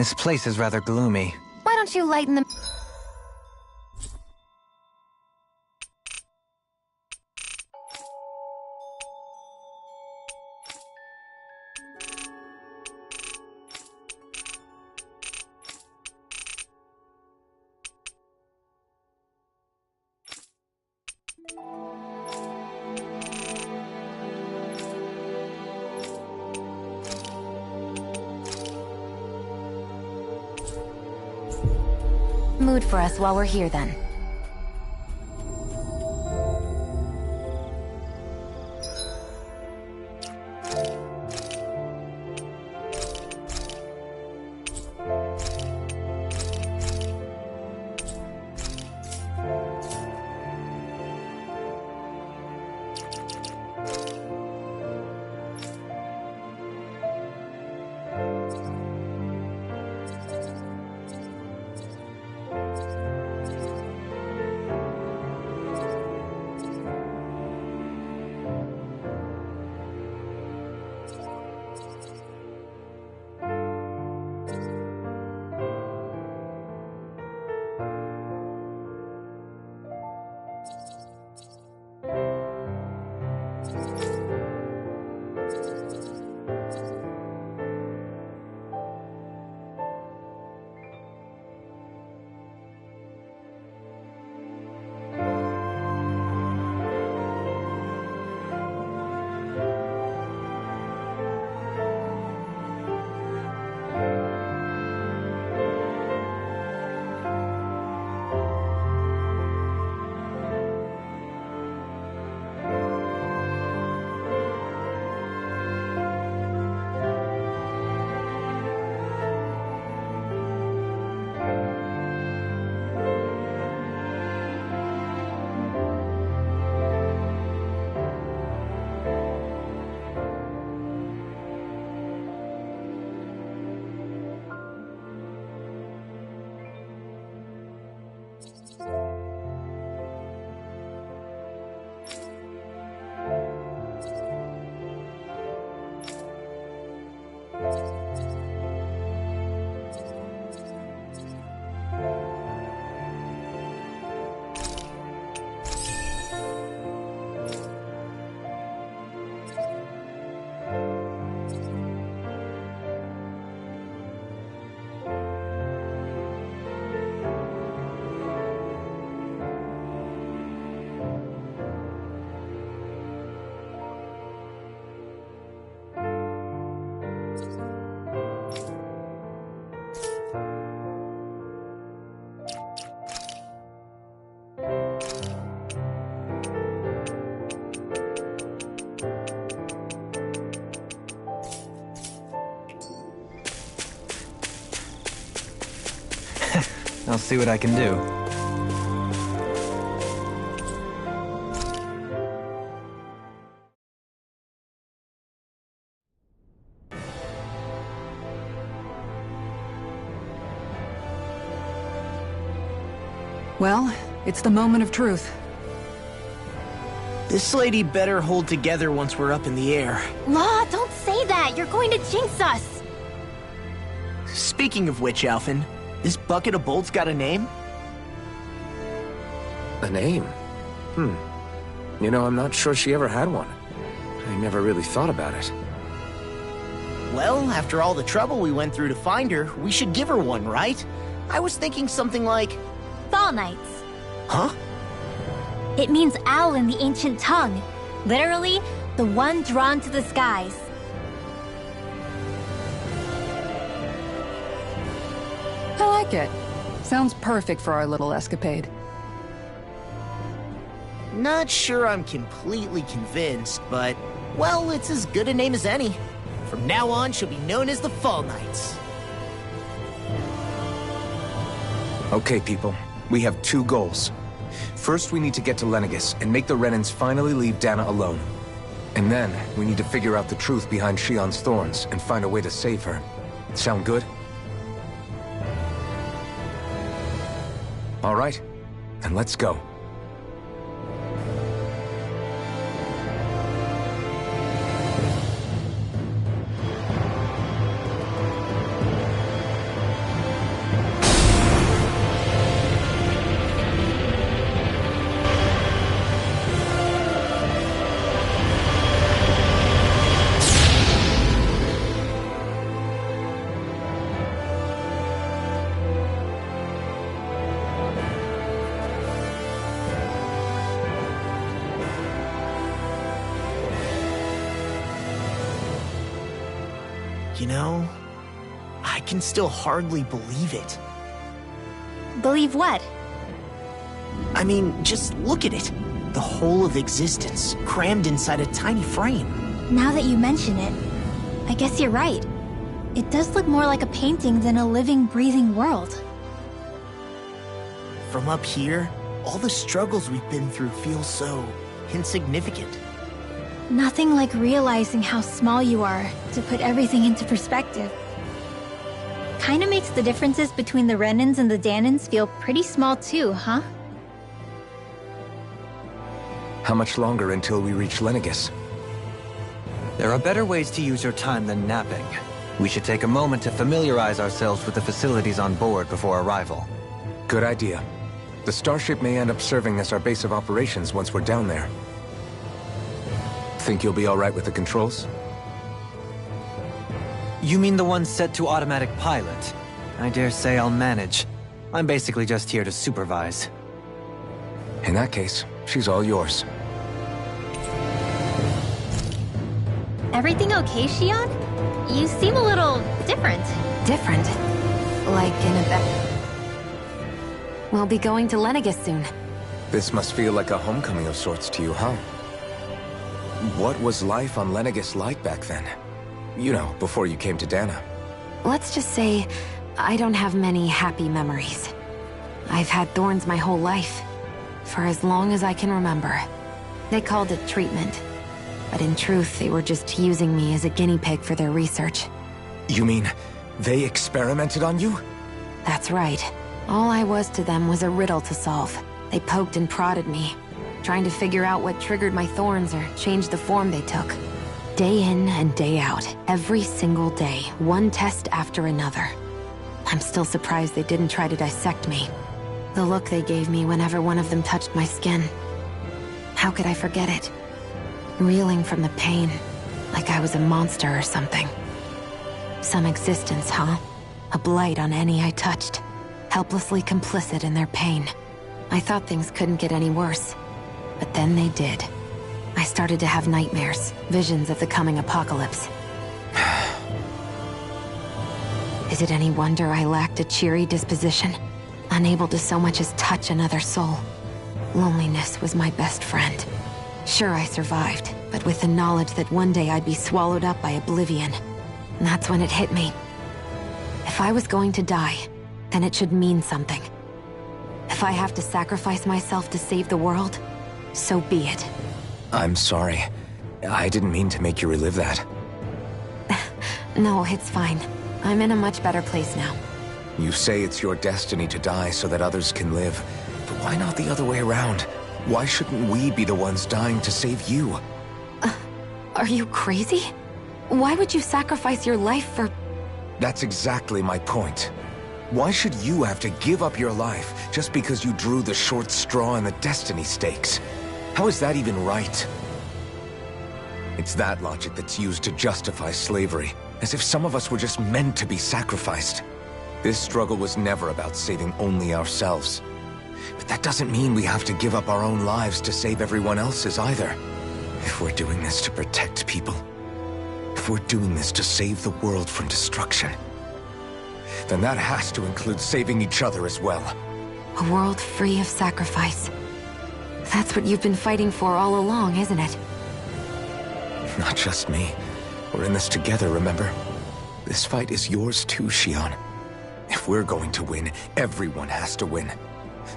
This place is rather gloomy. Why don't you lighten the... mood for us while we're here, then. I'll see what I can do. Well, it's the moment of truth. This lady better hold together once we're up in the air. Law, don't say that! You're going to jinx us! Speaking of which, Alphen, this bucket of bolts got a name? A name? You know, I'm not sure she ever had one. I never really thought about it. Well, after all the trouble we went through to find her, we should give her one, right? I was thinking something like... Fall Knights. Huh? It means owl in the ancient tongue. Literally, the one drawn to the skies. I like it. Sounds perfect for our little escapade. Not sure I'm completely convinced, but... well, it's as good a name as any. From now on, she'll be known as the Fall Knights. Okay, people. We have two goals. First, we need to get to Lenegis and make the Renans finally leave Dana alone. And then, we need to figure out the truth behind Shion's thorns and find a way to save her. Sound good? All right, then let's go. You know, I can still hardly believe it. Believe what? I mean, just look at it. The whole of existence, crammed inside a tiny frame. Now that you mention it, I guess you're right. It does look more like a painting than a living, breathing world. From up here, all the struggles we've been through feel so insignificant. Nothing like realizing how small you are to put everything into perspective. Kinda makes the differences between the Renans and the Danans feel pretty small too, huh? How much longer until we reach Lenegis? There are better ways to use your time than napping. We should take a moment to familiarize ourselves with the facilities on board before arrival. Good idea. The starship may end up serving as our base of operations once we're down there. Think you'll be all right with the controls? You mean the one set to automatic pilot? I dare say I'll manage. I'm basically just here to supervise. In that case, she's all yours. Everything okay, Shion? You seem a little different. Different? Like in a bed. We'll be going to Lenegis soon. This must feel like a homecoming of sorts to you, huh? What was life on Lenegis like back then? You know, before you came to Dana. Let's just say, I don't have many happy memories. I've had thorns my whole life. For as long as I can remember. They called it treatment. But in truth, they were just using me as a guinea pig for their research. You mean, they experimented on you? That's right. All I was to them was a riddle to solve. They poked and prodded me, trying to figure out what triggered my thorns or changed the form they took. Day in and day out, every single day, one test after another. I'm still surprised they didn't try to dissect me. The look they gave me whenever one of them touched my skin. How could I forget it? Reeling from the pain, like I was a monster or something. Some existence, huh? A blight on any I touched. Helplessly complicit in their pain. I thought things couldn't get any worse. But then they did. I started to have nightmares, visions of the coming apocalypse. Is it any wonder I lacked a cheery disposition? Unable to so much as touch another soul. Loneliness was my best friend. Sure, I survived, but with the knowledge that one day I'd be swallowed up by oblivion. And that's when it hit me. If I was going to die, then it should mean something. If I have to sacrifice myself to save the world, so be it. I'm sorry. I didn't mean to make you relive that. No, it's fine. I'm in a much better place now. You say it's your destiny to die so that others can live. But why not the other way around? Why shouldn't we be the ones dying to save you? Are you crazy? Why would you sacrifice your life for... That's exactly my point. Why should you have to give up your life just because you drew the short straw in the destiny stakes? How is that even right? It's that logic that's used to justify slavery, as if some of us were just meant to be sacrificed. This struggle was never about saving only ourselves. But that doesn't mean we have to give up our own lives to save everyone else's either. If we're doing this to protect people, if we're doing this to save the world from destruction, then that has to include saving each other as well. A world free of sacrifice. That's what you've been fighting for all along, isn't it? Not just me. We're in this together, remember? This fight is yours too, Shion. If we're going to win, everyone has to win.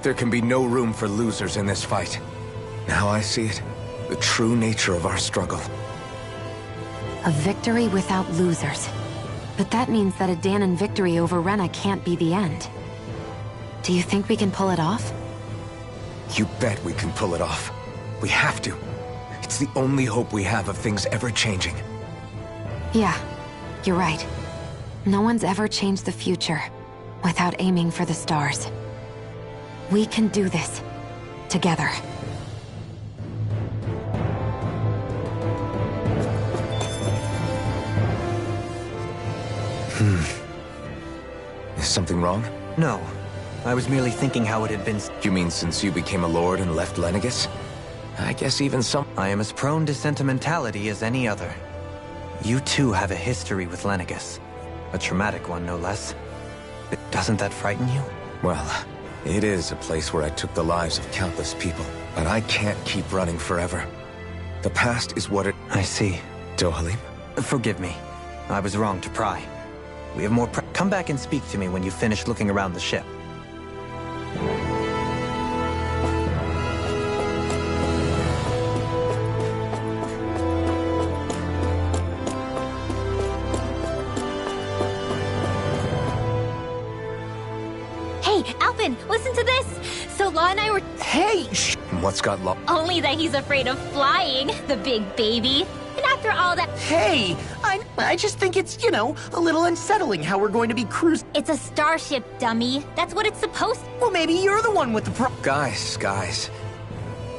There can be no room for losers in this fight. Now I see it. The true nature of our struggle. A victory without losers. But that means that a Danon victory over Rena can't be the end. Do you think we can pull it off? You bet we can pull it off. We have to. It's the only hope we have of things ever changing. Yeah, you're right. No one's ever changed the future without aiming for the stars. We can do this. Together. Is something wrong? No. I was merely thinking how it had been. You mean since you became a lord and left Lenegis? I guess even some... I am as prone to sentimentality as any other. You too have a history with Lenegis. A traumatic one, no less. Doesn't that frighten you? Well, it is a place where I took the lives of countless people. But I can't keep running forever. The past is what it... I see. Dohalim? Forgive me. I was wrong to pry. We have more come back and speak to me when you've finished looking around the ship. Hey, Alvin, listen to this! So Law and I were... Hey, shh! What's got Only that he's afraid of flying, the big baby. And after all that... Hey! I just think it's, you know, a little unsettling how we're going to be cruising. It's a starship, dummy. That's what it's supposed to... Well, maybe you're the one with the Guys.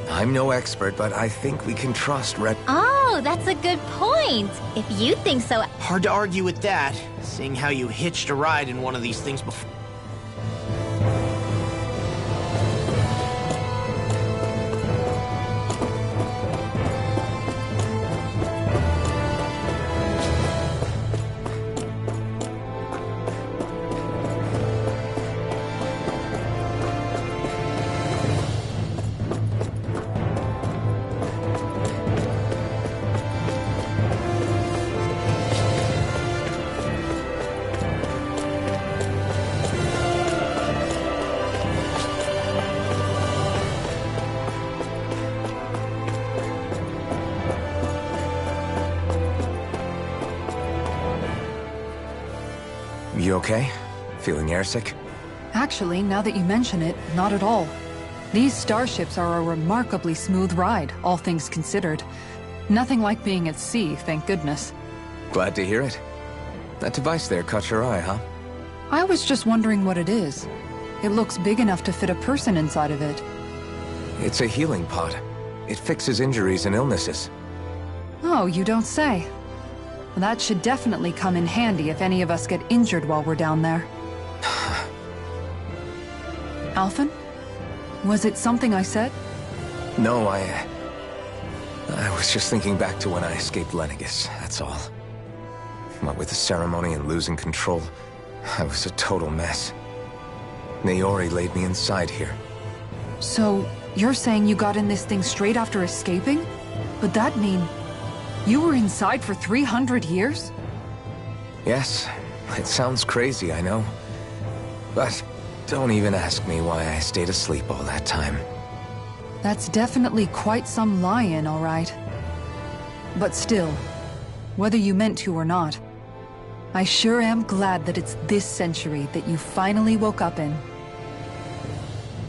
I'm no expert, but I think we can trust Red... Oh, that's a good point. If you think so... Hard to argue with that, seeing how you hitched a ride in one of these things before. You okay? Feeling airsick? Actually, now that you mention it, not at all. These starships are a remarkably smooth ride, all things considered. Nothing like being at sea, thank goodness. Glad to hear it. That device there caught your eye, huh? I was just wondering what it is. It looks big enough to fit a person inside of it. It's a healing pod. It fixes injuries and illnesses. Oh, you don't say. That should definitely come in handy if any of us get injured while we're down there. Alphen? Was it something I said? No, I was just thinking back to when I escaped Lenegis, that's all. What with the ceremony and losing control, I was a total mess. Naori laid me inside here. So, you're saying you got in this thing straight after escaping? Would that mean you were inside for 300 years? Yes, it sounds crazy, I know. But don't even ask me why I stayed asleep all that time. That's definitely quite some lie-in, all right. But still, whether you meant to or not, I sure am glad that it's this century that you finally woke up in.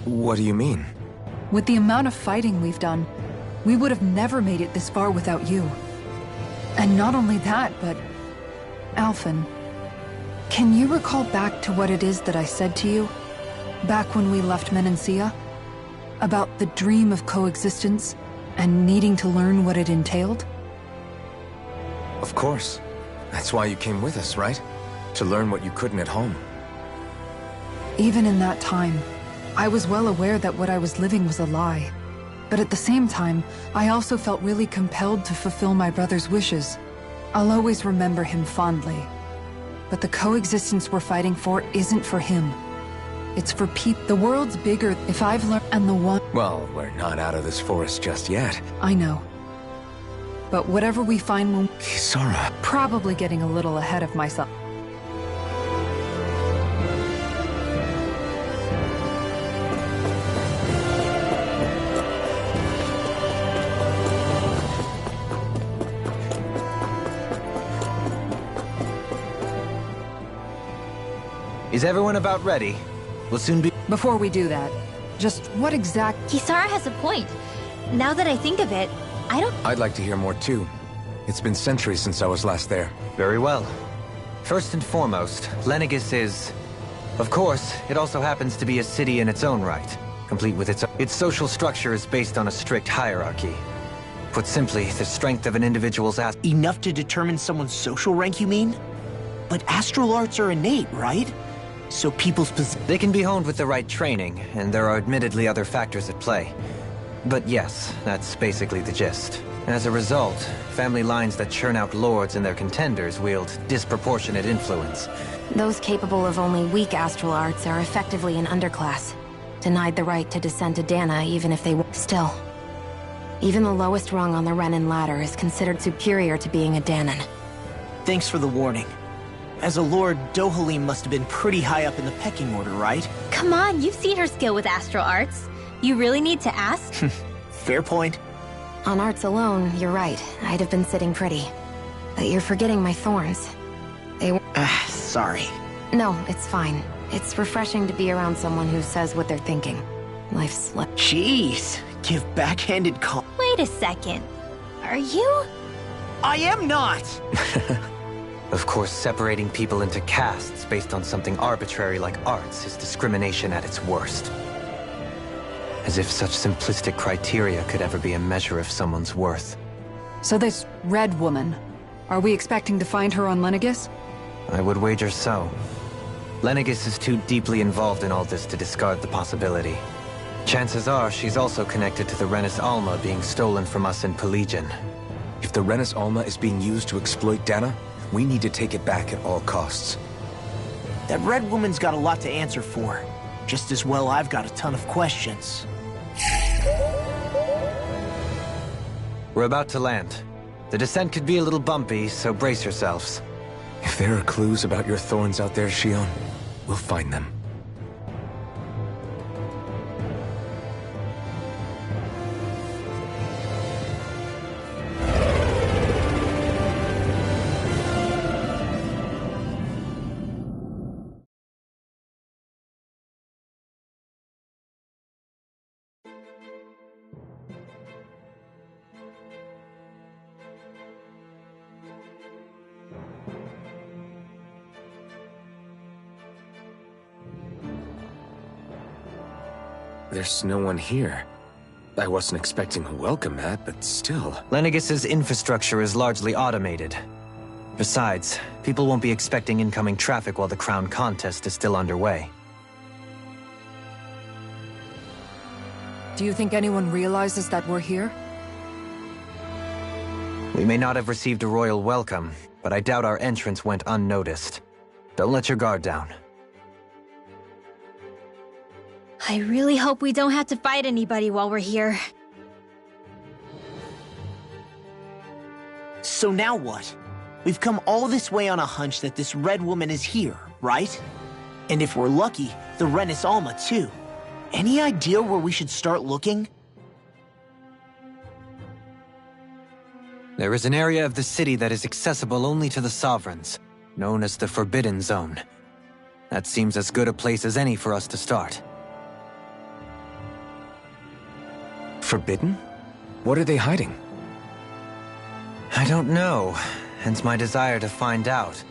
What do you mean? With the amount of fighting we've done, we would have never made it this far without you. And not only that, but... Alphen, can you recall back to what it is that I said to you? Back when we left Menancia? About the dream of coexistence, and needing to learn what it entailed? Of course. That's why you came with us, right? To learn what you couldn't at home. Even in that time, I was well aware that what I was living was a lie. But at the same time, I also felt really compelled to fulfill my brother's wishes. I'll always remember him fondly. But the coexistence we're fighting for isn't for him. It's for people. The world's bigger if I've learned, and the one... Well, we're not out of this forest just yet. I know. But whatever we find when... Kisara. Probably getting a little ahead of myself. Is everyone about ready? We'll soon be... Before we do that, just what exact... Kisara has a point. Now that I think of it, I don't... I'd like to hear more too. It's been centuries since I was last there. Very well. First and foremost, Lenegis is... Of course, it also happens to be a city in its own right, complete with its social structure is based on a strict hierarchy. Put simply, the strength of an individual's Enough to determine someone's social rank, you mean? But astral arts are innate, right? So people's They can be honed with the right training, and there are admittedly other factors at play. But yes, that's basically the gist. As a result, family lines that churn out lords and their contenders wield disproportionate influence. Those capable of only weak astral arts are effectively an underclass, denied the right to descend to Dana even if they still. Even the lowest rung on the Renin ladder is considered superior to being a Danon. Thanks for the warning. As a lord, Dohalim must have been pretty high up in the pecking order, right? Come on, you've seen her skill with astral arts. You really need to ask? Fair point. On arts alone, you're right. I'd have been sitting pretty. But you're forgetting my thorns. They were... Sorry. No, it's fine. It's refreshing to be around someone who says what they're thinking. Life's slip. Jeez, give backhanded Wait a second. Are you? I am not! Of course, separating people into castes based on something arbitrary like arts is discrimination at its worst. As if such simplistic criteria could ever be a measure of someone's worth. So this red woman, are we expecting to find her on Lenegis? I would wager so. Lenegis is too deeply involved in all this to discard the possibility. Chances are she's also connected to the Renis Alma being stolen from us in Pelegion. If the Renis Alma is being used to exploit Dana, we need to take it back at all costs. That red woman's got a lot to answer for. Just as well I've got a ton of questions. We're about to land. The descent could be a little bumpy, so brace yourselves. If there are clues about your thorns out there, Shion, we'll find them. There's no one here. I wasn't expecting a welcome mat, but still. Lenegis's infrastructure is largely automated. Besides, people won't be expecting incoming traffic while the crown contest is still underway. Do you think anyone realizes that we're here? We may not have received a royal welcome, but I doubt our entrance went unnoticed. Don't let your guard down. I really hope we don't have to fight anybody while we're here. So now what? We've come all this way on a hunch that this red woman is here, right? And if we're lucky, the Renis Alma too. Any idea where we should start looking? There is an area of the city that is accessible only to the Sovereigns, known as the Forbidden Zone. That seems as good a place as any for us to start. Forbidden? What are they hiding? I don't know, hence my desire to find out.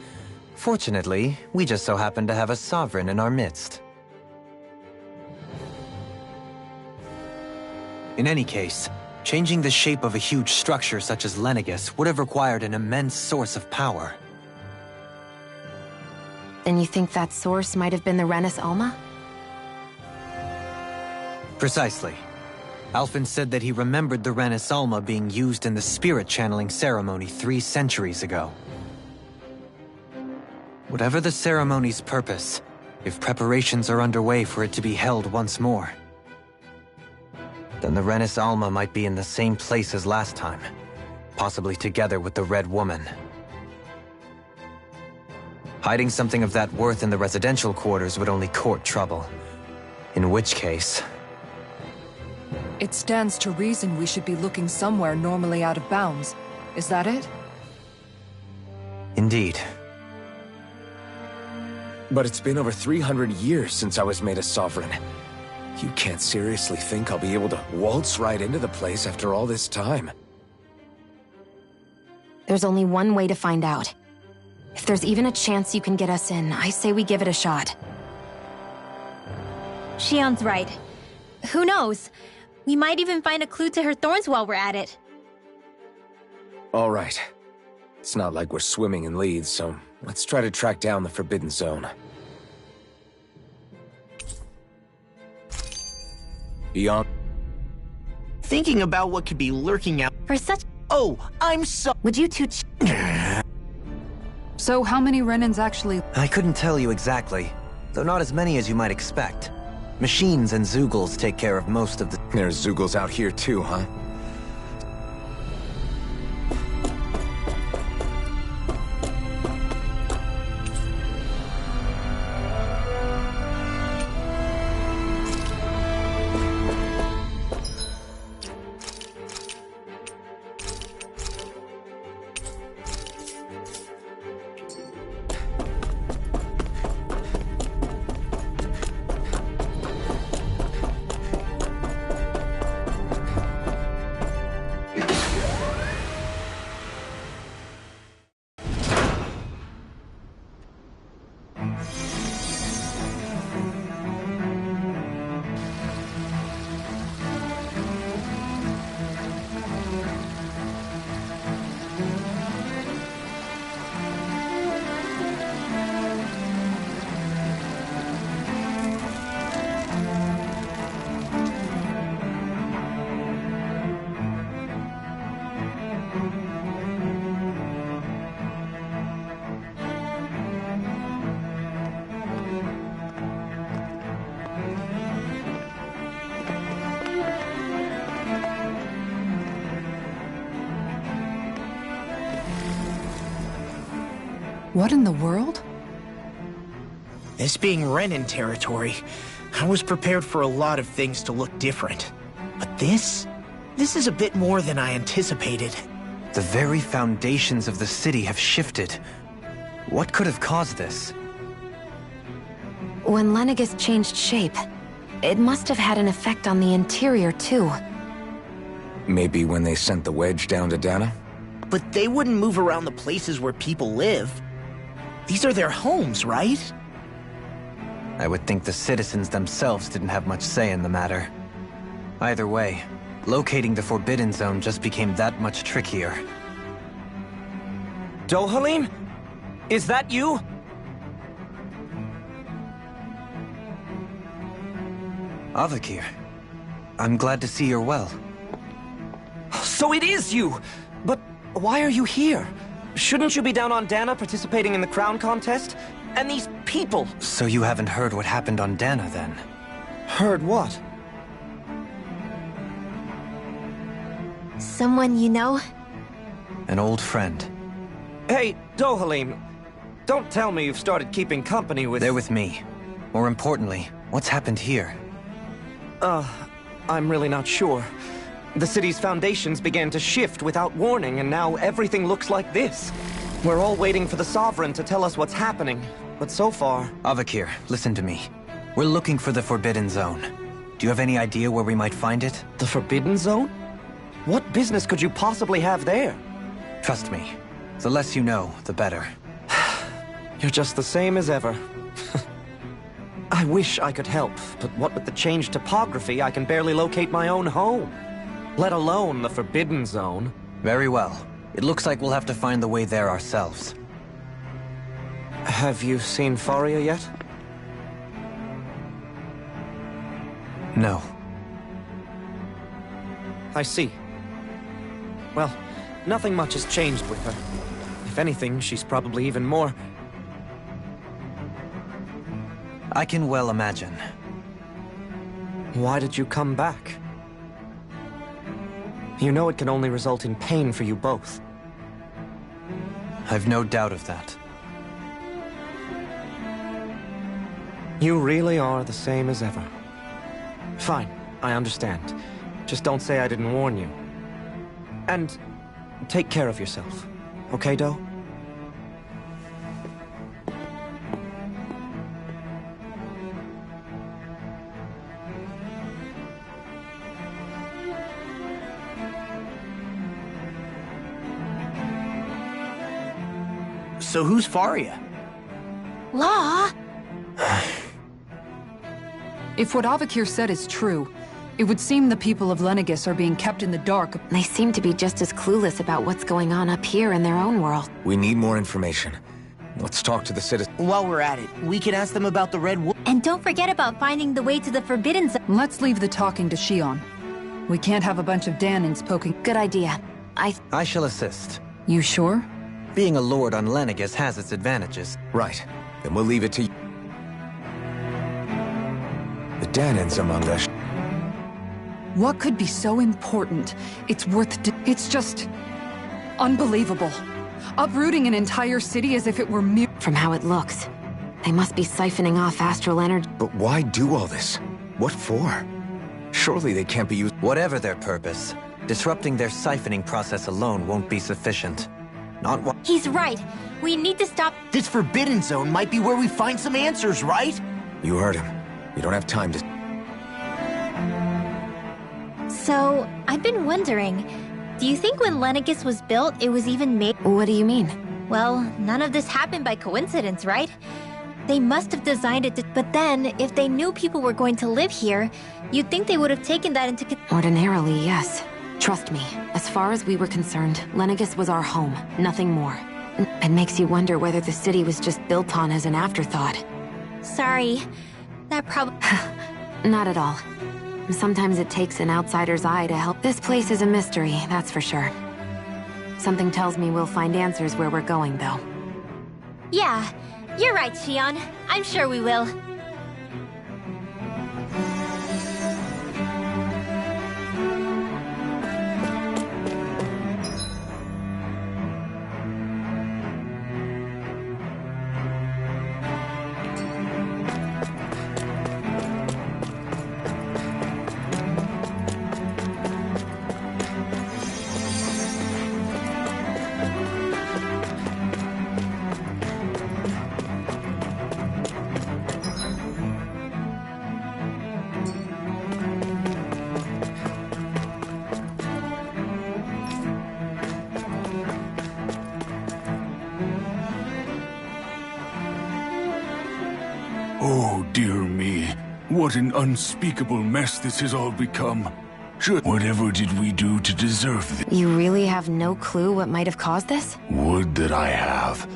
Fortunately, we just so happen to have a Sovereign in our midst. In any case, changing the shape of a huge structure such as Lenegis would have required an immense source of power. Then you think that source might have been the Renis Alma? Precisely. Alphen said that he remembered the Renis Alma being used in the spirit channeling ceremony 3 centuries ago. Whatever the ceremony's purpose, if preparations are underway for it to be held once more, then the Renis Alma might be in the same place as last time, possibly together with the Red Woman. Hiding something of that worth in the residential quarters would only court trouble. In which case... It stands to reason we should be looking somewhere normally out of bounds. Is that it? Indeed. But it's been over 300 years since I was made a Sovereign. You can't seriously think I'll be able to waltz right into the place after all this time. There's only one way to find out. If there's even a chance you can get us in, I say we give it a shot. Shion's right. Who knows? We might even find a clue to her thorns while we're at it. All right. It's not like we're swimming in leads, so let's try to track down the Forbidden Zone. Beyond... Thinking about what could be lurking out... For such... Oh, I'm so... Would you two So how many Renans actually... I couldn't tell you exactly, though not as many as you might expect. Machines and Zeugles take care of most of the... There's Zeugles out here too, huh? What in the world? This being Renan territory, I was prepared for a lot of things to look different. But this is a bit more than I anticipated. The very foundations of the city have shifted. What could have caused this? When Lenegis changed shape, it must have had an effect on the interior, too. Maybe when they sent the wedge down to Dana? But they wouldn't move around the places where people live. These are their homes, right? I would think the citizens themselves didn't have much say in the matter. Either way, locating the Forbidden Zone just became that much trickier. Dohalim? Is that you? Avakir, I'm glad to see you're well. So it is you! But why are you here? Shouldn't you be down on Dana participating in the crown contest? And these people! So you haven't heard what happened on Dana, then? Heard what? Someone you know? An old friend. Hey, Dohalim, don't tell me you've started keeping company with... They're with me. More importantly, what's happened here? I'm really not sure. The city's foundations began to shift without warning, and now everything looks like this. We're all waiting for the Sovereign to tell us what's happening, but so far... Avakir, listen to me. We're looking for the Forbidden Zone. Do you have any idea where we might find it? The Forbidden Zone? What business could you possibly have there? Trust me. The less you know, the better. You're just the same as ever. I wish I could help, but what with the changed topography, I can barely locate my own home. Let alone the Forbidden Zone. Very well. It looks like we'll have to find the way there ourselves. Have you seen Faria yet? No. I see. Well, nothing much has changed with her. If anything, she's probably even more... I can well imagine. Why did you come back? You know it can only result in pain for you both. I've no doubt of that. You really are the same as ever. Fine, I understand. Just don't say I didn't warn you. And take care of yourself. Okay, Do? So who's Faria? Law? If what Avakir said is true, it would seem the people of Lenegis are being kept in the dark. They seem to be just as clueless about what's going on up here in their own world. We need more information. Let's talk to the citizens. While we're at it, we can ask them about the Red Wolf. And don't forget about finding the way to the Forbidden Zone. Let's leave the talking to Shion. We can't have a bunch of Danins poking. Good idea. I shall assist. You sure? Being a lord on Lenegis has its advantages. Right. Then we'll leave it to you. The Danans among us. What could be so important? It's it's just... unbelievable. Uprooting an entire city as if it were mere... From how it looks, they must be siphoning off astral energy. But why do all this? What for? Surely they can't be used... Whatever their purpose, disrupting their siphoning process alone won't be sufficient. Not what... He's right. We need to stop. This Forbidden Zone might be where we find some answers, right? You heard him. You don't have time to... So, I've been wondering, do you think when Lenegis was built, it was even made? What do you mean? Well, none of this happened by coincidence, right? They must have designed it to... But then, if they knew people were going to live here, you'd think they would have taken that into... Ordinarily, yes. Trust me, as far as we were concerned, Lenegis was our home, nothing more. It makes you wonder whether the city was just built on as an afterthought. Sorry. That probably... Not at all. Sometimes it takes an outsider's eye to help. This place is a mystery, that's for sure. Something tells me we'll find answers where we're going, though. Yeah, you're right, Shion. I'm sure we will. Oh, dear me. What an unspeakable mess this has all become. Whatever did we do to deserve this? You really have no clue what might have caused this? Would that I have.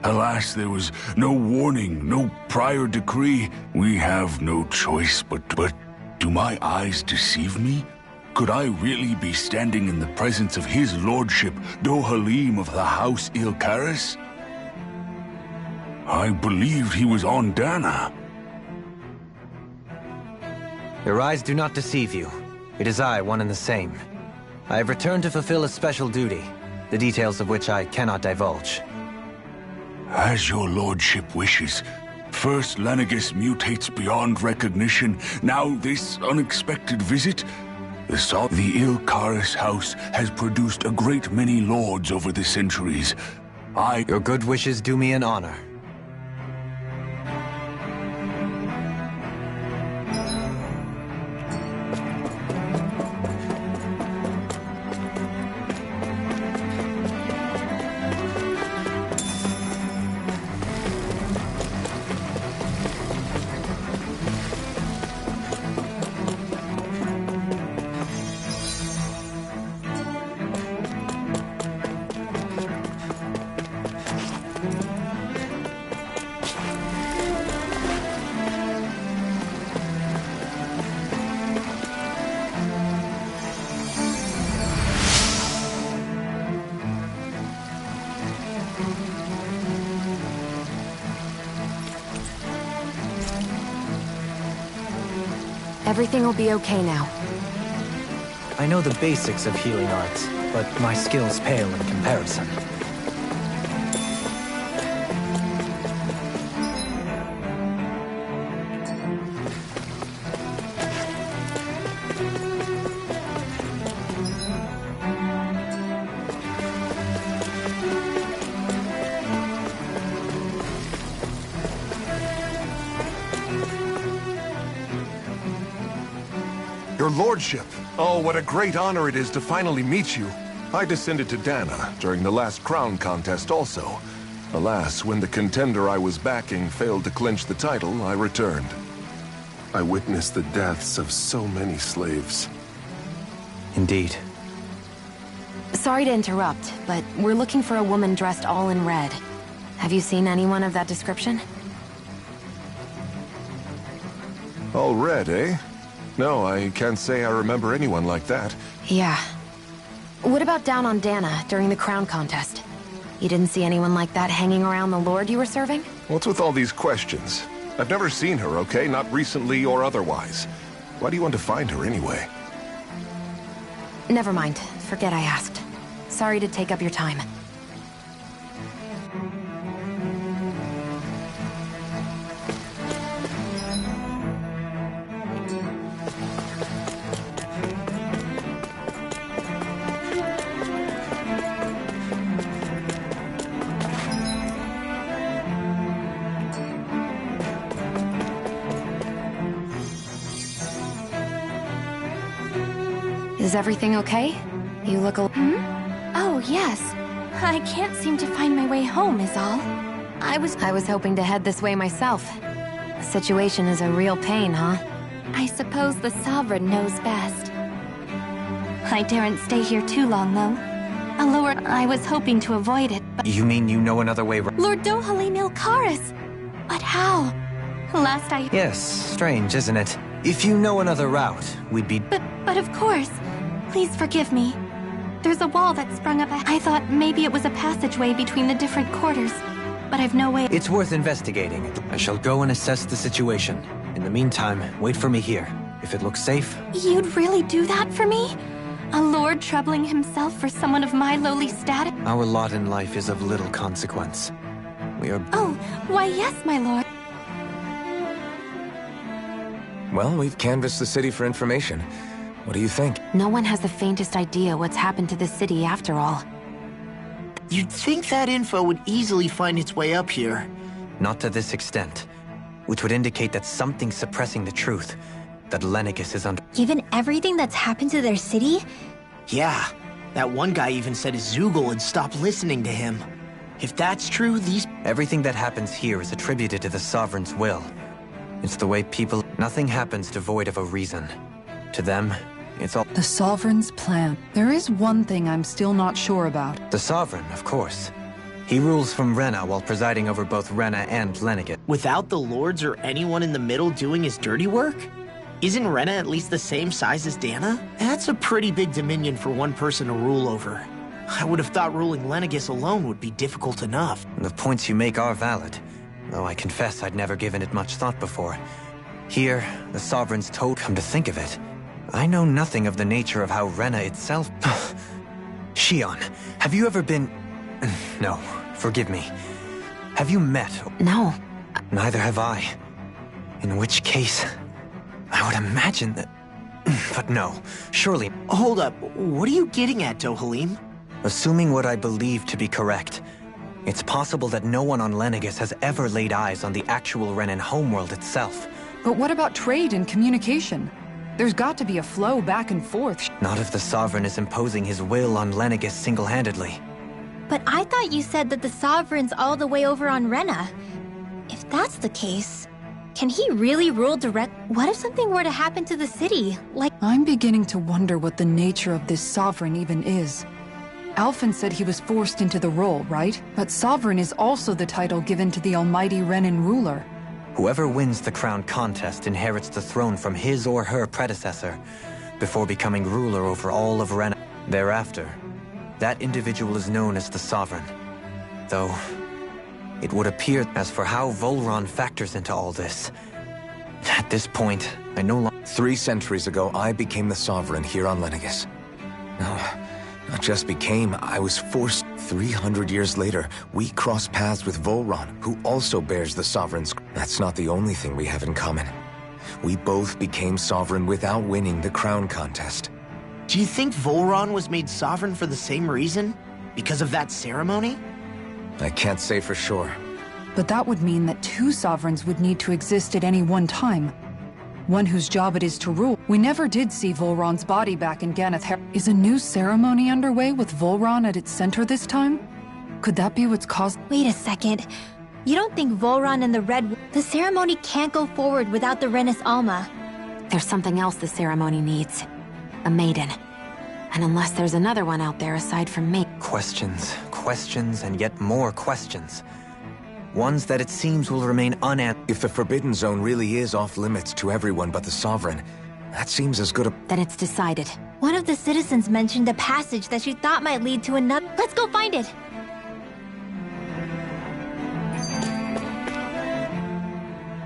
Alas, there was no warning, no prior decree. We have no choice but do my eyes deceive me? Could I really be standing in the presence of his lordship, Dohalim of the House Ilkaris? I believed he was on Dana. Your eyes do not deceive you. It is I, one and the same. I have returned to fulfill a special duty, the details of which I cannot divulge. As your lordship wishes. First Lenegis mutates beyond recognition, now this unexpected visit. The Ilkaris house has produced a great many lords over the centuries. Your good wishes do me an honor. Everything will be okay now. I know the basics of healing arts, but my skills pale in comparison. Your lordship! Oh, what a great honor it is to finally meet you. I descended to Dana during the last crown contest also. Alas, when the contender I was backing failed to clinch the title, I returned. I witnessed the deaths of so many slaves. Indeed. Sorry to interrupt, but we're looking for a woman dressed all in red. Have you seen anyone of that description? All red, eh? No, I can't say I remember anyone like that. Yeah. What about down on Dana during the crown contest? You didn't see anyone like that hanging around the lord you were serving? What's with all these questions? I've never seen her, okay? Not recently or otherwise. Why do you want to find her anyway? Never mind. Forget I asked. Sorry to take up your time. Is everything okay? You look a... Oh, yes. I can't seem to find my way home, is all. I was hoping to head this way myself. The situation is a real pain, huh? I suppose the Sovereign knows best. I daren't stay here too long, though. Lord, I was hoping to avoid it, but... You mean you know another way? Lord Dohalim Ilkaris! But how? Last I... Yes, strange, isn't it? If you know another route, we'd be... But of course. Please forgive me. There's a wall that sprung up. I thought maybe it was a passageway between the different quarters, but I've no way... It's worth investigating. I shall go and assess the situation. In the meantime, wait for me here. If it looks safe... You'd really do that for me? A lord troubling himself for someone of my lowly status? Our lot in life is of little consequence. We are... Oh, why yes, my lord. Well, we've canvassed the city for information. What do you think? No one has the faintest idea what's happened to the city after all. You'd think that info would easily find its way up here. Not to this extent. Which would indicate that something's suppressing the truth. That Lenegis is under... Given everything that's happened to their city? Yeah. That one guy even said his Zoogle had stopped listening to him. If that's true, these... Everything that happens here is attributed to the Sovereign's will. It's the way people... Nothing happens devoid of a reason. To them, it's all... The Sovereign's plan. There is one thing I'm still not sure about. The Sovereign, of course. He rules from Rena while presiding over both Rena and Lenegis. Without the lords or anyone in the middle doing his dirty work? Isn't Rena at least the same size as Dana? That's a pretty big dominion for one person to rule over. I would have thought ruling Lenegis alone would be difficult enough. The points you make are valid, though I confess I'd never given it much thought before. Here, the Sovereign's told... Come to think of it, I know nothing of the nature of how Rena itself... Shion, have you ever been... No, forgive me. Have you met... No. Neither have I. In which case, I would imagine that... But no, surely... Hold up, what are you getting at, Dohalim? Assuming what I believe to be correct, it's possible that no one on Lenegis has ever laid eyes on the actual Renan homeworld itself. But what about trade and communication? There's got to be a flow back and forth. Not if the Sovereign is imposing his will on Lenegis single-handedly. But I thought you said that the Sovereign's all the way over on Rena. If that's the case, can he really rule direct? What if something were to happen to the city? Like... I'm beginning to wonder what the nature of this Sovereign even is. Alphen said he was forced into the role, right? But Sovereign is also the title given to the almighty Renan ruler. Whoever wins the crown contest inherits the throne from his or her predecessor, before becoming ruler over all of Rena. Thereafter, that individual is known as the Sovereign. Though, it would appear as for how Volron factors into all this. At this point, I no longer... 3 centuries ago, I became the Sovereign here on Lenegis. No, not just became, I was forced. 300 years later, we cross paths with Volron, who also bears the Sovereign's... That's not the only thing we have in common. We both became Sovereign without winning the crown contest. Do you think Volron was made Sovereign for the same reason? Because of that ceremony? I can't say for sure. But that would mean that 2 Sovereigns would need to exist at any one time. One whose job it is to rule. We never did see Volron's body back in Ganeth. Is a new ceremony underway with Volron at its center this time? Could that be what's caused... Wait a second. You don't think Volron and the Red... The ceremony can't go forward without the Renis Alma. There's something else the ceremony needs. A maiden. And unless there's another one out there aside from me... Questions, questions, and yet more questions. Ones that it seems will remain unanswered. If the Forbidden Zone really is off-limits to everyone but the Sovereign, that seems as good a... Then it's decided. One of the citizens mentioned a passage that she thought might lead to another. Let's go find it!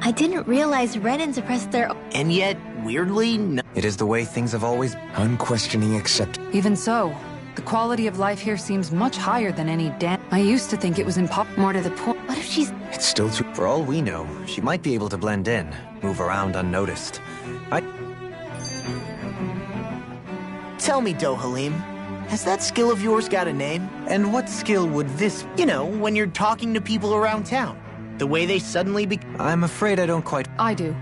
I didn't realize Renin suppressed their... And yet, weirdly, no. It is the way things have always... Unquestioning accept. Even so, the quality of life here seems much higher than any damn... I used to think it was More to the point. What if she's... It's still too... For all we know, she might be able to blend in, move around unnoticed. Tell me, Dohalim, has that skill of yours got a name? And what skill would this... You know, when you're talking to people around town. The way they suddenly I'm afraid I don't quite... I do.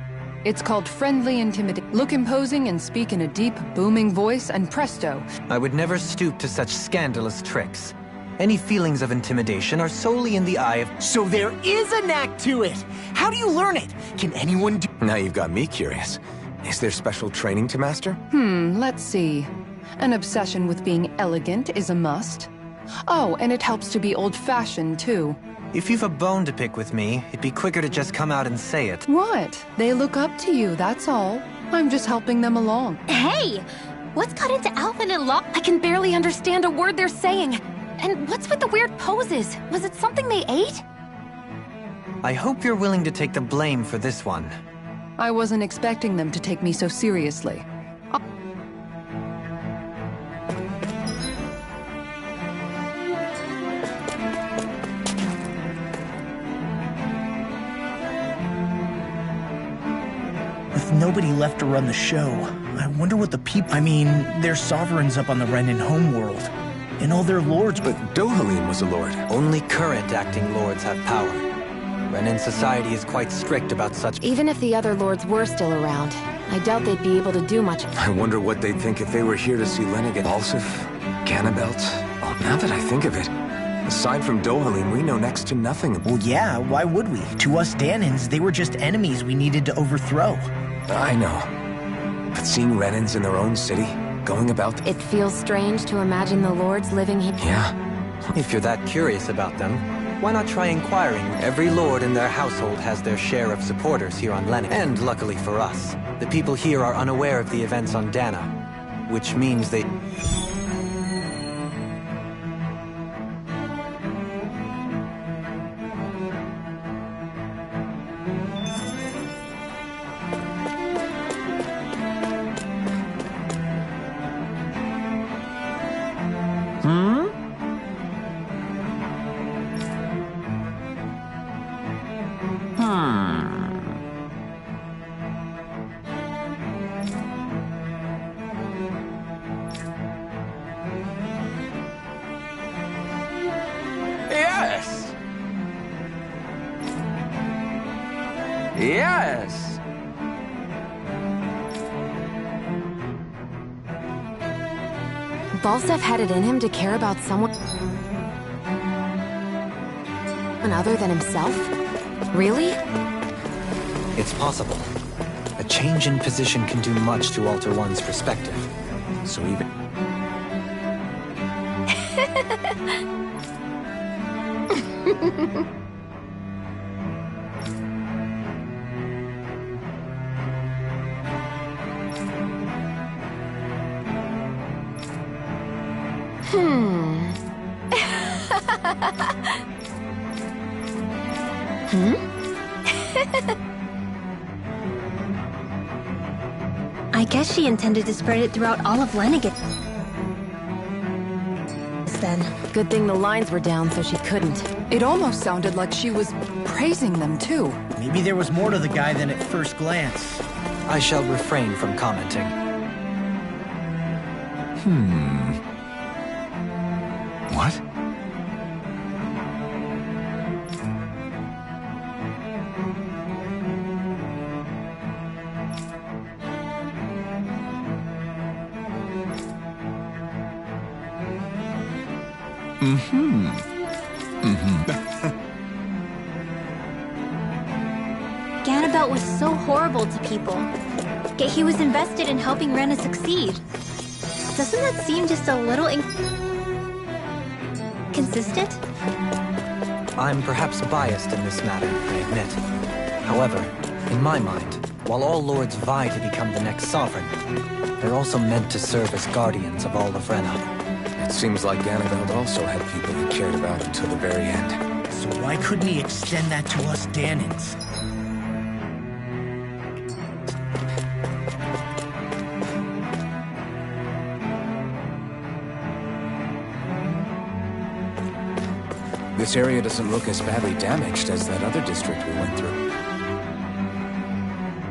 It's called friendly intimidation. Look imposing and speak in a deep, booming voice, and presto. I would never stoop to such scandalous tricks. Any feelings of intimidation are solely in the eye of... So there is a knack to it! How do you learn it? Can anyone do... Now you've got me curious. Is there special training to master? Let's see. An obsession with being elegant is a must. Oh, and it helps to be old-fashioned, too. If you've a bone to pick with me, it'd be quicker to just come out and say it. What? They look up to you, that's all. I'm just helping them along. Hey! What's got into Alvin and Law? I can barely understand a word they're saying. And what's with the weird poses? Was it something they ate? I hope you're willing to take the blame for this one. I wasn't expecting them to take me so seriously. With nobody left to run the show, I wonder what the people... I mean, there's sovereigns up on the Renin homeworld. And all their lords, But Dohalim was a lord. Only current acting lords have power. Renin society is quite strict about such... Even if the other lords were still around, I doubt they'd be able to do much. I wonder what they'd think if they were here to see Lennigan. Balsif, Ganabelt. Oh, now that I think of it, aside from Dohalim, we know next to nothing. well, yeah, why would we? To us Danins, they were just enemies we needed to overthrow. I know. But seeing Renins in their own city, going about... It feels strange to imagine the lords living here. Yeah. If you're that curious about them, why not try inquiring? Every lord in their household has their share of supporters here on Lenin. And luckily for us, the people here are unaware of the events on Dana, which means they... Yes! Yes! Balsef had it in him to care about someone other than himself? Really? It's possible. A change in position can do much to alter one's perspective. So even... I guess she intended to spread it throughout all of Lenigan. Then. Good thing the lines were down so she couldn't. It almost sounded like she was praising them, too. Maybe there was more to the guy than at first glance. I shall refrain from commenting. What? Ganabelt was so horrible to people, yet he was invested in helping Rena succeed. Doesn't that seem just a little inconsistent? I'm perhaps biased in this matter, I admit. However, in my mind, While all lords vie to become the next sovereign, they're also meant to serve as guardians of all of Rena. It seems like Ganabelt also had people he cared about until the very end. So why couldn't he extend that to us Danans? This area doesn't look as badly damaged as that other district we went through.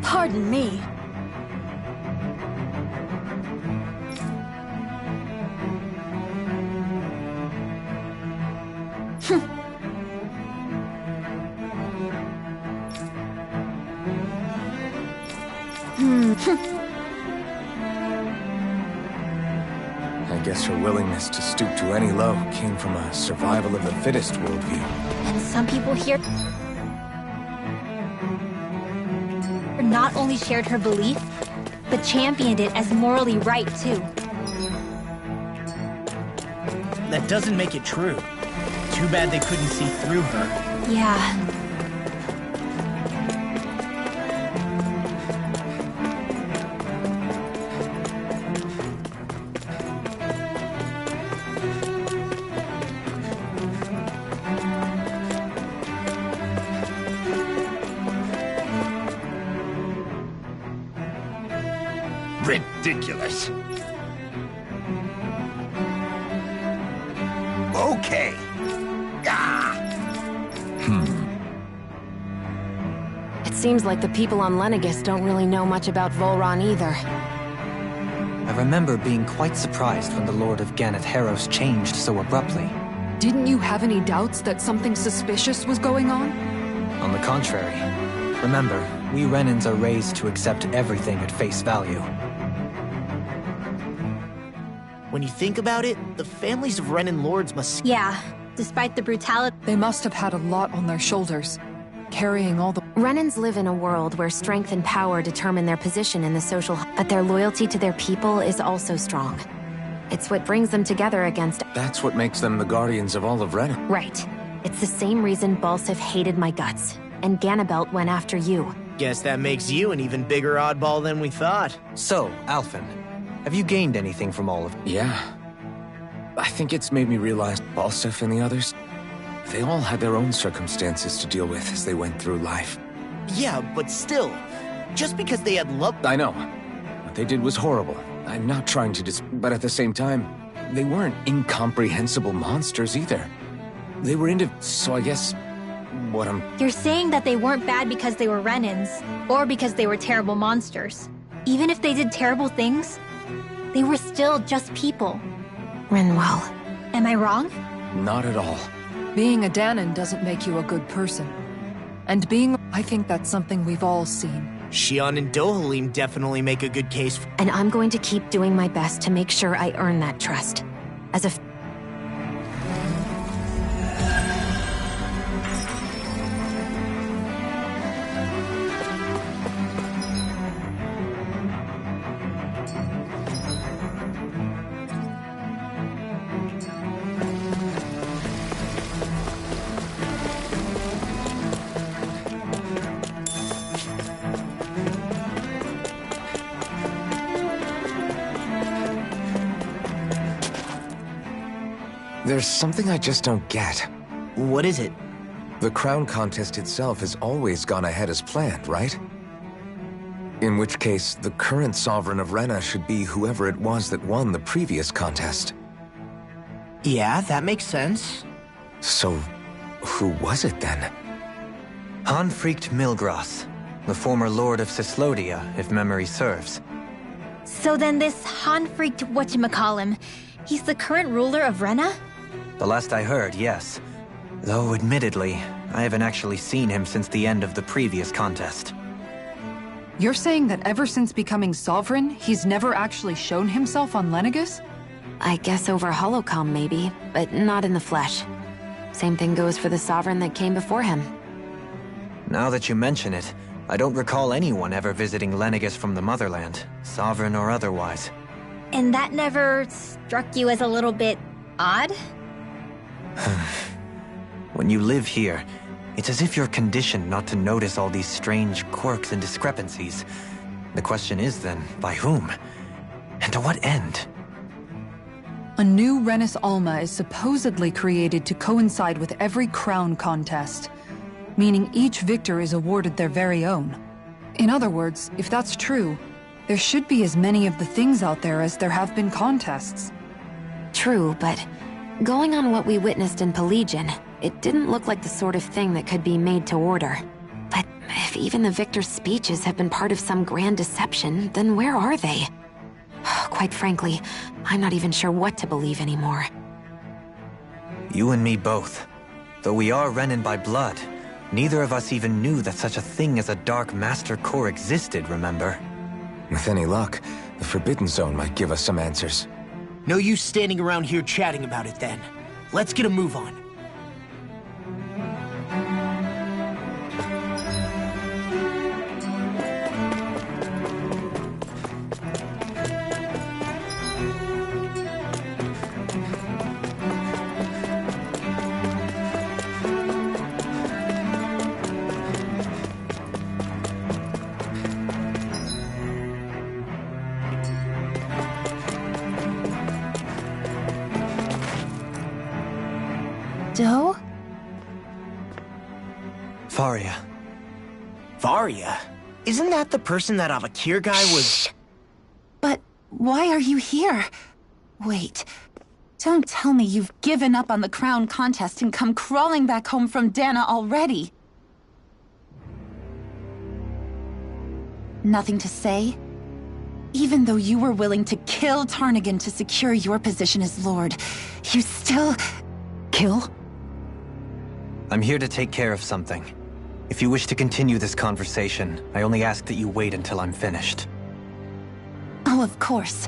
Pardon me. I guess her willingness to stoop to any low came from a survival of the fittest worldview. And some people here not only shared her belief, but championed it as morally right, too. That doesn't make it true. Too bad they couldn't see through her. Yeah. Ridiculous. Okay. It seems like the people on Lenegis don't really know much about Volron either. I remember being quite surprised when the Lord of Ganath Haros changed so abruptly. Didn't you have any doubts that something suspicious was going on? On the contrary. Remember, we Renans are raised to accept everything at face value. When you think about it, the families of Renan lords must... Yeah, despite the brutality... They must have had a lot on their shoulders, carrying all the... Renans live in a world where strength and power determine their position in the social... But their loyalty to their people is also strong. It's what brings them together against... That's what makes them the guardians of all of Renan. Right. It's the same reason Balsif hated my guts, and Ganabelt went after you. Guess that makes you an even bigger oddball than we thought. So, Alphen, have you gained anything from all of... Yeah. I think it's made me realize Balsif and the others, they all had their own circumstances to deal with as they went through life. Yeah, but still, just because they had love... I know. What they did was horrible. I'm not trying to but at the same time, they weren't incomprehensible monsters either. They were so I guess what I'm... You're saying that they weren't bad because they were Renans, or because they were terrible monsters. Even if they did terrible things, they were still just people. Rinwell. Am I wrong? Not at all. Being a Danan doesn't make you a good person. And I think that's something we've all seen. Shion and Dohalim definitely make a good case for... And I'm going to keep doing my best to make sure I earn that trust. As a... There's something I just don't get. What is it? The crown contest itself has always gone ahead as planned, right? In which case, the current sovereign of Rena should be whoever it was that won the previous contest. Yeah, that makes sense. So, who was it then? Hanfricht Milgras, the former Lord of Cyslodia, if memory serves. So then this Hanfricht whatchamacallem, he's the current ruler of Rena? The last I heard, yes. Though, admittedly, I haven't actually seen him since the end of the previous contest. You're saying that ever since becoming sovereign, he's never actually shown himself on Lenegis? I guess over holocom maybe, but not in the flesh. Same thing goes for the sovereign that came before him. Now that you mention it, I don't recall anyone ever visiting Lenegis from the motherland, sovereign or otherwise. And that never struck you as a little bit odd? When you live here, It's as if you're conditioned not to notice all these strange quirks and discrepancies. The question is then, by whom? And to what end? A new Renis Alma is supposedly created to coincide with every crown contest, meaning each victor is awarded their very own. In other words, if that's true, there should be as many of the things out there as there have been contests. True, but going on what we witnessed in Pelagian, it didn't look like the sort of thing that could be made to order. But if even the victor's speeches have been part of some grand deception, then where are they? Quite frankly, I'm not even sure what to believe anymore. You and me both. Though we are Renin by blood, neither of us even knew that such a thing as a Dark Master Core existed, remember? With any luck, the Forbidden Zone might give us some answers. No use standing around here chatting about it then. Let's get a move on. Doe? Faria. Varia? Isn't that the person that Avakir guy was... But why are you here? Wait, don't tell me you've given up on the crown contest and come crawling back home from Dana already. Nothing to say? Even though you were willing to kill Tarnigan to secure your position as Lord, you still... Kill? I'm here to take care of something. If you wish to continue this conversation, I only ask that you wait until I'm finished. Oh, of course.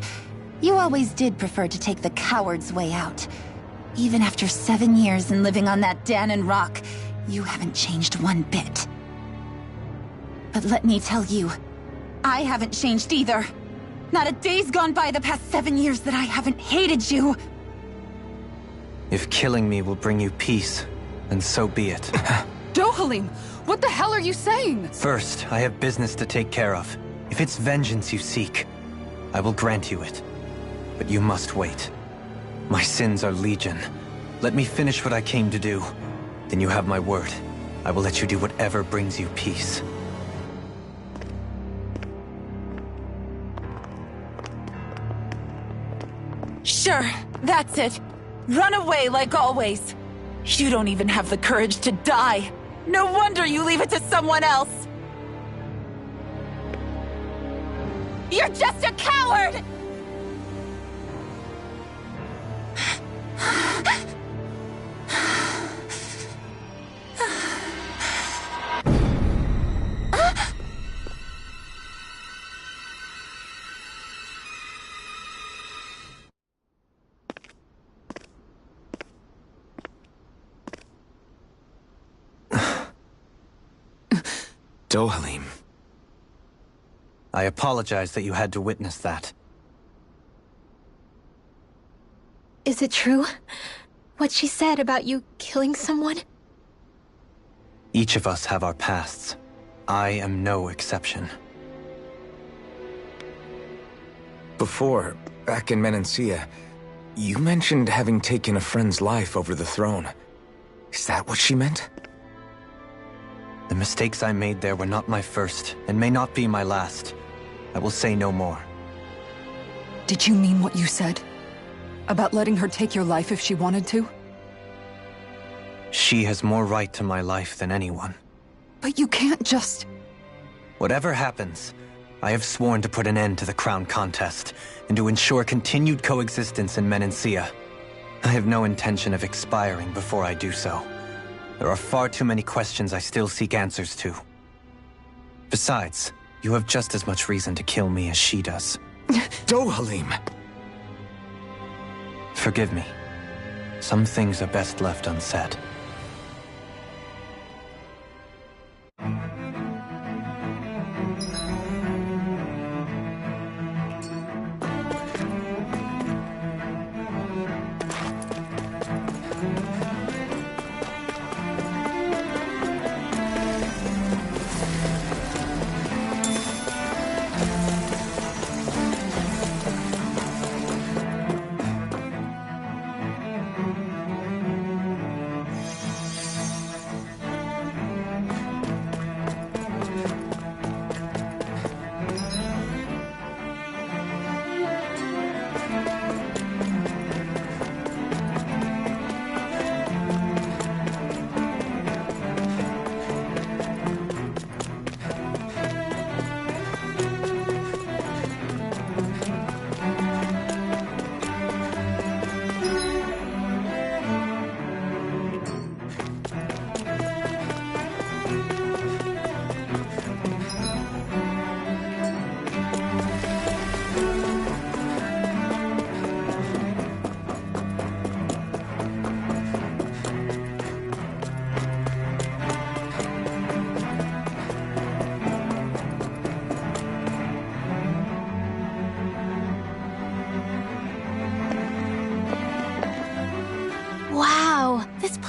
You always did prefer to take the coward's way out. Even after 7 years and living on that Danon rock, you haven't changed one bit. But let me tell you, I haven't changed either. Not a day's gone by the past 7 years that I haven't hated you. If killing me will bring you peace, then so be it. Dohalim, what the hell are you saying? First, I have business to take care of. If it's vengeance you seek, I will grant you it. But you must wait. My sins are legion. Let me finish what I came to do. Then you have my word. I will let you do whatever brings you peace. Sure, that's it. Run away like always. You don't even have the courage to die. No wonder you leave it to someone else. You're just a coward! Dohalim. I apologize that you had to witness that. Is it true? What she said about you killing someone? Each of us have our pasts. I am no exception. Before, back in Menancia, you mentioned having taken a friend's life over the throne. Is that what she meant? The mistakes I made there were not my first, and may not be my last. I will say no more. Did you mean what you said? About letting her take your life if she wanted to? She has more right to my life than anyone. But you can't just... Whatever happens, I have sworn to put an end to the crown contest, and to ensure continued coexistence in Menancia. I have no intention of expiring before I do so. There are far too many questions I still seek answers to. Besides, you have just as much reason to kill me as she does. Dohalim! Forgive me. Some things are best left unsaid.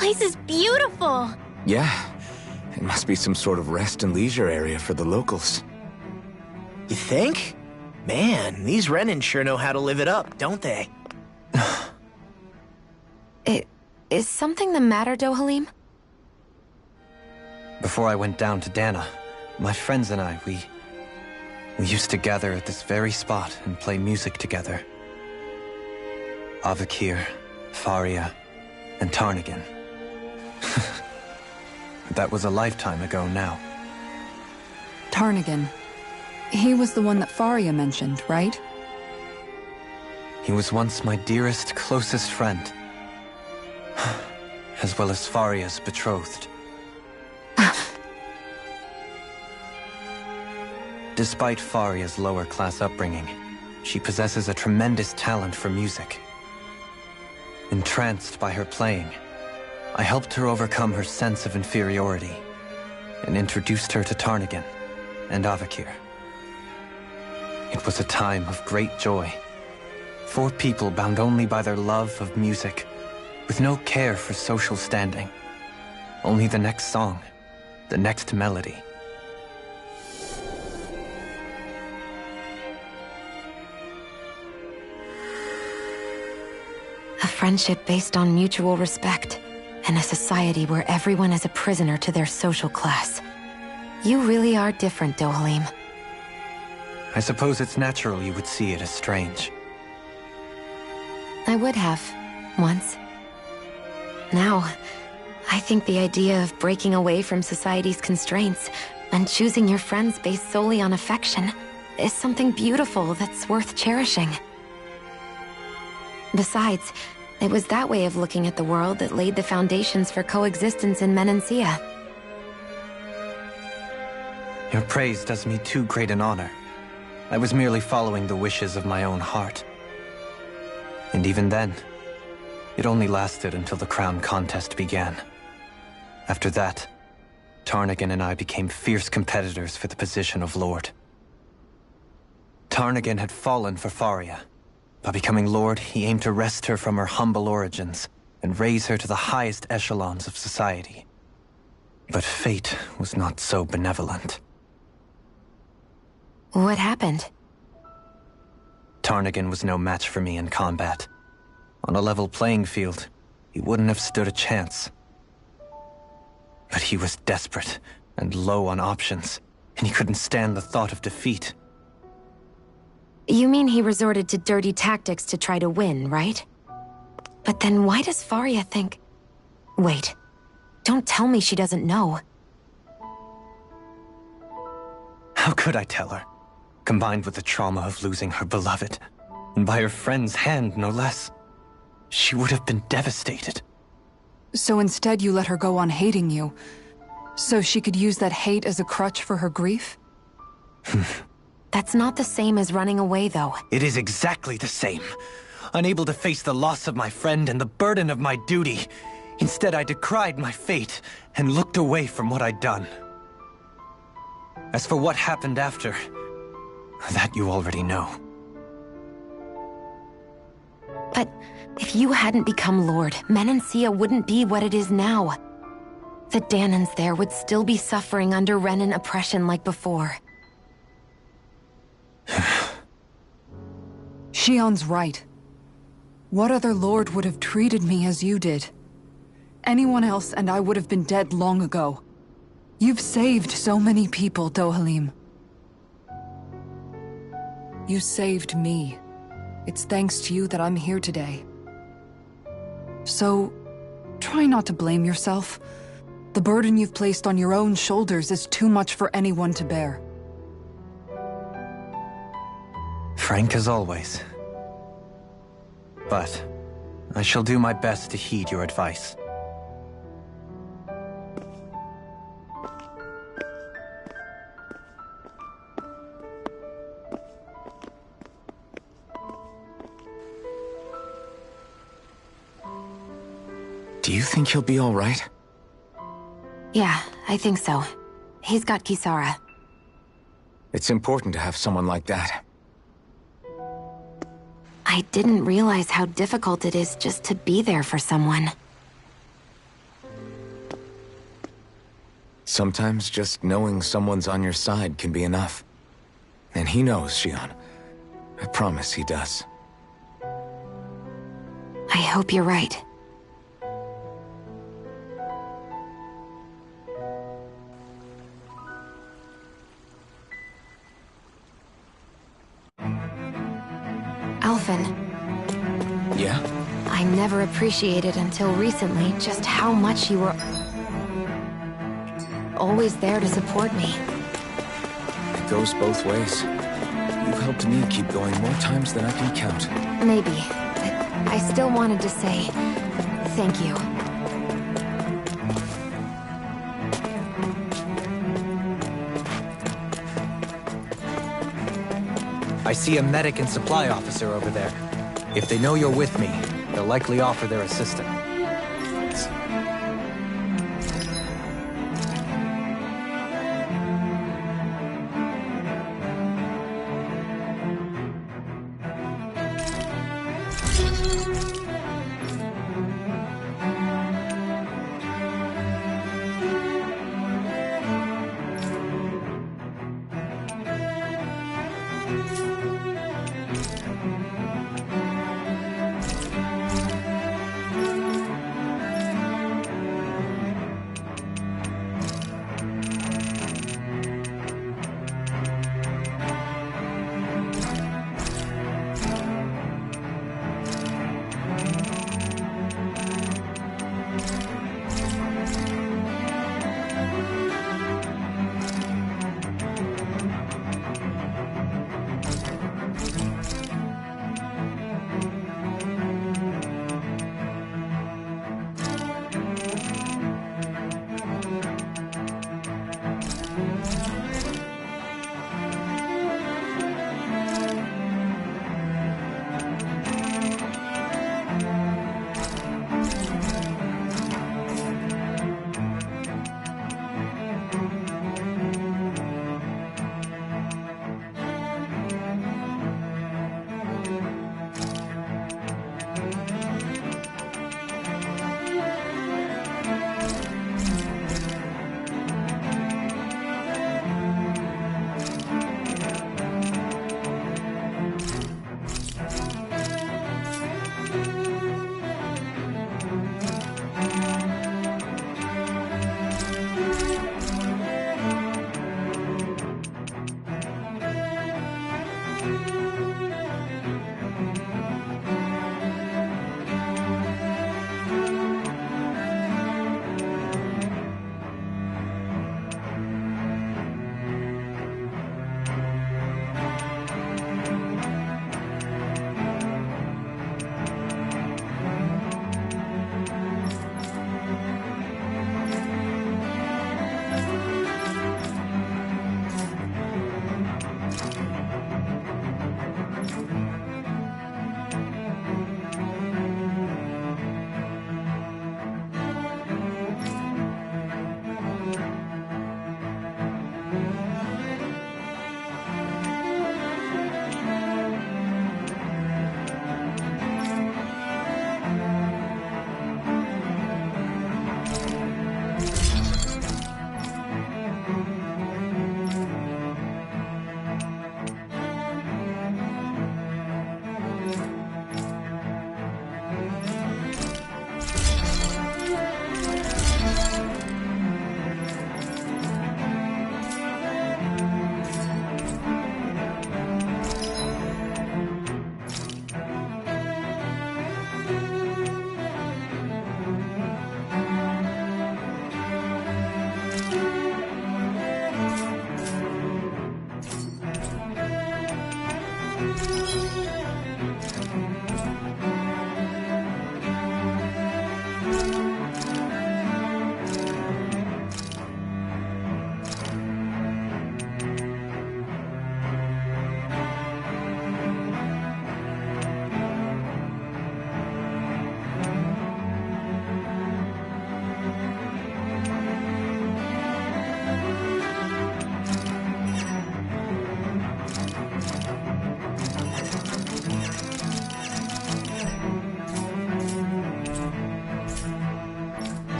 place is beautiful! Yeah. It must be some sort of rest and leisure area for the locals. You think? Man, these Renin sure know how to live it up, don't they? Is something the matter, Dohalim? Before I went down to Dana, my friends and I, we used to gather at this very spot and play music together. Avakir, Faria, and Tarnigan. That was a lifetime ago now. Tarnigan. He was the one that Faria mentioned, right? He was once my dearest, closest friend. As well as Faria's betrothed. Despite Faria's lower-class upbringing, she possesses a tremendous talent for music. Entranced by her playing, I helped her overcome her sense of inferiority and introduced her to Tarnigan and Avakir. It was a time of great joy. 4 people bound only by their love of music, with no care for social standing. Only the next song, the next melody. A friendship based on mutual respect, and a society where everyone is a prisoner to their social class. You really are different, Dohalim. I suppose it's natural you would see it as strange. I would have, once. Now, I think the idea of breaking away from society's constraints and choosing your friends based solely on affection is something beautiful that's worth cherishing. Besides, it was that way of looking at the world that laid the foundations for coexistence in Menancia. Your praise does me too great an honor. I was merely following the wishes of my own heart. And even then, it only lasted until the crown contest began. After that, Tarnigan and I became fierce competitors for the position of Lord. Tarnigan had fallen for Faria. By becoming Lord, he aimed to wrest her from her humble origins and raise her to the highest echelons of society. But fate was not so benevolent. What happened? Tarnigan was no match for me in combat. On a level playing field, he wouldn't have stood a chance. But he was desperate and low on options, and he couldn't stand the thought of defeat. You mean he resorted to dirty tactics to try to win, right? But then why does Faria think... Wait, don't tell me she doesn't know. How could I tell her? Combined with the trauma of losing her beloved, and by her friend's hand, no less. She would have been devastated. So instead you let her go on hating you, so she could use that hate as a crutch for her grief? That's not the same as running away, though. It is exactly the same. Unable to face the loss of my friend and the burden of my duty. Instead, I decried my fate and looked away from what I'd done. As for what happened after, that you already know. But if you hadn't become Lord, Menancia wouldn't be what it is now. The Danans there would still be suffering under Renin oppression like before. Shion's right. What other lord would have treated me as you did? Anyone else and I would have been dead long ago. You've saved so many people, Dohalim. You saved me. It's thanks to you that I'm here today. So, try not to blame yourself. The burden you've placed on your own shoulders is too much for anyone to bear. Frank as always. But I shall do my best to heed your advice. Do you think he'll be all right? Yeah, I think so. He's got Kisara. It's important to have someone like that. I didn't realize how difficult it is just to be there for someone. Sometimes just knowing someone's on your side can be enough. And he knows, Shion. I promise he does. I hope you're right. Alphen. Yeah? I never appreciated until recently just how much you were always there to support me. It goes both ways. You've helped me keep going more times than I can count. Maybe, but I still wanted to say thank you. I see a medic and supply officer over there. If they know you're with me, they'll likely offer their assistance.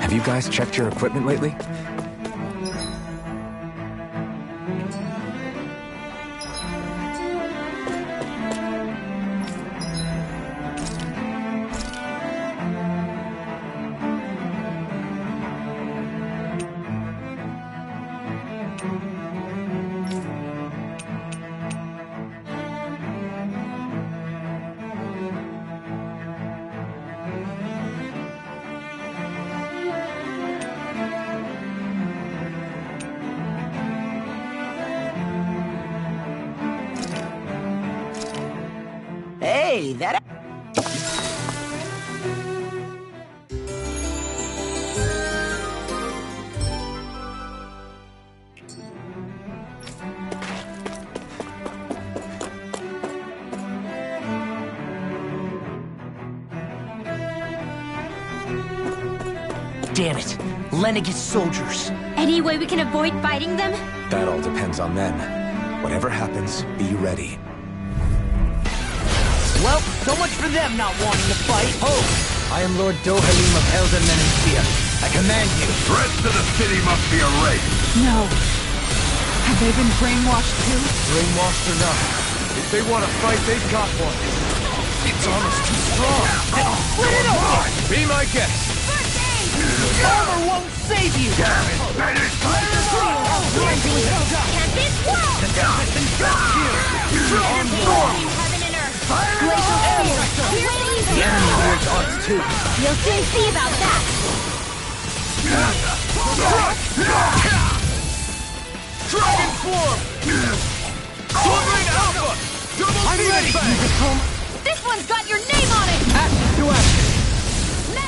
Have you guys checked your equipment lately? Hey, that... Damn it! Lenegis soldiers! Any way we can avoid fighting them? That all depends on them. Whatever happens, be ready. Well, so much for them not wanting to fight. Ho! I am Lord Dohalim of Elden Menencia. I command you. Threats to the city must be erased. No. Have they been brainwashed too? Brainwashed or not, if they want to fight, they've got one. It's almost too strong. Split it open! Be my guest. Armor won't save you! Can't this world! Dragon form! Heaven and earth! Glacial sphere! The enemy wields arts too. You'll soon see about that! Dragon form! Sovereign Alpha! Double I'm ready! This one's got your name on it! Action to action.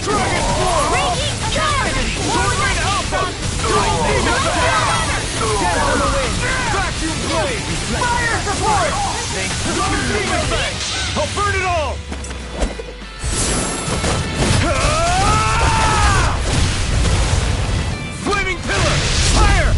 Dragon form! Raging Star! Sovereign Alpha! Death on the wind. Vacuum blade! Fire support! Double demon fang! I'll burn it all! Flaming pillar! Fire!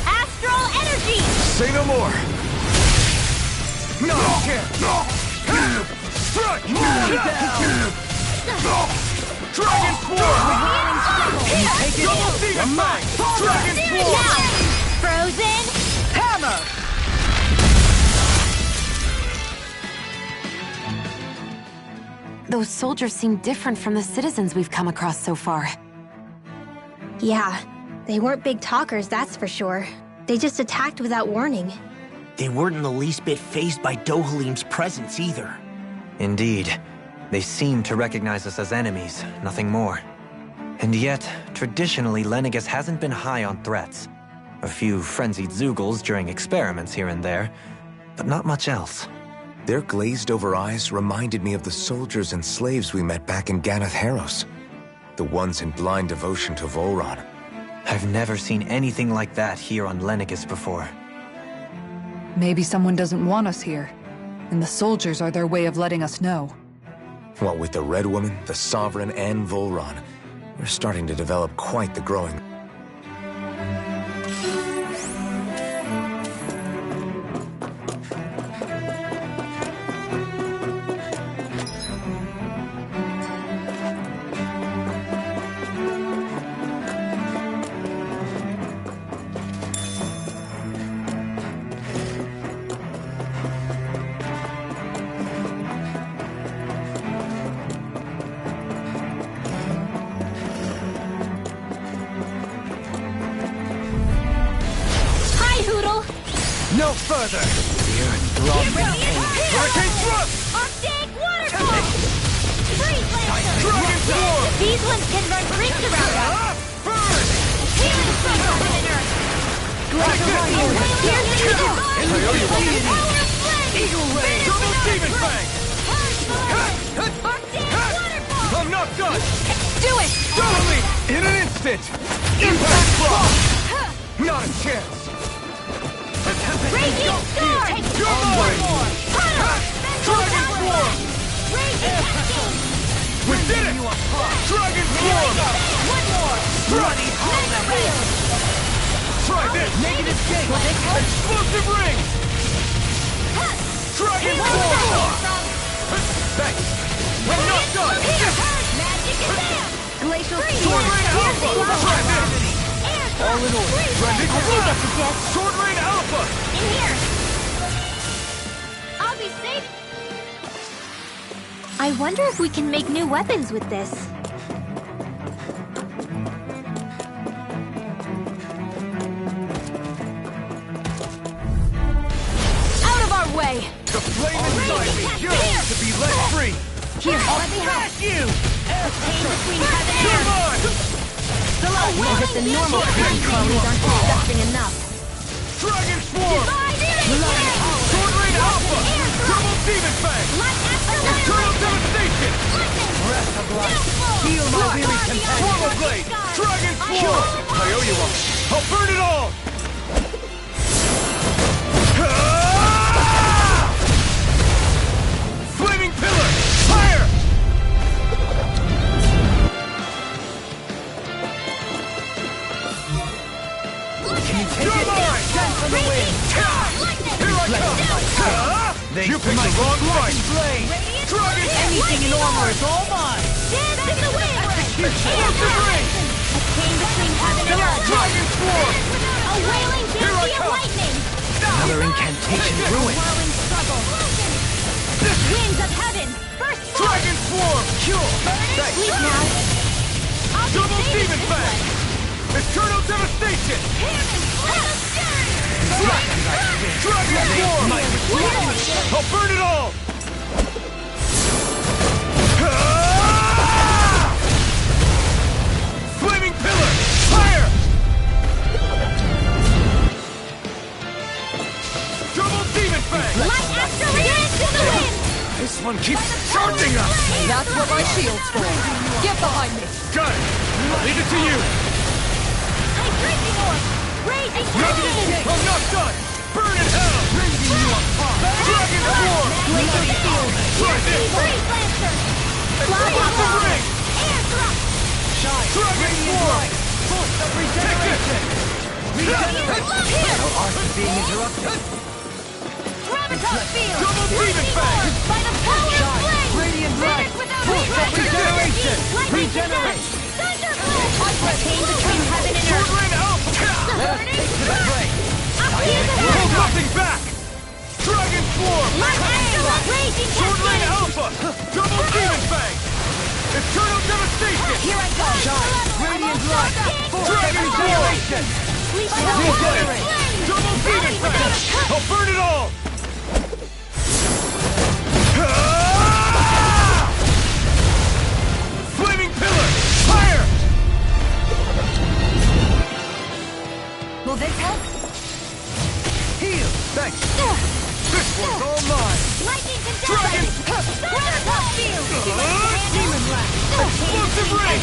Astral energy! Say no more! No! Strike! Dragon Swarm! Take it. Double demon fang! Dragon Swarm! Frozen! Hammer! Those soldiers seem different from the citizens we've come across so far. Yeah, they weren't big talkers, that's for sure. They just attacked without warning. They weren't in the least bit fazed by Dohalim's presence either. Indeed. They seem to recognize us as enemies, nothing more. And yet, traditionally, Lenegis hasn't been high on threats. A few frenzied Zeugles during experiments here and there, but not much else. Their glazed-over eyes reminded me of the soldiers and slaves we met back in Ganath Haros. The ones in blind devotion to Volron. I've never seen anything like that here on Lenegis before. Maybe someone doesn't want us here, and the soldiers are their way of letting us know. What with the Red Woman, the Sovereign, and Volron, we're starting to develop quite the growing... No further! Fear and Hurricane Thrust! Arctic waterfall! Freeze lancer! Dragon Swarm! These ones can run rings around us! Burn! Healing strike from heaven and earth! Glacial warrior! Here's the eagle! Eagle Ray! Double demon fang! Arctic waterfall! I'm not done! Do it! Totally! In an instant! Impact block! Not a chance! Raging Star! You're mine! Dragon Swarm! Raging Vacuum! We did it! Dragon Swarm! One more! Bloody Try this! Negative gate! Explosive ring! Dragon Swarm! Thanks! I'm not done! Magic advance! Glacial Sword Rain Alpha! All in order. Rending blast! Sword Rain Alpha! In here! I'll be safe! I wonder if we can make new weapons with this. Out of our way! The flame inside me yearns to be let free! Here, let me help you! The pain between heaven and earth! Come on! As if the normal creepy crawlies aren't disgusting enough. Dragon Swarm! Sword Rain Alpha! Double Demon Fang! Eternal Devastation! Breath of life! Heal my weary companion! Swallow Blade! Dragon Swarm! I owe you one! I'll burn it all! Flaming Pillar! Fire! Can you take You're it? mine! Stand from the wind! Here I come! You picked the wrong fight! Dragon! Anything in armor is all mine! Dance in the wind! Explosive Ring! A chain between heaven and earth! Dragon Swarm! A wailing Here I fancy of come. lightning! Another incantation ruined. Whirling struggle! Winds of heaven! First force! Dragon Swarm! Cure! Sleep now! I'll be Double saving Demon this Fang! one. Eternal Devastation! Dragon Swarm! I'll burn it all! Flaming Pillar! Fire! Double Demon Fang! Light after dance in the wind! This one keeps charging us! That's what my shield's for. Get behind me. Got it! I'll leave it to you! I'm drinking more! Raging passion! I'm not done! Burn in hell! Dragon Swarm! Glacial field! Try this! Freeze Lancer! Explosive Ring! Air thrust! Dragon Swarm! Take this! No art is being interrupted. Graviton field! Double Demon Fang! By the power of flame! Radiant light! Finish without Force of regeneration! Lightning Regenerate! Thunderbolt! A chain between heaven and Sword earth! Rain Alpha! Let us take to the fray! Hold nothing back! Dragon Swarm! Light after raging Sword Rain cascade! Alpha! Double Demon Fang! Eternal Devastation! Here I go! Radiant light! Force of Dragon regeneration! Sleep by the power of Regenerate! flame! Double Demon Fang! I'll burn it all! Flaming Pillar! Fire! Will this help? Heal! Thanks! This one's all mine! Lightning Dragon! conducted! Graviton field! Demon blast! Explosive Ring!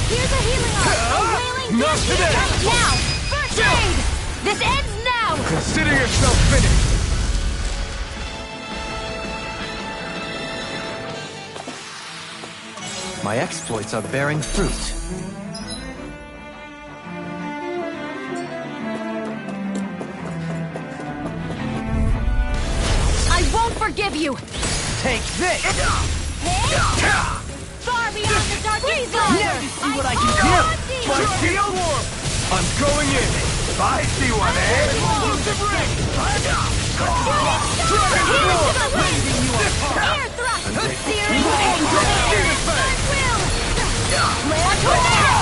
Here's a healing art! A wailing Not dance! today! Now! First aid! This ends now! Consider yourself finished! My exploits are bearing fruit. I won't forgive you! Take this! Far beyond the darkest Now you see what I can do! My shield? I'm going in! I see one, eh? Explosive Ring! Dragon Swarm! Air thrust! Searing Double flame! Demon Fang! Will! Flare tornado!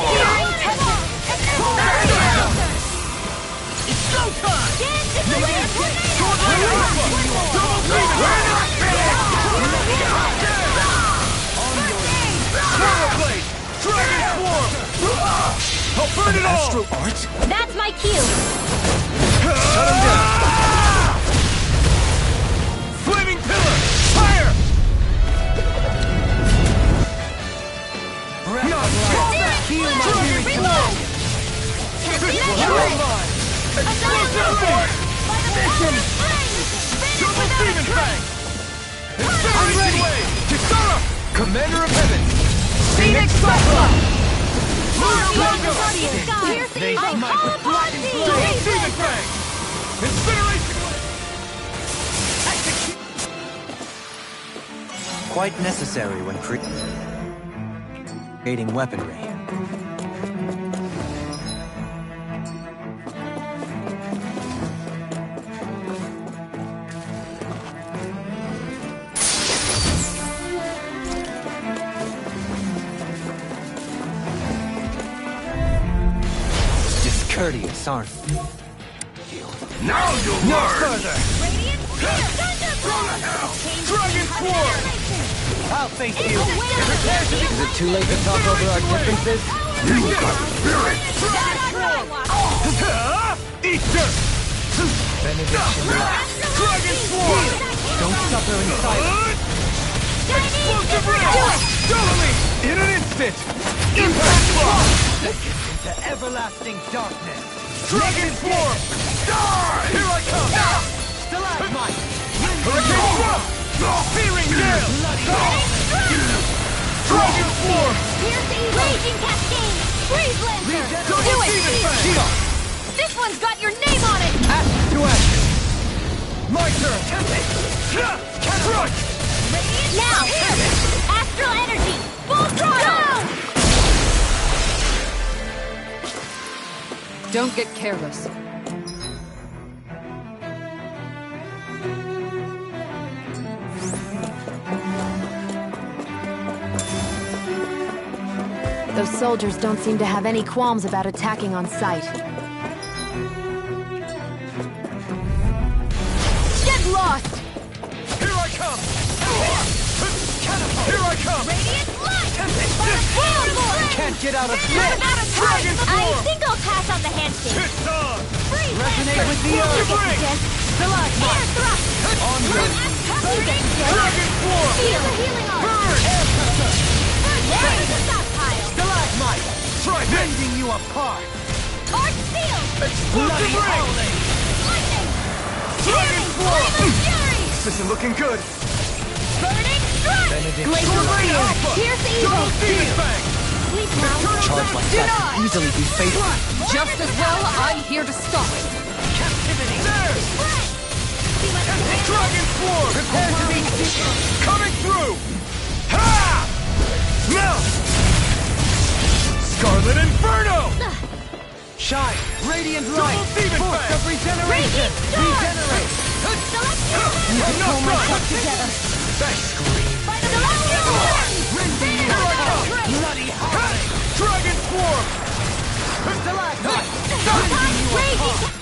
Searing temple! It's showtime! Dance in the wind! Sword Rain Alpha! Double Demon Fang! Swallow Blade! Dragon Swarm! I'll burn it all! Astral art? That's my cue. Shut him down! Flaming Pillar! Fire! Breath of life! Heal my weary Reload! This one's all mine! Explosive Ring! Double Demon Fang! Incineration Wave! Kisara! Commander of Heaven! Phoenix Cyclone! They I smite call with upon blackened thee! flame! Double Demon Fang! Incineration Wave! quite necessary when creating weaponry. Discourteous, aren't you? Now you'll No learn! further! Dragon Swarm! I'll face you! Is it too late to talk over our differences? You got spirit! Eat dirt! Benediction. Dragon Swarm! Don't suffer in silence. Explosive ring! Double me! In an instant! Impact block! Into everlasting darkness. Dragon Swarm! Die! Here I come! Stalagmite! Hurricane Thrust! Searing Gale! Dragon Swarm! Raging Cascade! Freeze Lancer! Do it! Shield! This one's got your name on it! Ash to action! My turn! Crush! Now! Astral Energy! Full throttle! Don't get careless. Those soldiers don't seem to have any qualms about attacking on sight. Get lost! Here I come! Here I come! Radiant Light! Can't get out of Dragon this! Dragon I Swarm! think I'll pass on the handshake. It's on! Freeze Resonate with the Explosive earth! ring! Air thrust! Onward! Dragon Swarm! Feel the healing arm! Burn! Burn the stockpile! Stalagmite! Try this! Bending you apart! Arch Field! Explosive ring! Lightning! Dragon Swarm! Flame of Fury! This isn't looking good! Burning Strike! Benediction. Glacial Barrier! Alpha! Pierce Evil! Double Demon Fang! Sleep now! Charge like that could easily be fatal. Just as well, I'm here to stop it. Captivity! There! Dragon Swarm! Prepare to be seated! Coming through! Ha! Now! Scarlet Inferno! Shine! Radiant Double light! Demon Force Fang! of regeneration! Raging Storm! Regenerate! Celestial! No Pull front! myself together! Scream! Celestial! Rending you Here I apart! come! Bloody howling! Dragon Swarm! Stalagmite! Rending you apart! Raging!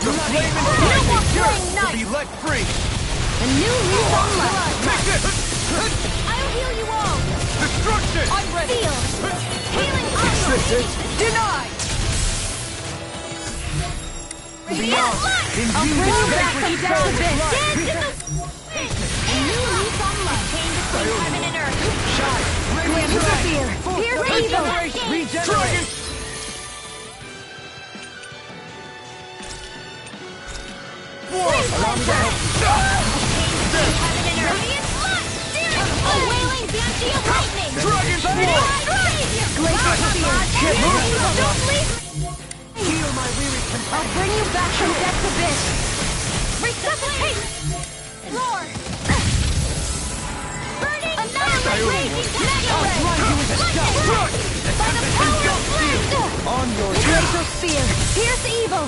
Flame Inferno! To be let free! A new lease on life! Take this! I'll heal you all! Destruction! I'm ready! Healing Is this it? Denied! Radiant Light! I'll bring you back from death to this! Dance in the... A new lease on life! Change between heaven and earth! Shine! Radiant Interfere! light! Pierce Evil! Evil! Regenerate! Dragon! Allow me to help. Heaven and earth! Radiant Light! A wailing banshee of lightning! Dragon Swarm! Glacial Fear! Don't leave me! Heal my weary I'll companion! bring you back from death's abyss! Resuscitate! Roar! Burn Electro Spear! Pierce evil!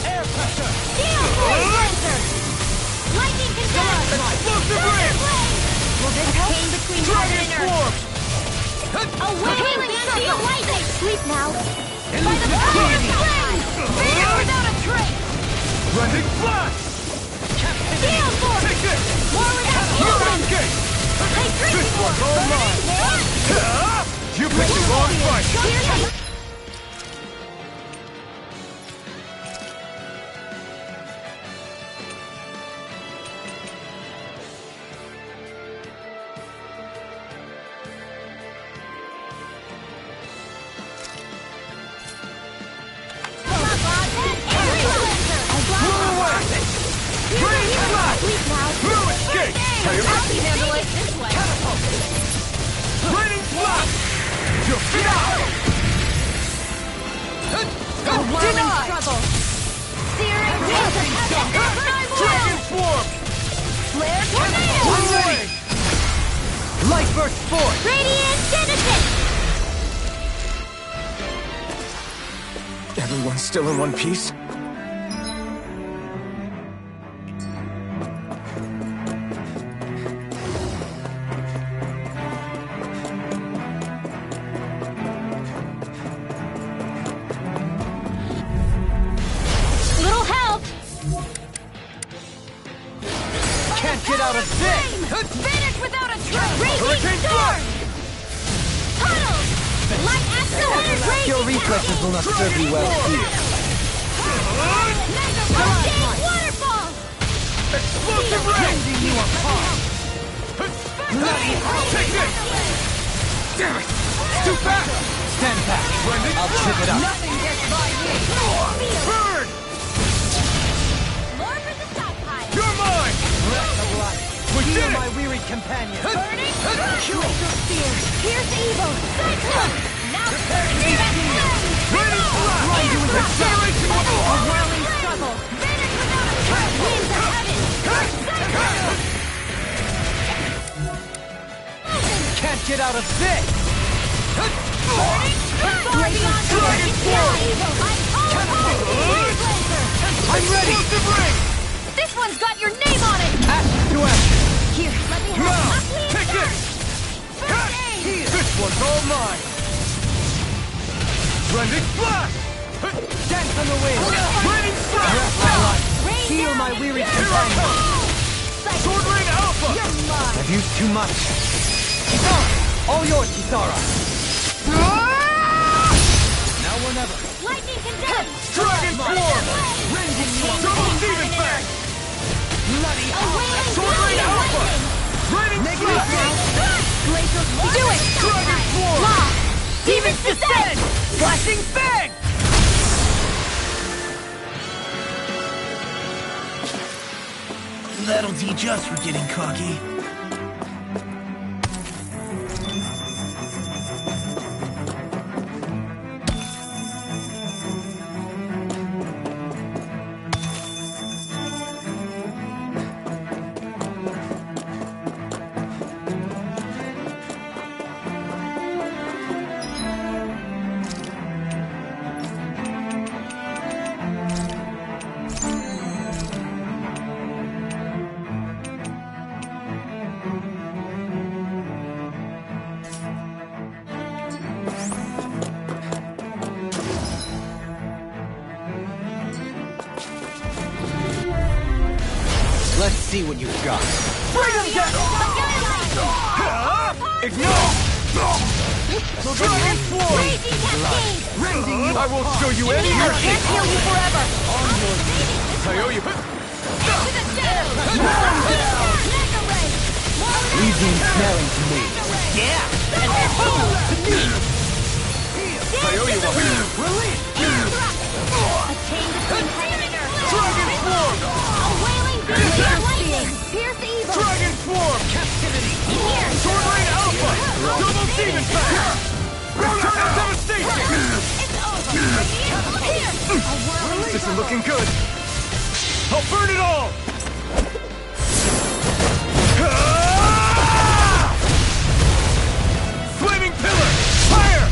Air pressure! Steel Blade Lancer! Lightning Condemn! Explosive ring! Will this help? Pain between Dragon heaven and form! earth! A wailing steel lightning! Sleep now! By the power of flame! Fear without a trace! Rending flash! Steel Force! Take this! War without human! Gate! Hydration This one's all Force! mine! You picked the wrong fight! Light burst forth! Radiant Genesis! Everyone's still in one piece? Little help! Can't get out of this! Vanish without a trace! Raging Hurricane Storm! Tunnels! Light Axle! Your reflexes will not serve you well here. Mega Rotate Waterfall! Explosive ring! Rending you apart! Bloody hell! Take this! Damn it! It's too fast! Stand back. I'll trip it up. Nothing gets by me! Burn! More for the stockpile! You're mine! Breath of life. We Heal did it! my weary companion. Burning! Electro Spear! Pierce evil! Cyclone! Now burning! Raining flash! Acceleration with A whirling struggle! Vanish without a trace! Winds of heaven! Cyclone! Can't get out of this! Dragon Form! I'm ready! Explosive ring! This one's got your name on it! Ash to action! Here, let me help. Now! Uplift Take Storm! this! First aid! This one's all mine! Rending flash! Dance on the wind! Raining Breath of flash! life. Rain Heal down my weary and Here I companion. come! Sword Rain Alpha! You're mine! I've used too much. Kisara! All yours, Kisara! Now or never. Lightning Condemn! Dragon Form! Rending you Double Demon Fang! bloody A wailing Sword Rain Alpha! Raining Negative flash! Glacial Do it! Dragon Form! Law! Demons descend! Flashing Fang! That'll teach us for getting cocky. Let's see what you've got. Bring them down! Ignore! Dragon Form! Raging Cascade! I won't show you any mercy! Can't heal you forever! I owe you. To the shadows! Mega Ray! Leave the ensnaring to me. Yeah! And hold to me! I owe you one. Release! A chain between heaven and earth! Dragon Form! A wailing beam of lightning! Pierce evil! Dragon Form! Captivity! Here! Sword Rain Alpha! Double Demon Fang! Return Devastation! It's over! Here! A whirling This is looking good. I'll burn it all! Flaming Pillar! Fire!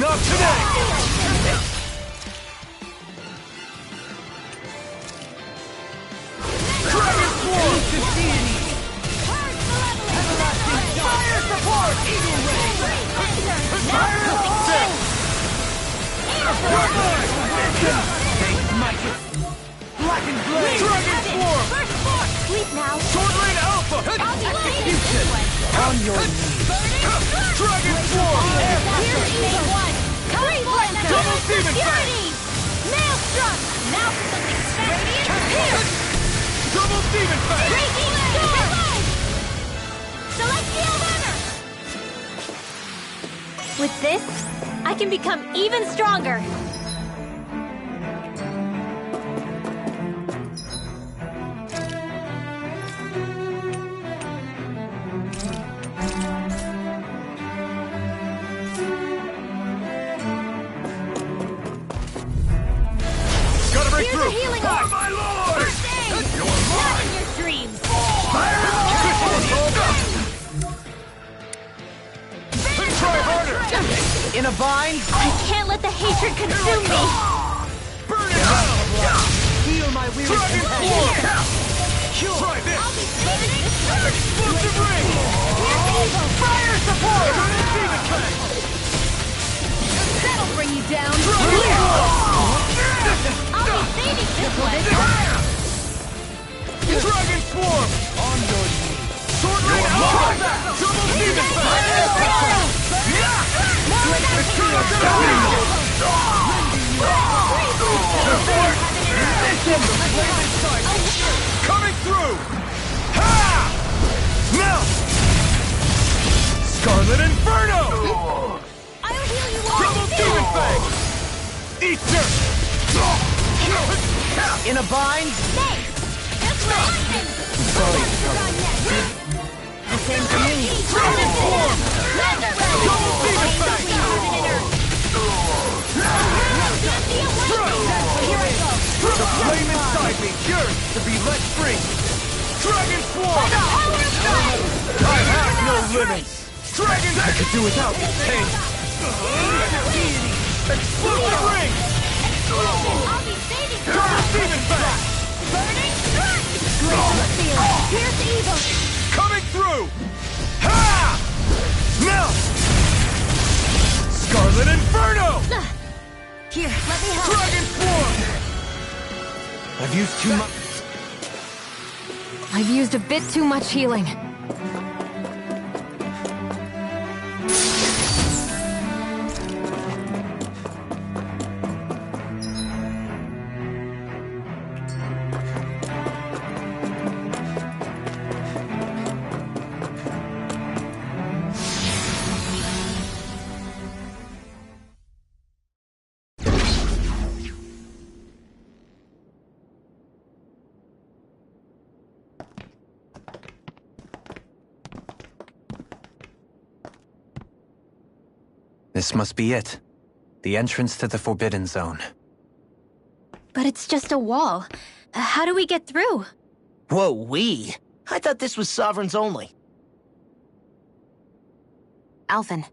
Not today! Dragon Swarm! Fire support! Eagle Ray! Blackened Blade! Dragon Swarm! First form! Sleep now! Sword Rain Alpha! Execution! On your knees! Dragon Swarm! Here's E1! Double Demon Fang! Maelstrom! Now for something special! Pierce! Double Demon Fang! Raging Storm! Celestial Hammer! With this, I can become even stronger! My lord! First aid! Not in your dreams! Try harder! In a bind? I can't let the hatred consume me! Burn it out! Heal my weary Dragon Swarm! Try this! Explosive Ring! Fire support! Demon Fang! That'll bring you down! Dragon I'll be saving this one! Dragon Swarm! On your knees! Sword Rain Alpha! Double Demon Fang! Coming through! Ha! Melt! Scarlet Inferno! I'll heal you all! Double Demon Fang! Easter! In a bind? Thanks! That's right! The same for me. Dragon Swarm! Double Demon Fang! The flame inside me yearns to be let free! Dragon Swarm! I have no limits! Dragon... I could do without this pain! Explosive Ring! I'll be saving you! Double Demon Fang! Burning Strike! Here's evil! Coming through! Ha! Melt! Scarlet Inferno! Here, let me help! Dragon Swarm! I've used too much. I've used a bit too much healing. This must be it. The entrance to the Forbidden Zone. But it's just a wall. How do we get through? Whoa, we? I thought this was Sovereigns only. Alphen.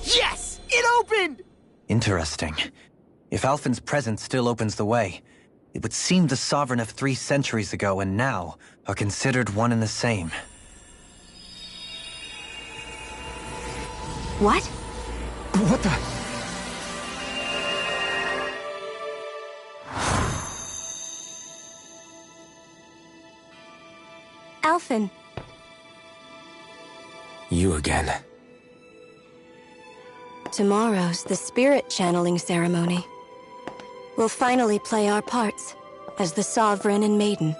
Yes! It opened! Interesting. If Alphen's presence still opens the way, it would seem the Sovereign of 3 centuries ago and now are considered one and the same. What? What the? Alphen. You again. Tomorrow's the spirit channeling ceremony. We'll finally play our parts as the Sovereign and Maiden.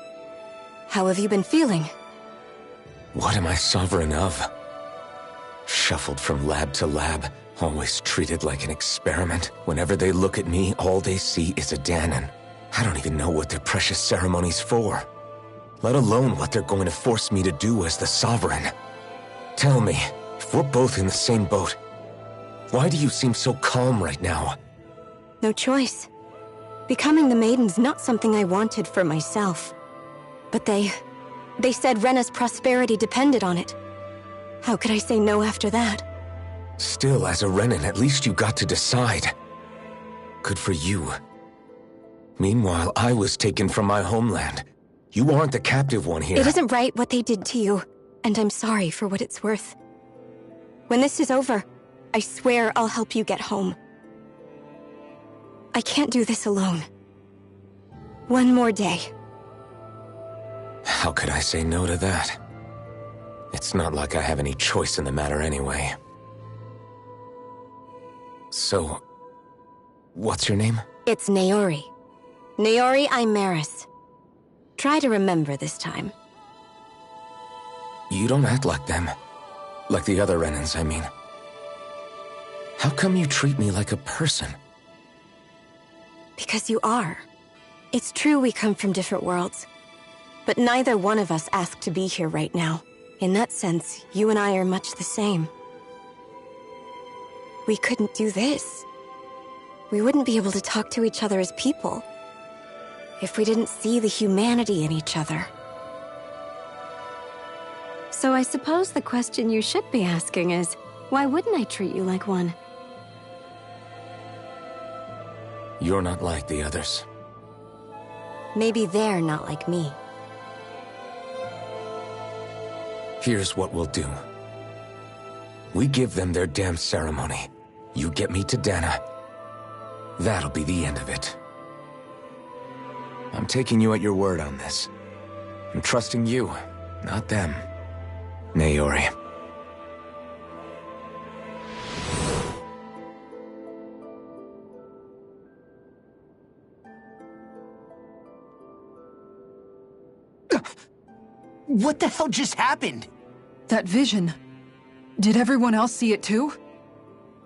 How have you been feeling? What am I sovereign of? Shuffled from lab to lab, always treated like an experiment. Whenever they look at me, all they see is a Danon. I don't even know what their precious ceremony's for, let alone what they're going to force me to do as the Sovereign. Tell me, if we're both in the same boat, why do you seem so calm right now? No choice. Becoming the Maiden's not something I wanted for myself. But they said Rena's prosperity depended on it. How could I say no after that? Still, as a Renan, at least you got to decide. Good for you. Meanwhile, I was taken from my homeland. You aren't the captive one here. It isn't right what they did to you, and I'm sorry for what it's worth. When this is over, I swear I'll help you get home. I can't do this alone. One more day. How could I say no to that? It's not like I have any choice in the matter anyway. So, what's your name? It's Naori. Naori Imaris. Try to remember this time. You don't act like them. Like the other Renans, I mean. How come you treat me like a person? Because you are. It's true we come from different worlds. But neither one of us asked to be here right now. In that sense, you and I are much the same. We couldn't do this. We wouldn't be able to talk to each other as people if we didn't see the humanity in each other. So I suppose the question you should be asking is, why wouldn't I treat you like one? You're not like the others. Maybe they're not like me. Here's what we'll do. We give them their damn ceremony. You get me to Dana. That'll be the end of it. I'm taking you at your word on this. I'm trusting you, not them. Naori. What the hell just happened? That vision. Did everyone else see it too?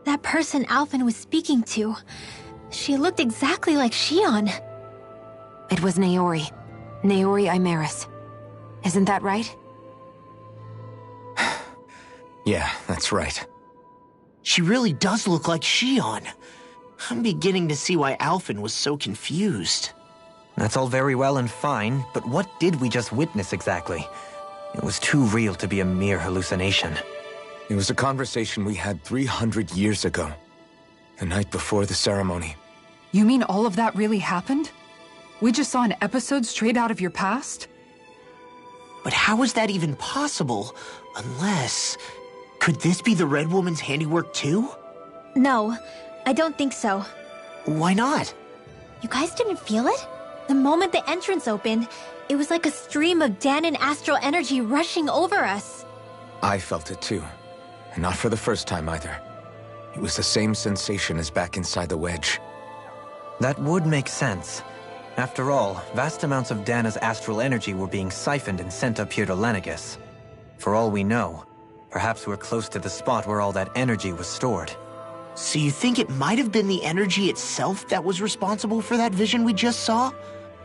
That person Alphen was speaking to, she looked exactly like Shion. It was Naori. Naori Imaris. Isn't that right? Yeah, that's right. She really does look like Shion. I'm beginning to see why Alphen was so confused. That's all very well and fine, but what did we just witness exactly? It was too real to be a mere hallucination. It was a conversation we had 300 years ago. The night before the ceremony. You mean all of that really happened? We just saw an episode straight out of your past? But how is that even possible? Unless... Could this be the Red Woman's handiwork too? No, I don't think so. Why not? You guys didn't feel it? The moment the entrance opened, it was like a stream of Danon astral energy rushing over us. I felt it too. And not for the first time either. It was the same sensation as back inside the wedge. That would make sense. After all, vast amounts of Dana's astral energy were being siphoned and sent up here to Lenegus. For all we know, perhaps we're close to the spot where all that energy was stored. So you think it might have been the energy itself that was responsible for that vision we just saw?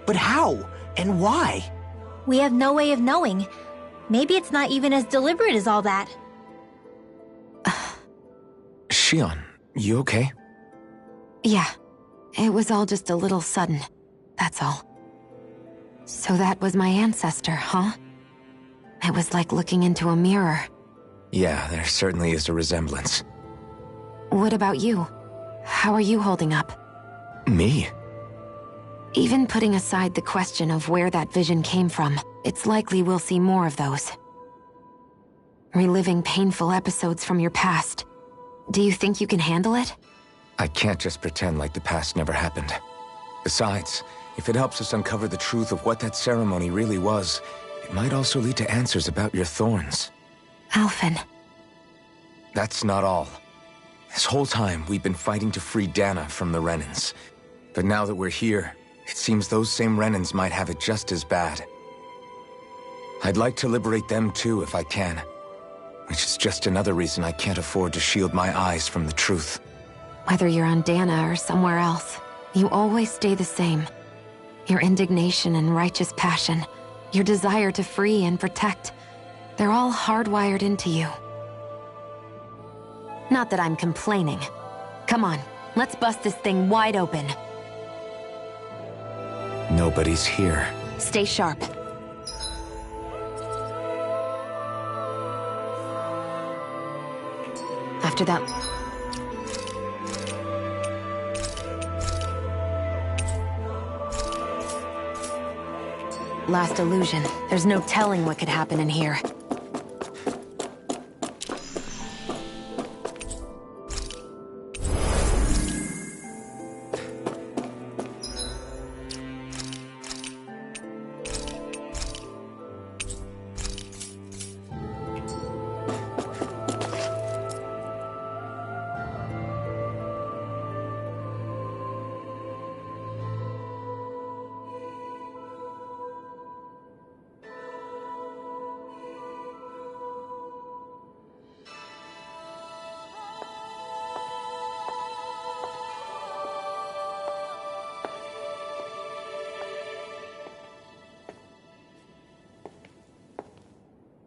But how? And why? We have no way of knowing. Maybe it's not even as deliberate as all that. Shion, you okay? Yeah. It was all just a little sudden. That's all. So that was my ancestor, huh? It was like looking into a mirror. Yeah, there certainly is a resemblance. What about you? How are you holding up? Me? Even putting aside the question of where that vision came from, it's likely we'll see more of those. Reliving painful episodes from your past. Do you think you can handle it? I can't just pretend like the past never happened. Besides, if it helps us uncover the truth of what that ceremony really was, it might also lead to answers about your thorns. Alphen. That's not all. This whole time, we've been fighting to free Dana from the Renans. But now that we're here, it seems those same Renans might have it just as bad. I'd like to liberate them too, if I can. which is just another reason I can't afford to shield my eyes from the truth. Whether you're on Dana or somewhere else, you always stay the same. Your indignation and righteous passion, your desire to free and protect, they're all hardwired into you. Not that I'm complaining. Come on, let's bust this thing wide open. Nobody's here. Stay sharp. After that... last illusion, there's no telling what could happen in here.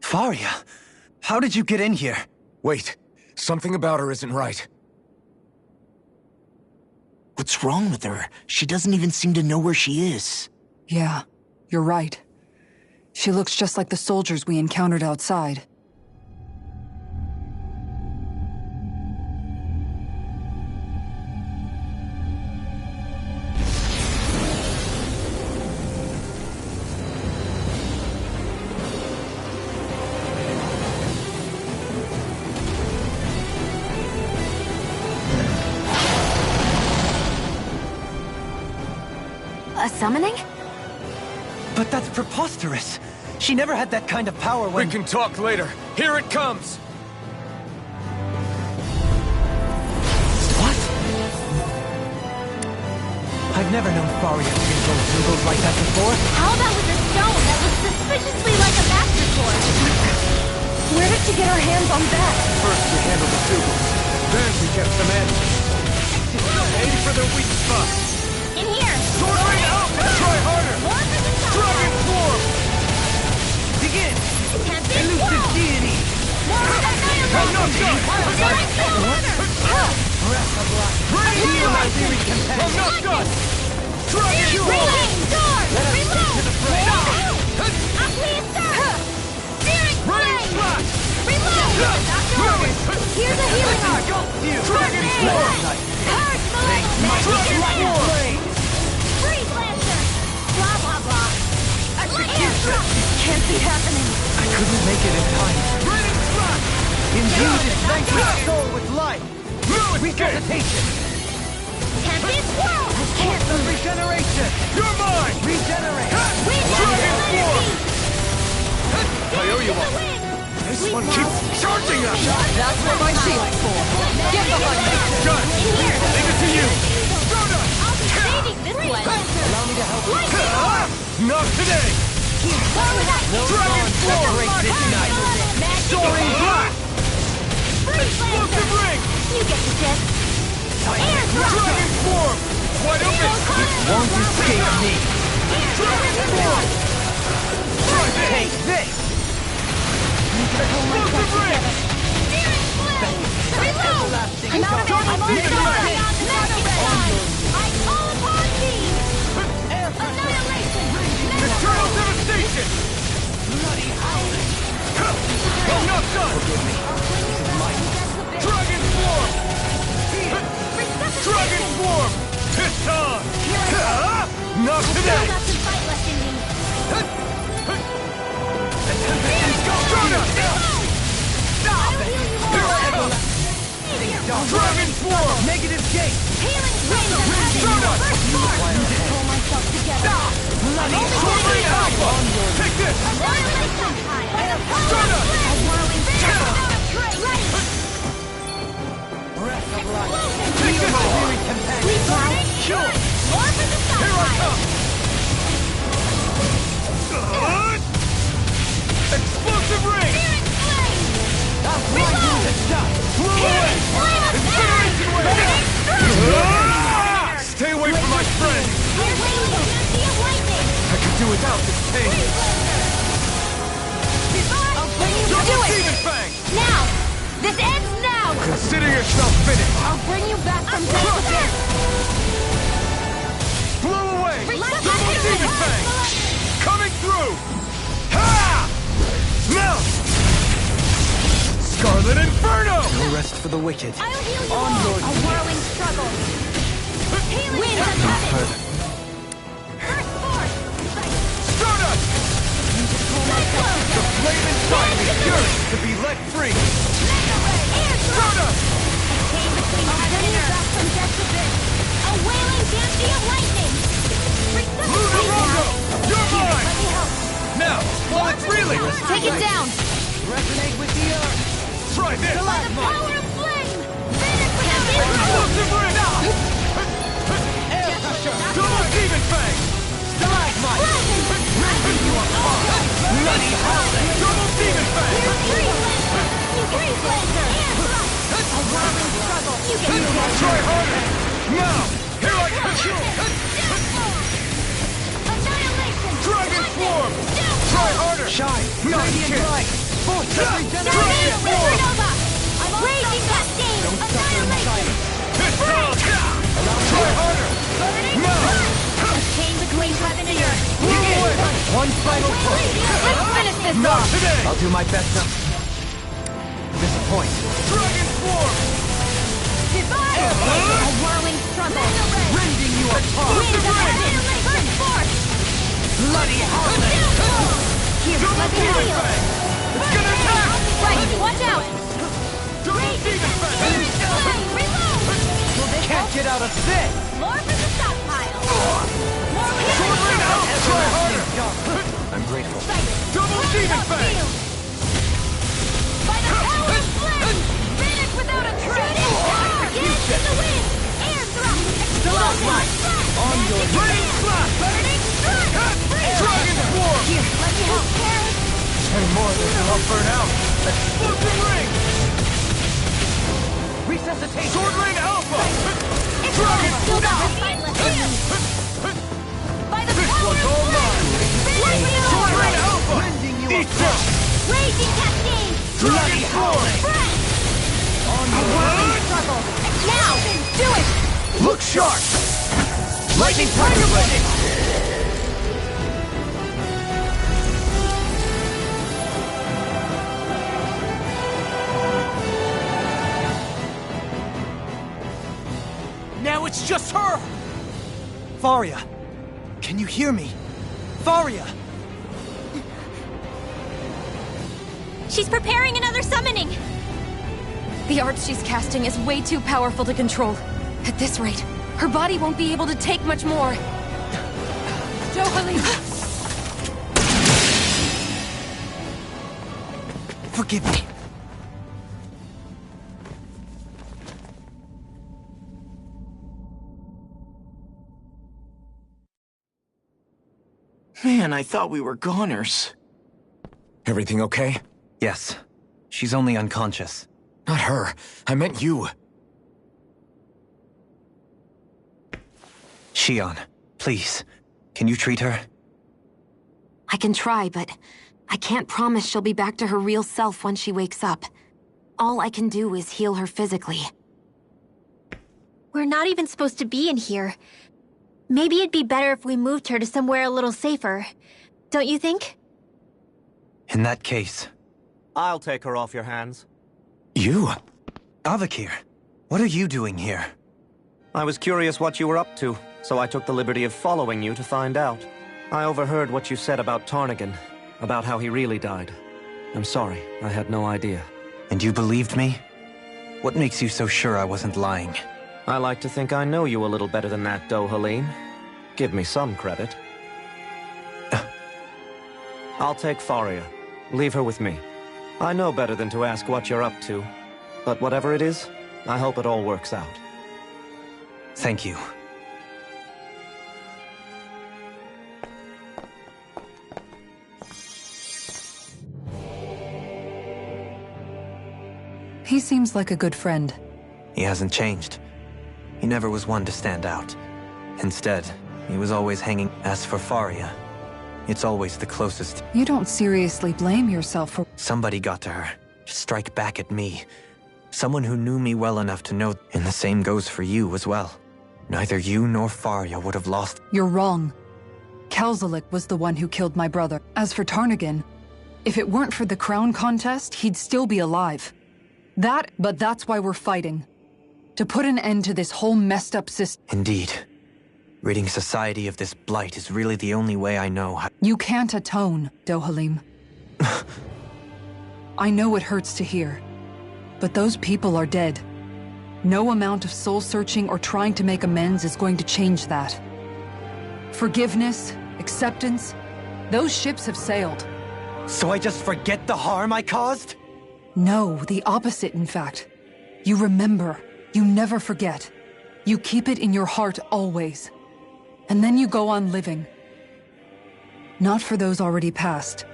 Faria, how did you get in here? Wait, something about her isn't right. What's wrong with her? She doesn't even seem to know where she is. Yeah, you're right. She looks just like the soldiers we encountered outside. A summoning? But that's preposterous. She never had that kind of power when... We can talk later. Here it comes! What? I've never known Faria to control symbols like that before. How about with a stone that looks suspiciously like a master sword? Where did she get her hands on that? First we handled the symbols. Then we kept them in. Aim for their weak spots. In here! Sword rain out! Try harder! More for the Dragon form! Begin! Can't be Elusive deity! More for the I'm not done! Heal my weary companion! I'm not done! Dragon form! Let us take to the fray! Searing Rain flash! Reload! Here's a healing arc! Dragon form! Dragon form! Freeze Lancer! Blah blah blah! Execution! Can't be happening! I couldn't make it in time. Rain flash! Imbue this vanquished soul with life! Resuscitation! Can't be swirled! Force of regeneration! You're mine! Regenerate! Dragon form! I owe you one. Win! This one keeps charging us! That's what my shield's for. Get behind me! Done! I'll leave it to you! I'll be saving this one! Allow me to help you. Not today! Dragon form! Breaks it tonight. Soaring blast! Explosive ring! You get the gist. Air Dragon form! Wide open! Won't escape me. Dragon form! Take this! Explosive ring! Everlasting I'm out of dark. ammo. I'm sorry on the magic side. I call upon thee. Annihilation. Eternal devastation! Bloody howling. I'm not done! Dragon form! Dragon form! Piston! Not today! Got some fight left in me. Dragon form! Negative gate. Healing wind and heavy. First form. Pull myself together. Soaring alpha! Take this! Annihilation. By the power of flame. Whirling stone. Right. Breath of life. Take Heal this! my weary companion. Sure! More for the Here I side. come! Explosive ring! I without this pain. I'll bring you to Double it! Demon Fang! Now! This ends now! Consider yourself finished! I'll bring you back from death to death! Blow away! Double Demon Fang! Coming through! Ha! Now! Scarlet Inferno! No rest for the wicked. I'll heal you On all! your A whirling struggle! Healing No and further. First force! Stardust! The flame inside me yearns to be let free! Stardust! Chain between heaven and earth from death to this! A wailing dancy of lightning! Lunarongo! You're mine! Let me help! Now, while it's reeling! Take it down! Resonate with the earth! Try this! By the power of flame! Finish without Explosive ring! Air pressure! Double Demon Fang! Stalagmite! You are far! Bloody howling! Double Demon Fang! Freeze laser! Air thrust! A whirling struggle! You get it! Try harder! Now! Here I come! Annihilation! Dragon Swarm! Try harder! Shine! Not Radiant kiss! light! Force Dragon Dragon Swarm! Supernova! Raging Cascade! Annihilation! Try harder! Now! A chain between heaven and earth! One final push. Let's finish this Not off! today! I'll do my best to disappoint. Dragon Swarm! Divide! A whirling struggle! Rending you apart! Wind of heaven! First force! Bloody howling! Here, Double let me Demon heal! Fang! It's gonna attack! Right, watch out! Double Demon Fang! Flame, reload! Will this Can't help? get out of this! More for the stockpile! More with Sword Rain out! Try harder! I'm grateful. Double Demon Fang! By the power of flame! Finish without a trace! Against in the wind! Air thrust! Explosive! On your Rain Slash! Burning strike! Dragon Swarm! Here, let me help. And more than I'll burn out! Explosive Ring! Resuscitation! Sword Rain Alpha! It's Dragon still not by the This power one's of all flame! mine! Let me Sword help. Rain Alpha! Rending you Eat this! Raging Cascade! Bloody howling! A whirling struggle! Now! Do it! Look sharp! Lightning Tiger Blade! Now it's just her! Faria! Can you hear me? Faria! She's preparing another summoning! The art she's casting is way too powerful to control. At this rate, her body won't be able to take much more. Johalie! Forgive me. Man, I thought we were goners. Everything okay? Yes. She's only unconscious. Not her. I meant you. Shion, please. Can you treat her? I can try, but I can't promise she'll be back to her real self when she wakes up. All I can do is heal her physically. We're not even supposed to be in here. Maybe it'd be better if we moved her to somewhere a little safer. Don't you think? In that case... I'll take her off your hands. You? Avakir, what are you doing here? I was curious what you were up to, so I took the liberty of following you to find out. I overheard what you said about Tarnigan, about how he really died. I'm sorry, I had no idea. And you believed me? What makes you so sure I wasn't lying? I like to think I know you a little better than that, Dohaline. Give me some credit. I'll take Faria. Leave her with me. I know better than to ask what you're up to. But whatever it is, I hope it all works out. Thank you. He seems like a good friend. He hasn't changed. He never was one to stand out. Instead, he was always hanging. As for Faria, It's always the closest. You don't seriously blame yourself for... Somebody got to her, to strike back at me. Someone who knew me well enough to know, and the same goes for you as well. Neither you nor Faria would have lost. You're wrong. Kelzelik was the one who killed my brother. As for Tarnagin, if it weren't for the crown contest, he'd still be alive. But that's why we're fighting. To put an end to this whole messed up system. Indeed. Ridding society of this blight is really the only way I know how— You can't atone, Dohalim. I know it hurts to hear, but those people are dead. No amount of soul-searching or trying to make amends is going to change that. Forgiveness, acceptance, those ships have sailed. So I just forget the harm I caused? No, the opposite, in fact. You remember. You never forget. You keep it in your heart always. And then you go on living. Not for those already past,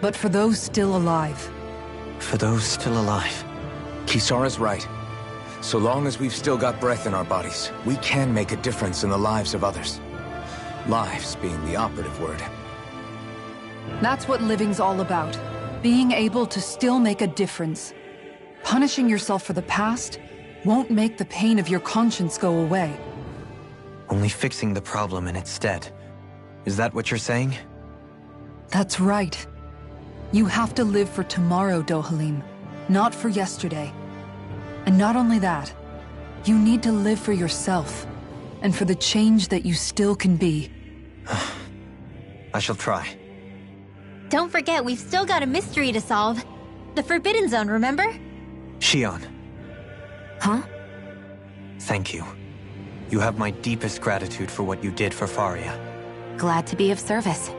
but for those still alive. For those still alive. Kisara's right. So long as we've still got breath in our bodies, we can make a difference in the lives of others. Lives being the operative word. That's what living's all about. Being able to still make a difference. Punishing yourself for the past won't make the pain of your conscience go away. Only fixing the problem in its stead. Is that what you're saying? That's right. You have to live for tomorrow, Dohalim, not for yesterday. And not only that, you need to live for yourself, and for the change that you still can be. I shall try. Don't forget, we've still got a mystery to solve. The Forbidden Zone, remember? Shion. Huh? Thank you. You have my deepest gratitude for what you did for Faria. Glad to be of service.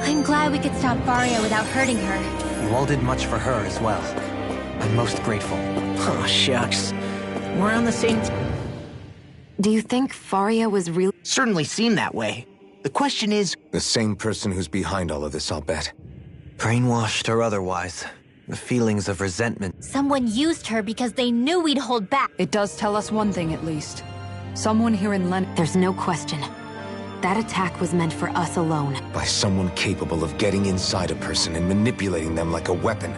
I'm glad we could stop Faria without hurting her. You all did much for her as well. I'm most grateful. Oh, shucks. We're on the same... Do you think Faria was real? Certainly seemed that way. The question is... The same person who's behind all of this, I'll bet. Brainwashed or otherwise, the feelings of resentment. Someone used her because they knew we'd hold back. It does tell us one thing, at least. Someone here in There's no question. That attack was meant for us alone. By someone capable of getting inside a person and manipulating them like a weapon.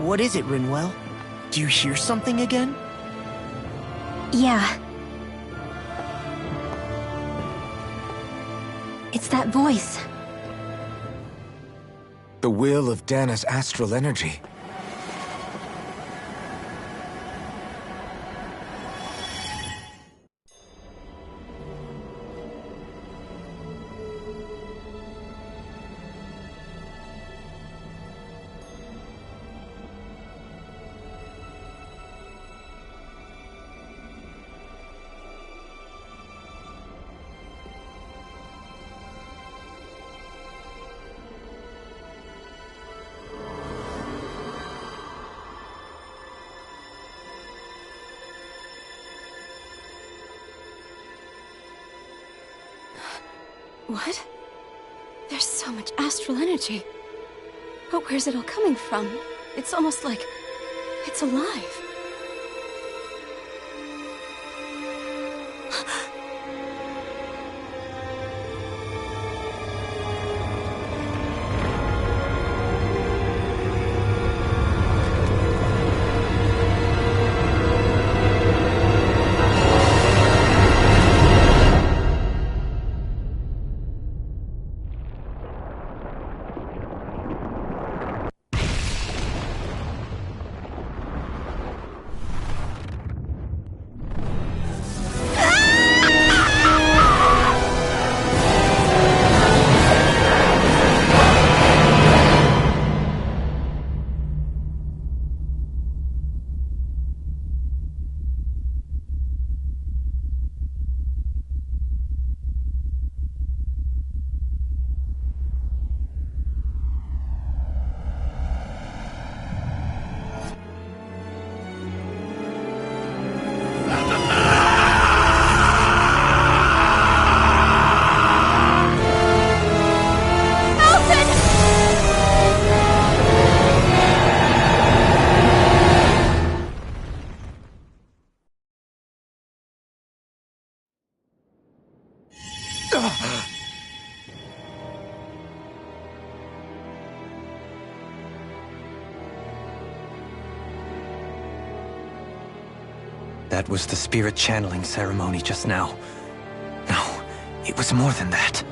What is it, Rinwell? Do you hear something again? Yeah. It's that voice. The will of Dana's astral energy. What? There's so much astral energy. But where's it all coming from? It's almost like it's alive. That was the spirit channeling ceremony just now. No, it was more than that.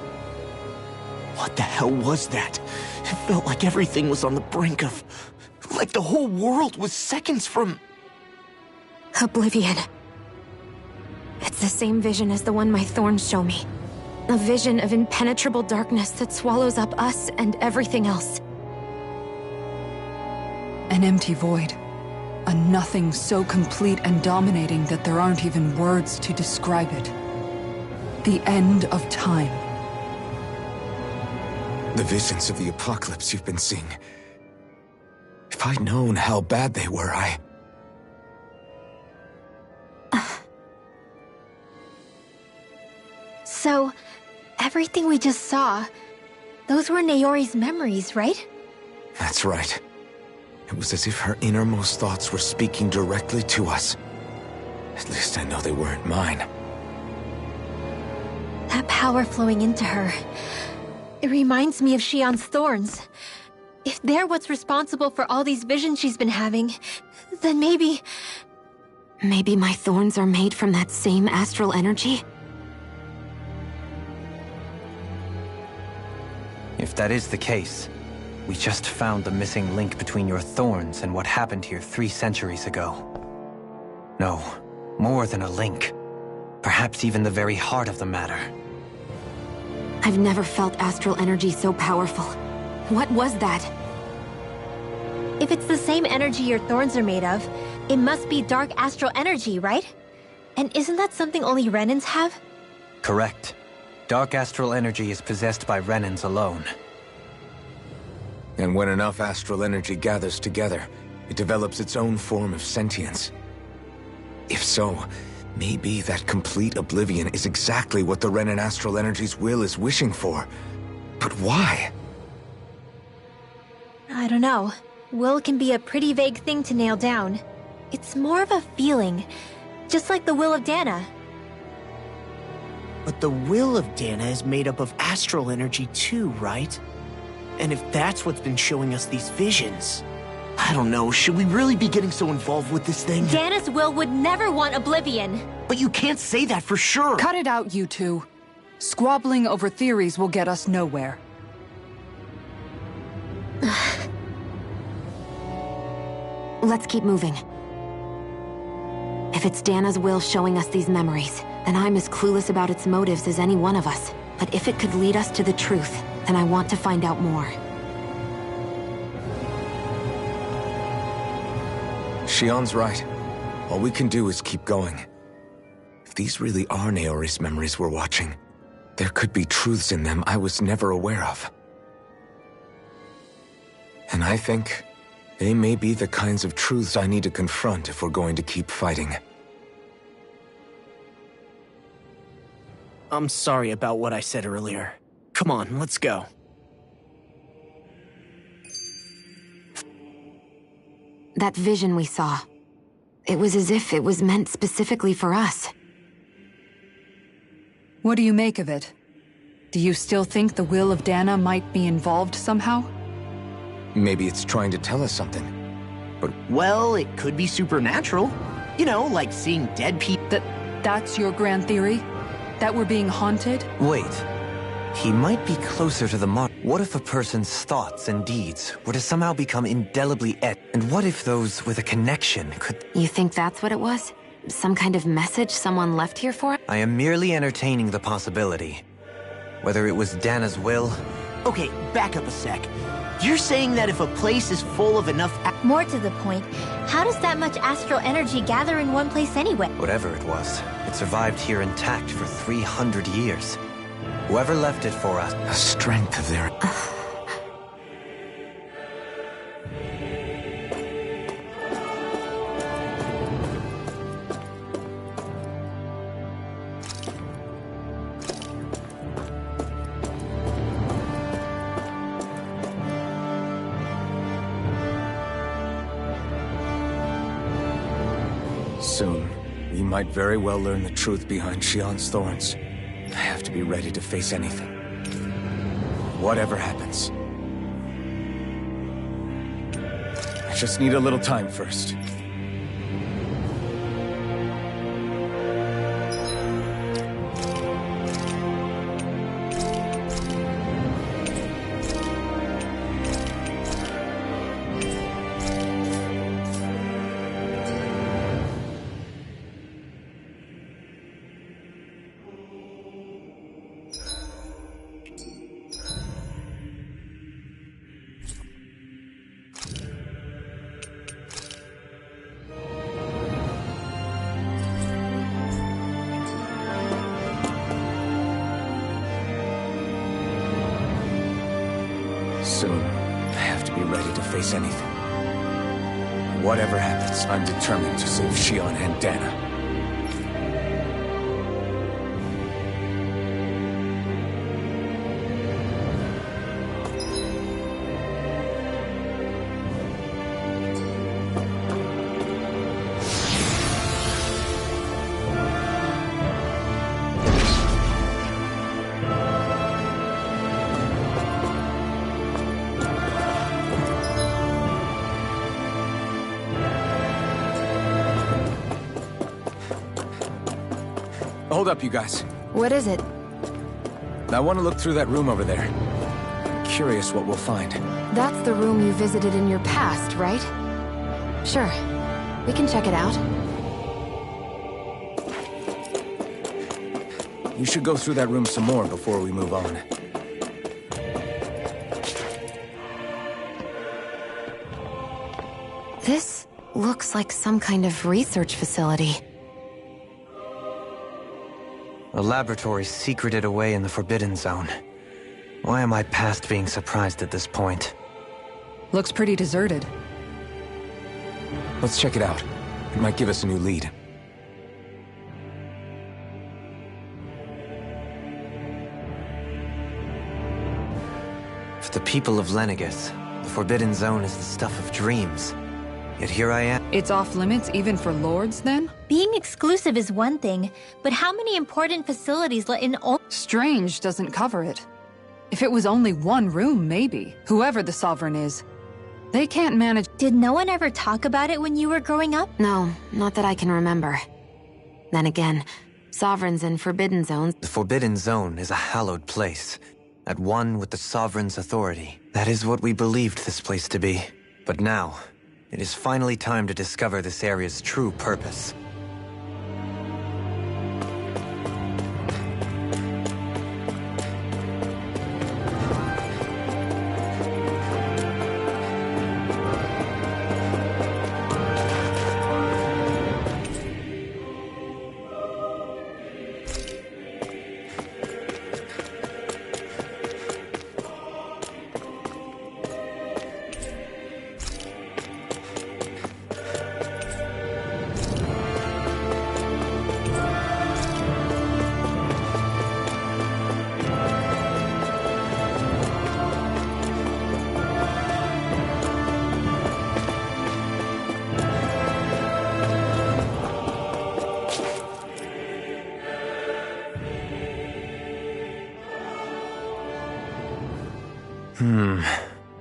What the hell was that? It felt like everything was on the brink of... like the whole world was seconds from... Oblivion. It's the same vision as the one my thorns show me. A vision of impenetrable darkness that swallows up us and everything else. An empty void. A nothing so complete and dominating that there aren't even words to describe it. The end of time. The visions of the apocalypse you've been seeing. If I'd known how bad they were, So, everything we just saw, those were Naori's memories, right? That's right. It was as if her innermost thoughts were speaking directly to us. At least I know they weren't mine. That power flowing into her, it reminds me of Shion's thorns. If they're what's responsible for all these visions she's been having, then maybe... Maybe my thorns are made from that same astral energy? If that is the case, we just found the missing link between your thorns and what happened here 3 centuries ago. No, more than a link. Perhaps even the very heart of the matter. I've never felt astral energy so powerful. What was that? If it's the same energy your thorns are made of, it must be dark astral energy, right? And isn't that something only Renans have? Correct. Dark astral energy is possessed by Renans alone. And when enough astral energy gathers together, it develops its own form of sentience. If so, maybe that complete oblivion is exactly what the Renan astral energy's will is wishing for. But why? I don't know. Will can be a pretty vague thing to nail down. It's more of a feeling, just like the will of Dana. But the will of Dana is made up of astral energy too, right? And if that's what's been showing us these visions... I don't know, should we really be getting so involved with this thing? Dana's will would never want oblivion! But you can't say that for sure! Cut it out, you two. Squabbling over theories will get us nowhere. Let's keep moving. If it's Dana's will showing us these memories, then I'm as clueless about its motives as any one of us. But if it could lead us to the truth, then I want to find out more. Shion's right. All we can do is keep going. If these really are Naori's memories we're watching, there could be truths in them I was never aware of. And I think they may be the kinds of truths I need to confront if we're going to keep fighting. I'm sorry about what I said earlier. Come on, let's go. That vision we saw. It was as if it was meant specifically for us. What do you make of it? Do you still think the will of Dana might be involved somehow? Maybe it's trying to tell us something. But... Well, it could be supernatural. You know, like seeing dead people. That's your grand theory? That we're being haunted? Wait. He might be closer to the mark. What if a person's thoughts and deeds were to somehow become indelibly etched? And what if those with a connection could... You think that's what it was? Some kind of message someone left here for us? I am merely entertaining the possibility. Whether it was Dana's will... Okay, back up a sec. You're saying that if a place is full of enough... More to the point, how does that much astral energy gather in one place anyway? Whatever it was, it survived here intact for 300 years. Whoever left it for us... The strength of their... Soon, we might very well learn the truth behind Shion's thorns. I have to be ready to face anything. Whatever happens. I just need a little time first. Soon, I have to be ready to face anything. Whatever happens, I'm determined to save Shion and Dana. Hold up, you guys. What is it? I want to look through that room over there. Curious what we'll find. That's the room you visited in your past, right? Sure. We can check it out. You should go through that room some more before we move on. This looks like some kind of research facility. A laboratory secreted away in the Forbidden Zone. Why am I past being surprised at this point? Looks pretty deserted. Let's check it out. It might give us a new lead. For the people of Lenegis, the Forbidden Zone is the stuff of dreams. Yet here I am. It's off limits even for lords, then? Being exclusive is one thing, but how many important facilities let in all— Strange doesn't cover it. If it was only one room, maybe. Whoever the Sovereign is. They can't manage— Did no one ever talk about it when you were growing up? No, not that I can remember. Then again, Sovereigns and Forbidden Zones— The Forbidden Zone is a hallowed place, at one with the Sovereign's authority. That is what we believed this place to be. But now, it is finally time to discover this area's true purpose.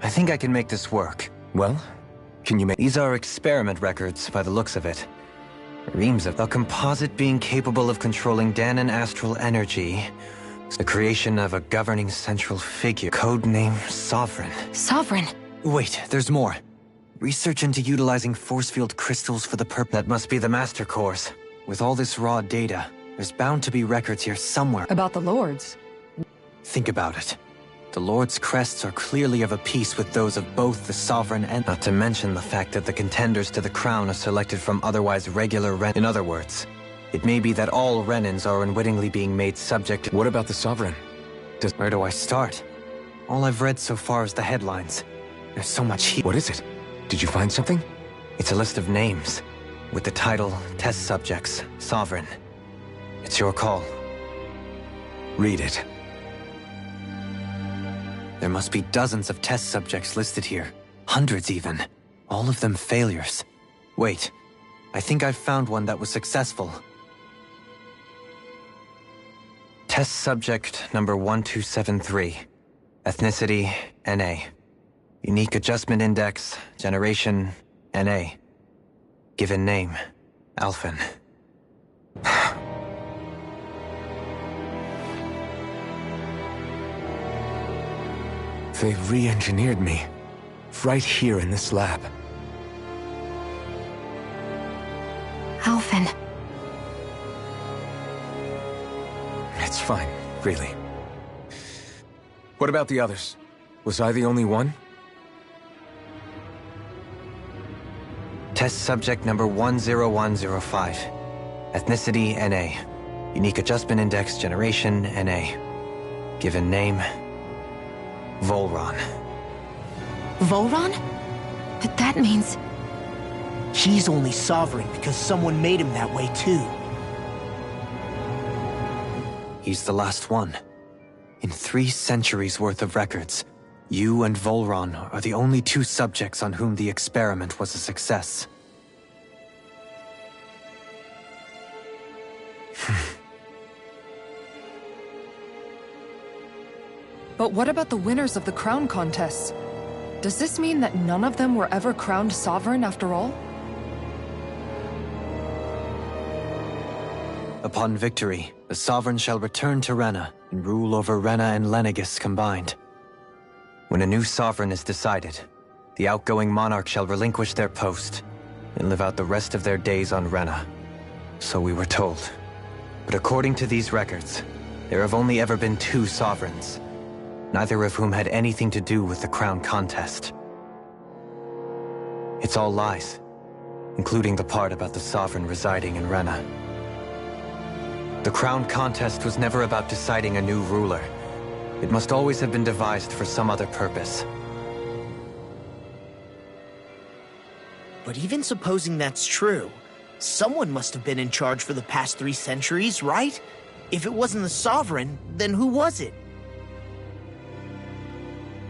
I think I can make this work. Well, can you make— These are experiment records, by the looks of it. Reams of a composite being capable of controlling Danon astral energy. The creation of a governing central figure. Codename Sovereign. Sovereign? Wait, there's more. Research into utilizing force field crystals for the purpose. That must be the master course. With all this raw data, there's bound to be records here somewhere. About the lords? Think about it. The Lord's crests are clearly of a piece with those of both the Sovereign and— Not to mention the fact that the contenders to the crown are selected from otherwise regular Ren— In other words, it may be that all Renans are unwittingly being made subject to— What about the Sovereign? Where do I start? All I've read so far is the headlines. There's so much heat. What is it? Did you find something? It's a list of names, with the title, Test Subjects, Sovereign. It's your call. Read it. There must be dozens of test subjects listed here. Hundreds even. All of them failures. Wait, I think I've found one that was successful. Test subject number 1273. Ethnicity, NA. Unique adjustment index, generation, NA. Given name, Alphen. They re-engineered me. Right here in this lab. Alphen. It's fine, really. What about the others? Was I the only one? Test subject number 10105. Ethnicity, NA. Unique adjustment index, generation, NA. Given name, Volron. Volron? But that means... He's only sovereign because someone made him that way too. He's the last one. In 3 centuries worth of records, you and Volron are the only 2 subjects on whom the experiment was a success. But what about the winners of the crown contests? Does this mean that none of them were ever crowned sovereign after all? Upon victory, the Sovereign shall return to Rena and rule over Rena and Lenegis combined. When a new Sovereign is decided, the outgoing monarch shall relinquish their post and live out the rest of their days on Rena. So we were told. But according to these records, there have only ever been 2 Sovereigns, neither of whom had anything to do with the crown contest. It's all lies, including the part about the Sovereign residing in Rena. The crown contest was never about deciding a new ruler. It must always have been devised for some other purpose. But even supposing that's true, someone must have been in charge for the past 3 centuries, right? If it wasn't the Sovereign, then who was it?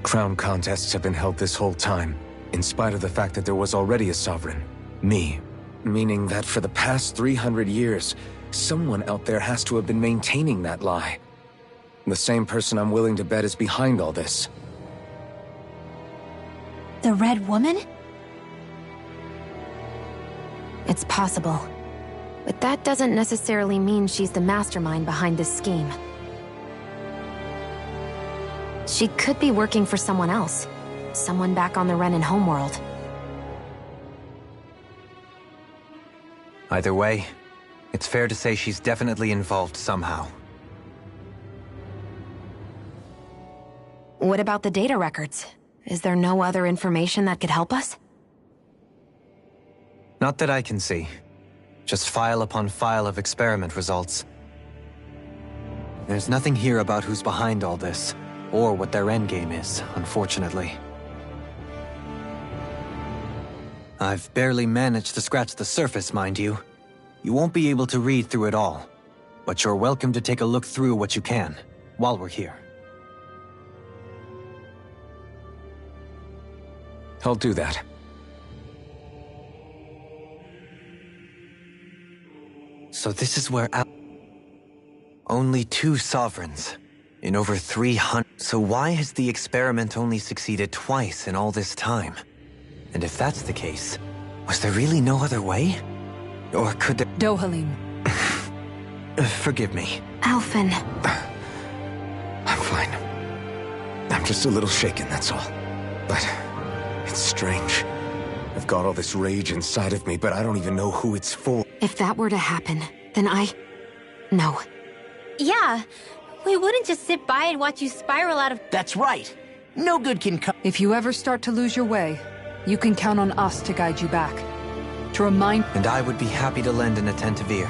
Crown contests have been held this whole time, in spite of the fact that there was already a Sovereign. Me. Meaning that for the past 300 years, someone out there has to have been maintaining that lie. The same person I'm willing to bet is behind all this. The Red Woman? It's possible. But that doesn't necessarily mean she's the mastermind behind this scheme. She could be working for someone else. Someone back on the Renan homeworld. Either way, it's fair to say she's definitely involved somehow. What about the data records? Is there no other information that could help us? Not that I can see. Just file upon file of experiment results. There's nothing here about who's behind all this, or what their endgame is, unfortunately. I've barely managed to scratch the surface, mind you. You won't be able to read through it all, but you're welcome to take a look through what you can, while we're here. I'll do that. So this is where only 2 sovereigns in over 300. So why has the experiment only succeeded twice in all this time? And if that's the case, was there really no other way? Or could there... Dohalim. Forgive me. Alphen. I'm fine. I'm just a little shaken, that's all. But it's strange. I've got all this rage inside of me, but I don't even know who it's for. If that were to happen, then No. Yeah, we wouldn't just sit by and watch you spiral out of... That's right. No good can come. If you ever start to lose your way, you can count on us to guide you back. To remind... And I would be happy to lend an attentive ear.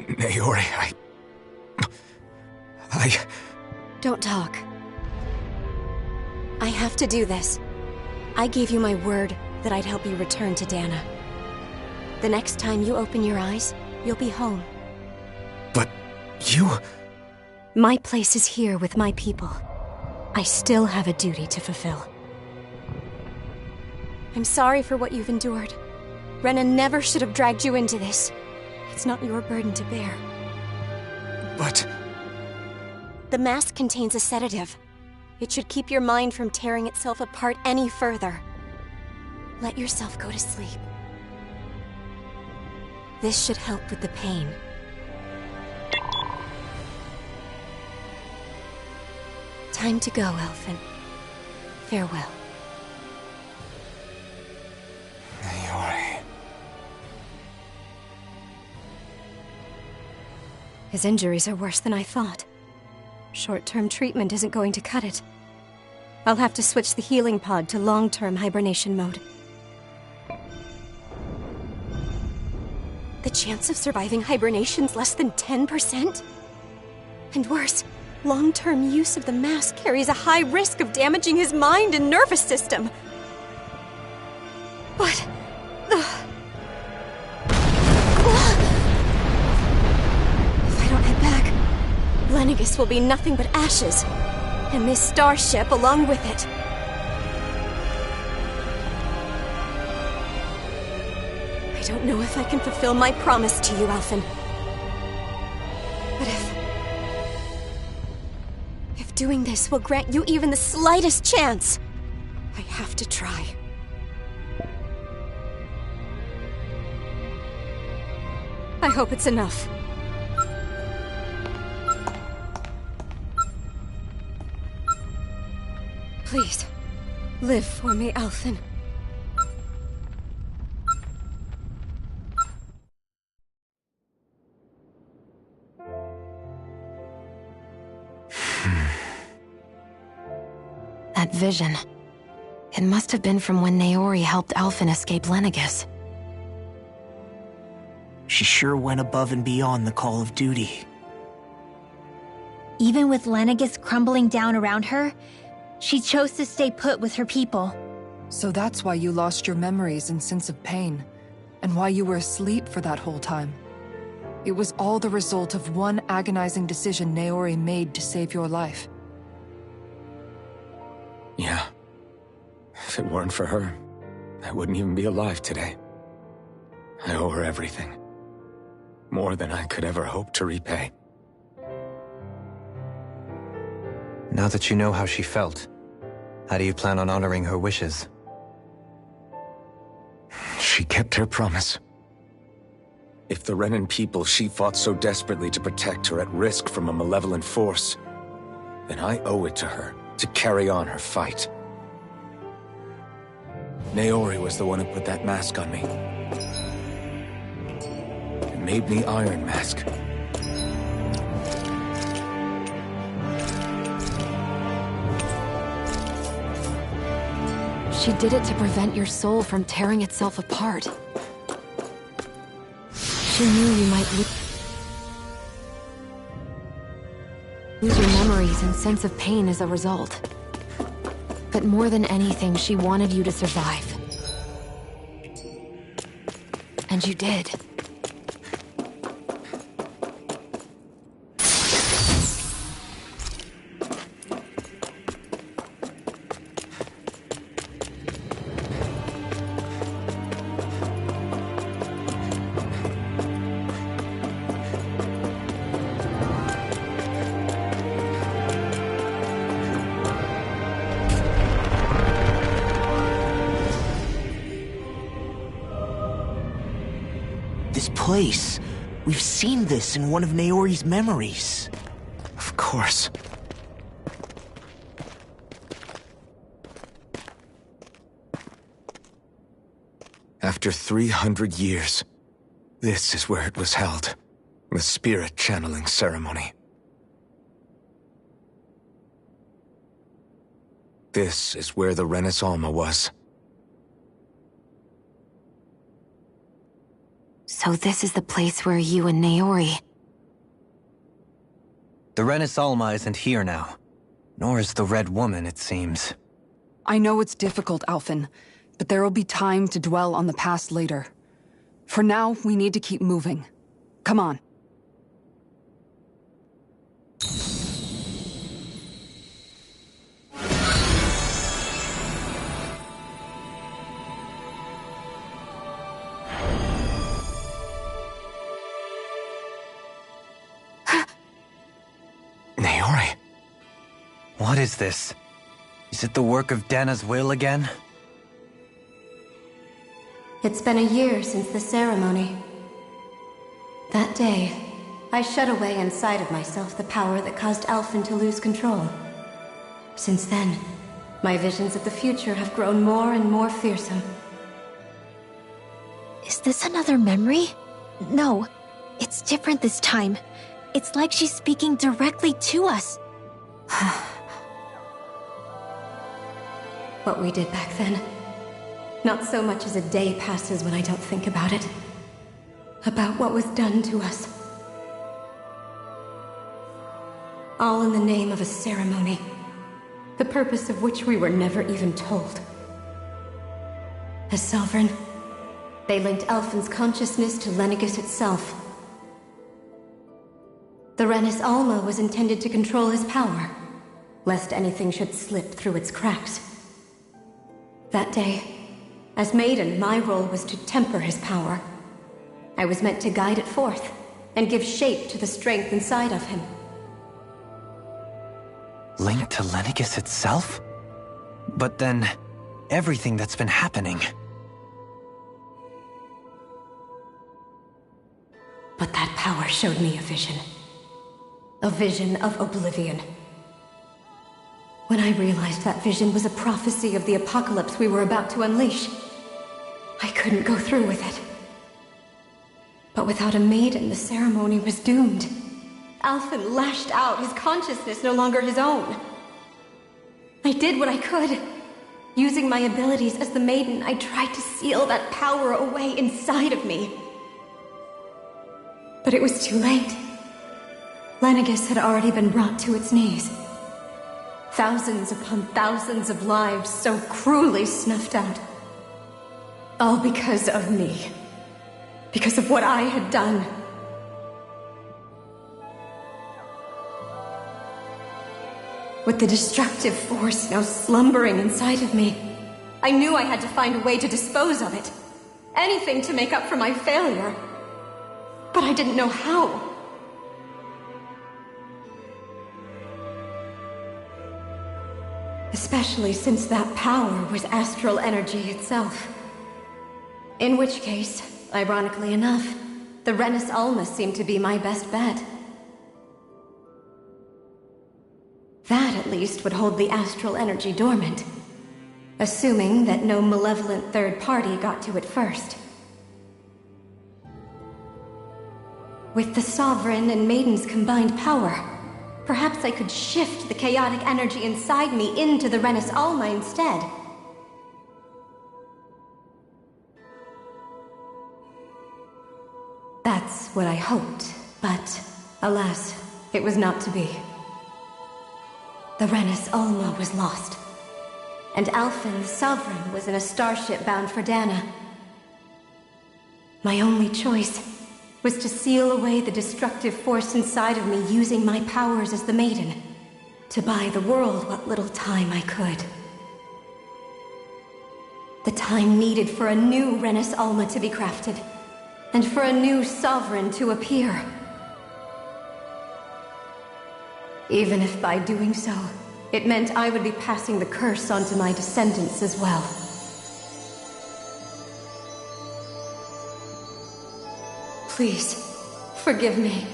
Naori, Don't talk. I have to do this. I gave you my word that I'd help you return to Dana. The next time you open your eyes, you'll be home. But you... My place is here with my people. I still have a duty to fulfill. I'm sorry for what you've endured. Rena never should have dragged you into this. It's not your burden to bear. But... The mask contains a sedative. It should keep your mind from tearing itself apart any further. Let yourself go to sleep. This should help with the pain. Time to go, Elfin. Farewell. Naori... His injuries are worse than I thought. Short-term treatment isn't going to cut it. I'll have to switch the healing pod to long-term hibernation mode. The chance of surviving hibernation's less than 10%? And worse, long-term use of the mask carries a high risk of damaging his mind and nervous system. But... If I don't head back, Lenegis will be nothing but ashes, and this starship along with it. I don't know if I can fulfill my promise to you, Alphen. But if doing this will grant you even the slightest chance, I have to try. I hope it's enough. Please, live for me, Alphen. That vision. It must have been from when Naori helped Alphen escape Lenegis. She sure went above and beyond the call of duty. Even with Lenegis crumbling down around her, she chose to stay put with her people. So that's why you lost your memories and sense of pain, and why you were asleep for that whole time. It was all the result of one agonizing decision Naori made to save your life. Yeah. If it weren't for her, I wouldn't even be alive today. I owe her everything. More than I could ever hope to repay. Now that you know how she felt, how do you plan on honoring her wishes? She kept her promise. If the Renan people she fought so desperately to protect are at risk from a malevolent force, then I owe it to her to carry on her fight. Naori was the one who put that mask on me. It made me Iron Mask. She did it to prevent your soul from tearing itself apart. She knew you might lose your memories and sense of pain as a result. But more than anything, she wanted you to survive. And you did. This place. We've seen this in one of Naori's memories. Of course. After 300 years, this is where it was held. The spirit channeling ceremony. This is where the Renis Alma was. So this is the place where you and Naori The Renis Alma isn't here now. Nor is the Red Woman, it seems. I know it's difficult, Alphen, but there will be time to dwell on the past later. For now, we need to keep moving. Come on. Naori? What is this? Is it the work of Dana's will again? It's been a year since the ceremony. That day, I shut away inside of myself the power that caused Alphen to lose control. Since then, my visions of the future have grown more and more fearsome. Is this another memory? No, it's different this time. It's like she's speaking directly to us. What we did back then. Not so much as a day passes when I don't think about it. About what was done to us. All in the name of a ceremony. The purpose of which we were never even told. As Sovereign, they linked Alphen's consciousness to Lenegis itself. The Renis Alma was intended to control his power, lest anything should slip through its cracks. That day, as Maiden, my role was to temper his power. I was meant to guide it forth, and give shape to the strength inside of him. Linked to Lenegis itself? But then, everything that's been happening... But that power showed me a vision. A vision of oblivion. When I realized that vision was a prophecy of the apocalypse we were about to unleash, I couldn't go through with it. But without a maiden, the ceremony was doomed. Alphen lashed out, his consciousness no longer his own. I did what I could. Using my abilities as the maiden, I tried to seal that power away inside of me. But it was too late. Lenegis had already been brought to its knees. Thousands upon thousands of lives so cruelly snuffed out. All because of me. Because of what I had done. With the destructive force now slumbering inside of me, I knew I had to find a way to dispose of it. Anything to make up for my failure. But I didn't know how. Especially since that power was astral energy itself. In which case, ironically enough, the Renis Alma seemed to be my best bet. That, at least, would hold the astral energy dormant. Assuming that no malevolent third party got to it first. With the Sovereign and Maiden's combined power, perhaps I could shift the chaotic energy inside me into the Renis Alma instead. That's what I hoped, but alas, it was not to be. The Renis Alma was lost, and Alphen, the Sovereign, was in a starship bound for Dana. My only choice was to seal away the destructive force inside of me using my powers as the Maiden, to buy the world what little time I could. The time needed for a new Renis Alma to be crafted, and for a new Sovereign to appear. Even if by doing so, it meant I would be passing the curse on to my descendants as well. Please, forgive me.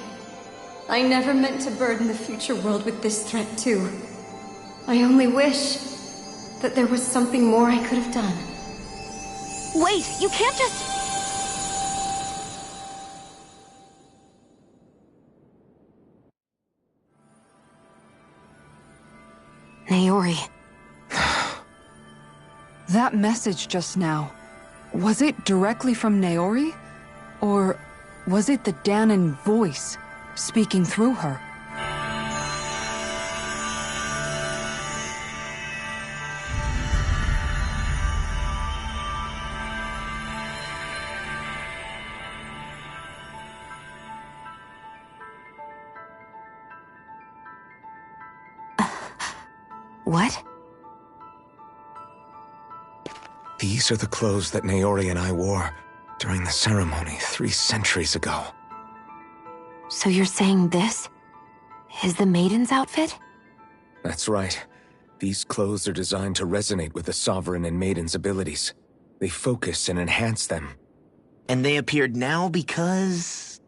I never meant to burden the future world with this threat too. I only wish that there was something more I could have done. Wait, you can't just... Naori. That message just now, was it directly from Naori? Or was it the Danan voice speaking through her? What? These are the clothes that Naori and I wore during the ceremony 3 centuries ago. So you're saying this is the maiden's outfit? That's right. These clothes are designed to resonate with the Sovereign and Maiden's abilities. They focus and enhance them. And they appeared now because...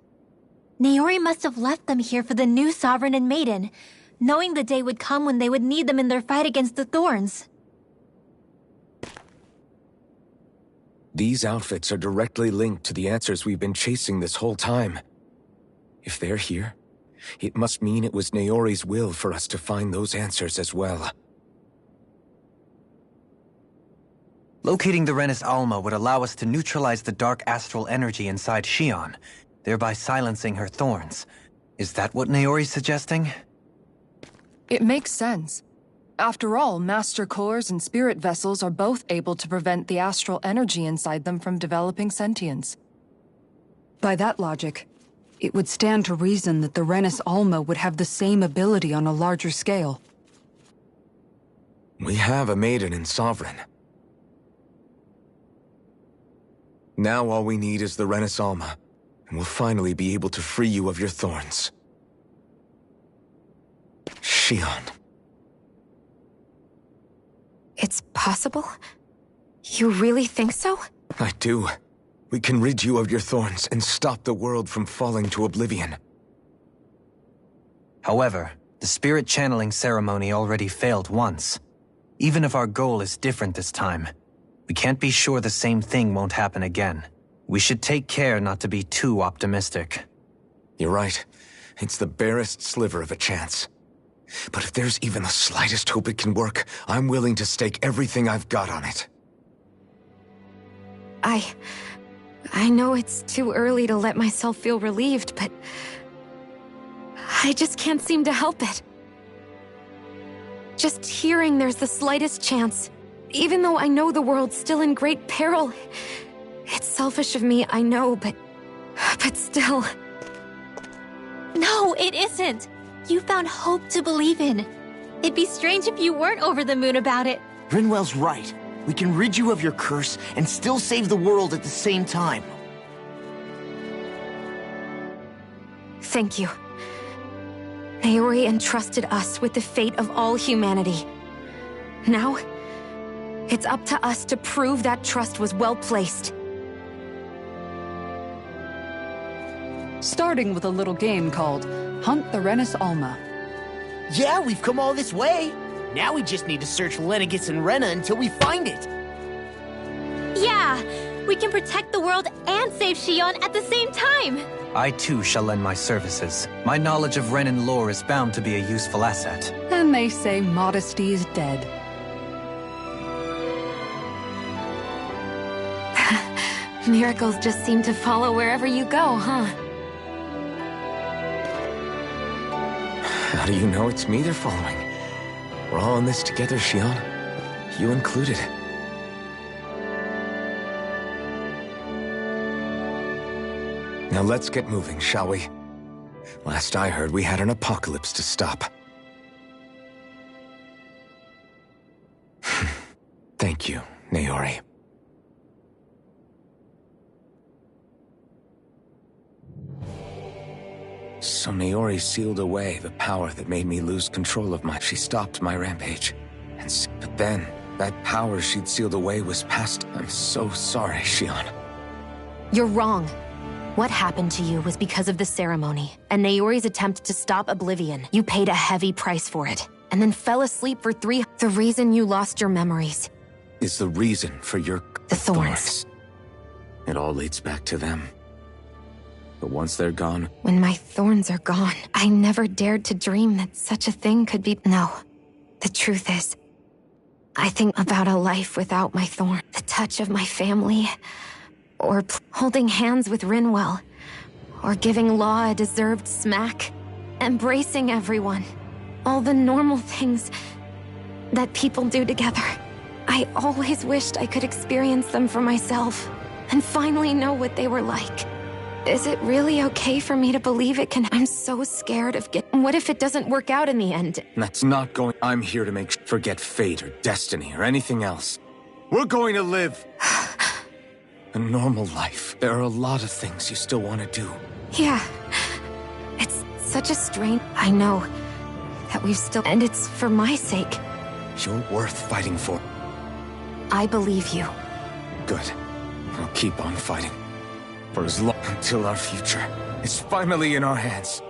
Naori must have left them here for the new Sovereign and Maiden, knowing the day would come when they would need them in their fight against the Thorns. These outfits are directly linked to the answers we've been chasing this whole time. If they're here, it must mean it was Naori's will for us to find those answers as well. Locating the Renis Alma would allow us to neutralize the dark astral energy inside Shion, thereby silencing her thorns. Is that what Naori's suggesting? It makes sense. After all, Master Cores and Spirit Vessels are both able to prevent the astral energy inside them from developing sentience. By that logic, it would stand to reason that the Renis Alma would have the same ability on a larger scale. We have a Maiden and Sovereign. Now all we need is the Renis Alma, and we'll finally be able to free you of your thorns. Shion. It's possible? You really think so? I do. We can rid you of your thorns and stop the world from falling to oblivion. However, the spirit channeling ceremony already failed once. Even if our goal is different this time, we can't be sure the same thing won't happen again. We should take care not to be too optimistic. You're right. It's the barest sliver of a chance. But if there's even the slightest hope it can work, I'm willing to stake everything I've got on it. I know it's too early to let myself feel relieved, but I just can't seem to help it. Just hearing there's the slightest chance, even though I know the world's still in great peril. It's selfish of me, I know, but still. No, it isn't. You found hope to believe in. It'd be strange if you weren't over the moon about it. Rinwell's right. We can rid you of your curse and still save the world at the same time. Thank you. Naori entrusted us with the fate of all humanity. Now, it's up to us to prove that trust was well placed. Starting with a little game called Hunt the Renis Alma. Yeah, we've come all this way. Now we just need to search Lenegis and Rena until we find it. Yeah, we can protect the world and save Shion at the same time. I too shall lend my services. My knowledge of Renin lore is bound to be a useful asset. And they say modesty is dead. Miracles just seem to follow wherever you go, huh? How do you know it's me they're following? We're all in this together, Shion. You included. Now let's get moving, shall we? Last I heard, we had an apocalypse to stop. Thank you, Naori. So Naori sealed away the power that made me lose control of She stopped my rampage. But then, that power she'd sealed away was past. I'm so sorry, Shion. You're wrong. What happened to you was because of the ceremony, and Naori's attempt to stop Oblivion. You paid a heavy price for it, and then fell asleep for 3. The reason you lost your memories is the reason for your... The thorns. It all leads back to them. But once they're gone... When my thorns are gone, I never dared to dream that such a thing could be... No. The truth is, I think about a life without my thorn. The touch of my family, or holding hands with Rinwell, or giving Law a deserved smack, embracing everyone. All the normal things that people do together. I always wished I could experience them for myself, and finally know what they were like. Is it really okay for me to believe it can? I'm so scared of what if it doesn't work out in the end? That's not going. I'm here to forget fate or destiny or anything else. We're going to live a normal life. There are a lot of things you still want to do. Yeah. It's such a strain. I know that we've still, and it's for my sake. You're worth fighting for. I believe you. Good. I'll keep on fighting. For as long until our future is finally in our hands.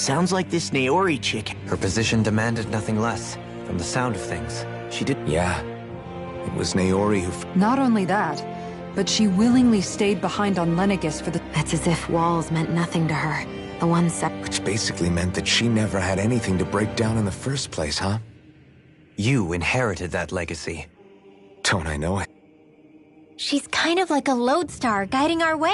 Sounds like this Naori chick. Her position demanded nothing less. From the sound of things, she did. Yeah. It was Naori who... Not only that, but she willingly stayed behind on Lenegis for the... It's as if walls meant nothing to her. The one Which basically meant that she never had anything to break down in the first place, huh? You inherited that legacy. Don't I know it? She's kind of like a lodestar guiding our way.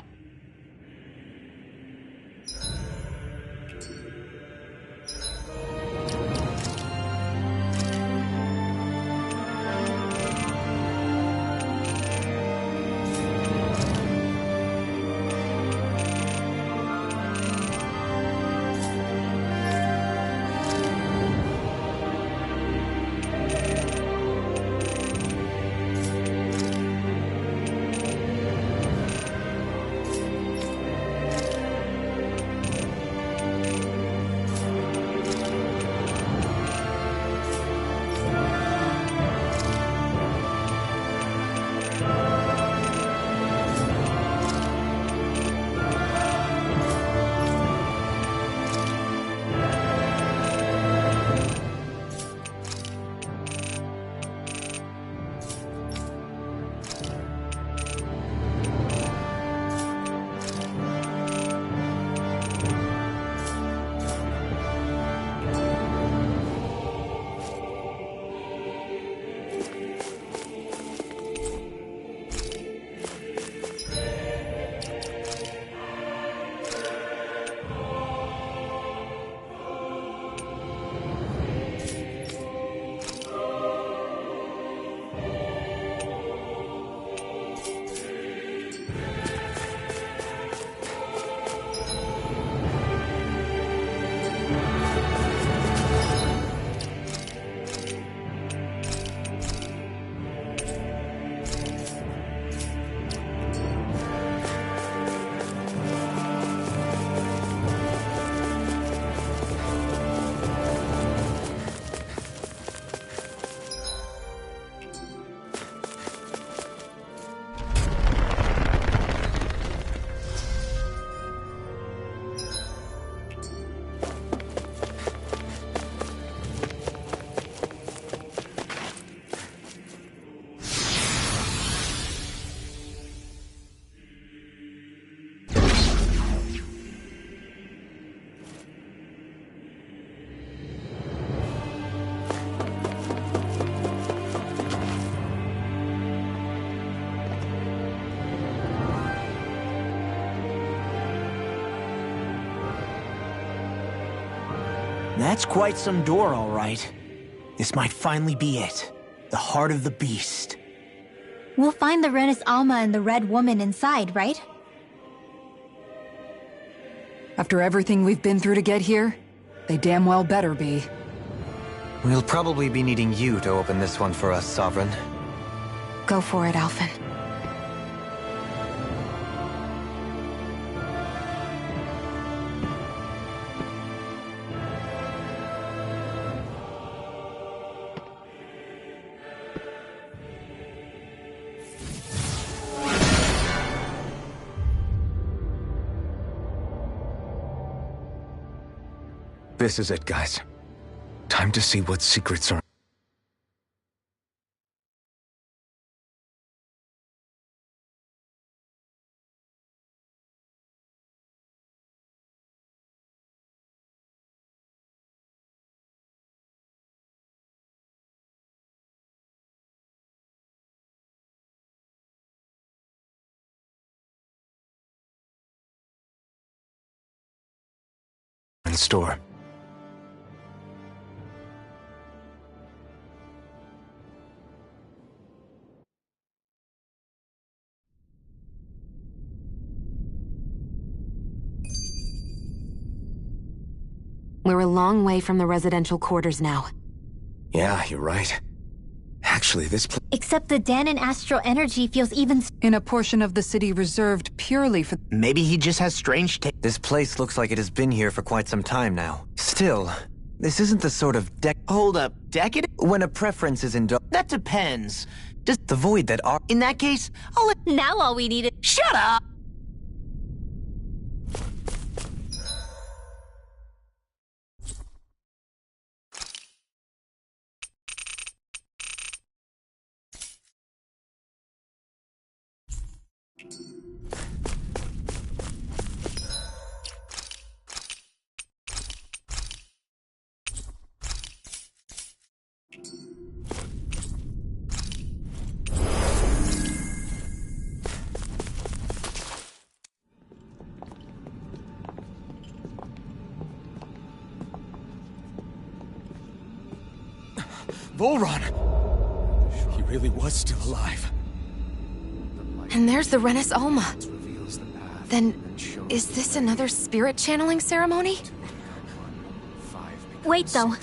That's quite some door, all right. This might finally be it. The heart of the beast. We'll find the Renis Alma and the Red Woman inside, right? After everything we've been through to get here, they damn well better be. We'll probably be needing you to open this one for us, Sovereign. Go for it, Alphen. This is it, guys. Time to see what secrets are in store. We're a long way from the residential quarters now. Yeah, you're right. Actually, this place... Except the Danon astral energy feels even... In a portion of the city reserved purely for... Maybe he just has strange taste. This place looks like it has been here for quite some time now. Still, this isn't the sort of Hold up, decadent? when a preference is indulged. That depends. Does The void that are... in that case, I'll let... Now all we need is... Shut up! Volron! He really was still alive. And there's the Renis Alma. Then, is this another spirit channeling ceremony? Wait, though.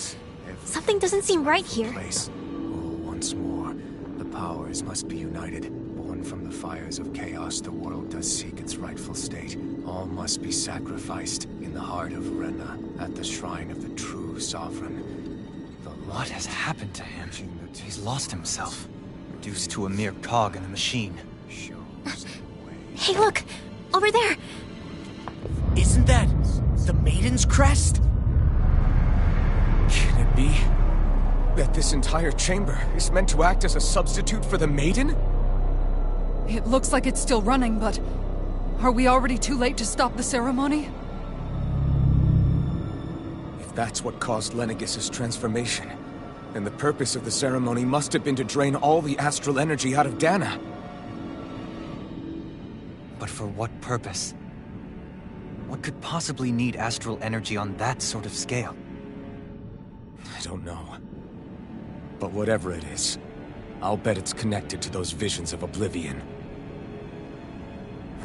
Something doesn't seem right here. Once more, the powers must be united. Born from the fires of chaos, the world does seek its rightful state. All must be sacrificed in the heart of Rena, at the shrine of the true sovereign. What has happened to him? He's lost himself. Reduced to a mere cog in a machine. Hey, look! Over there! Isn't that the Maiden's crest? Can it be that this entire chamber is meant to act as a substitute for the Maiden? It looks like it's still running, but... Are we already too late to stop the ceremony? If that's what caused Lenegis' transformation, then the purpose of the ceremony must have been to drain all the astral energy out of Dana. But for what purpose? What could possibly need astral energy on that sort of scale? I don't know. But whatever it is, I'll bet it's connected to those visions of oblivion.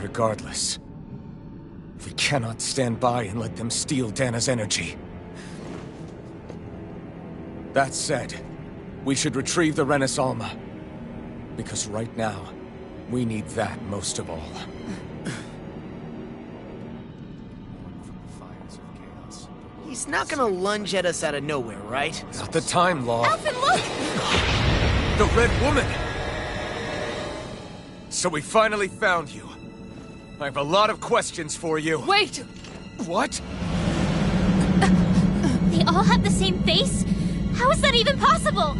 Regardless, we cannot stand by and let them steal Dana's energy. That said, we should retrieve the Renis Alma. Because right now, we need that most of all. He's not gonna lunge at us out of nowhere, right? Not the time, Law. Alphen, look! The Red Woman! So we finally found you. I have a lot of questions for you. Wait! What? They all have the same face? How is that even possible?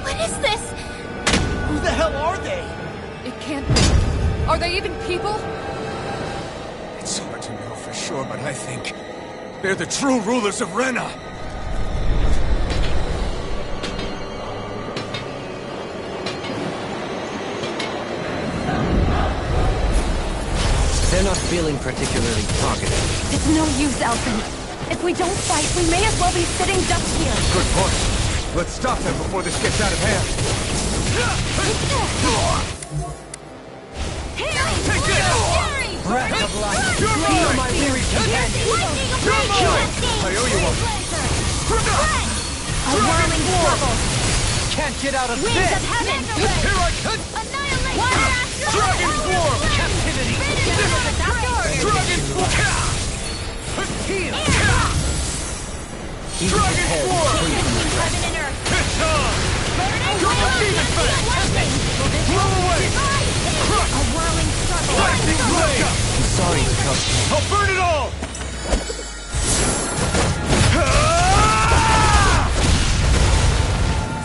What is this? Who the hell are they? It can't be. Are they even people? It's hard to know for sure, but I think they're the true rulers of Rena. They're not feeling particularly talkative. It's no use, Alphen. If we don't fight, we may as well be sitting ducks here. Good point. Let's stop them before this gets out of hand. Take this! Breath of life! Feel my weary companion! You're mine! I owe you one. A whirling struggle! Can't get out of Wings this! of heaven! Here I come! Annihilation! Dragon form! Captivity! Dragon form! Heal! Dragon form! Heaven and earth! It's on! Demon Fang! Blow away! A whirling struggle! Lightning blade! I'm sorry to come. I'll burn it all!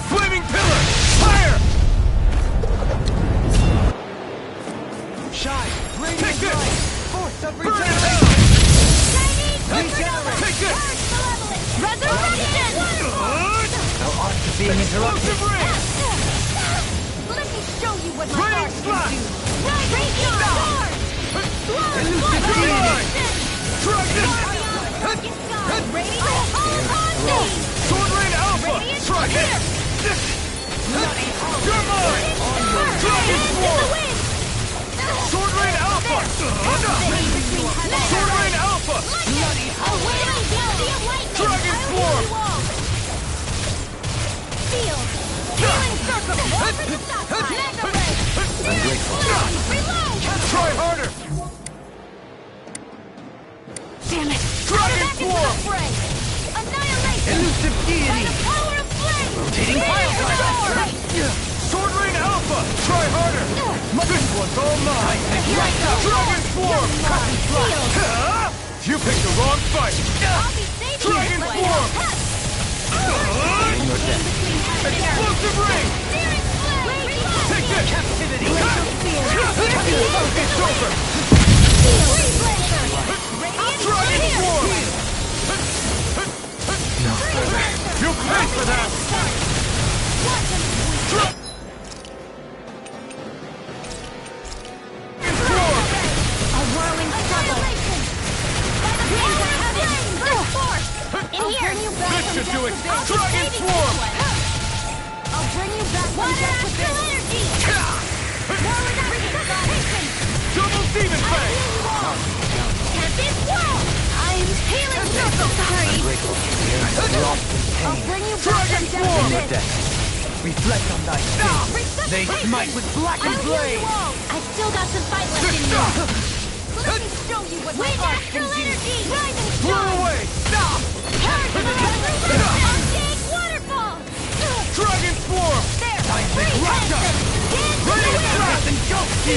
Flaming pillar! Fire! Shine! Take this! Force of Burn it regeneration! down! being interrupted. Explosive ring! Let me show you what my Raining heart slash! can do. Raging storm! Elusive ring! Dragon! Radiant on me! Sword Rain Alpha! Dragon! You're mine! Dragon Swarm! Sword Rain Alpha! Sword Rain Alpha! Dragon Swarm! Field! Healing circle! Over the top! Mega ray! Reload! Try harder! Damn it! Dragon Swarm! Annihilation! Elusive By deity! the power of flame! Rotating pile driver! Sword Rain Alpha! Try harder! This one's all mine! Dragon Swarm! You picked the wrong fight! I'll be saving Dragon this Swarm! one! Explosive ring! Take this! Captivity! It's over! Dragon Swarm! No further. You pay for that! A whirling struggle! In here! This should do it! Dragon Swarm! I'll bring you back from death with this energy! Double Demon Fang! Tempest Wall! I'm healing circle! Sorry! I'll bring you back from death with Your this! death. Reflect on thy sins. They smite with blackened blade. I've still got some fight left in me! Let me show you what my heart can do! Rising Blow storm! away! Stop! Charge the untamed waterfall! Dragon Swarm! There! Seismic Raptor! Raining Slash!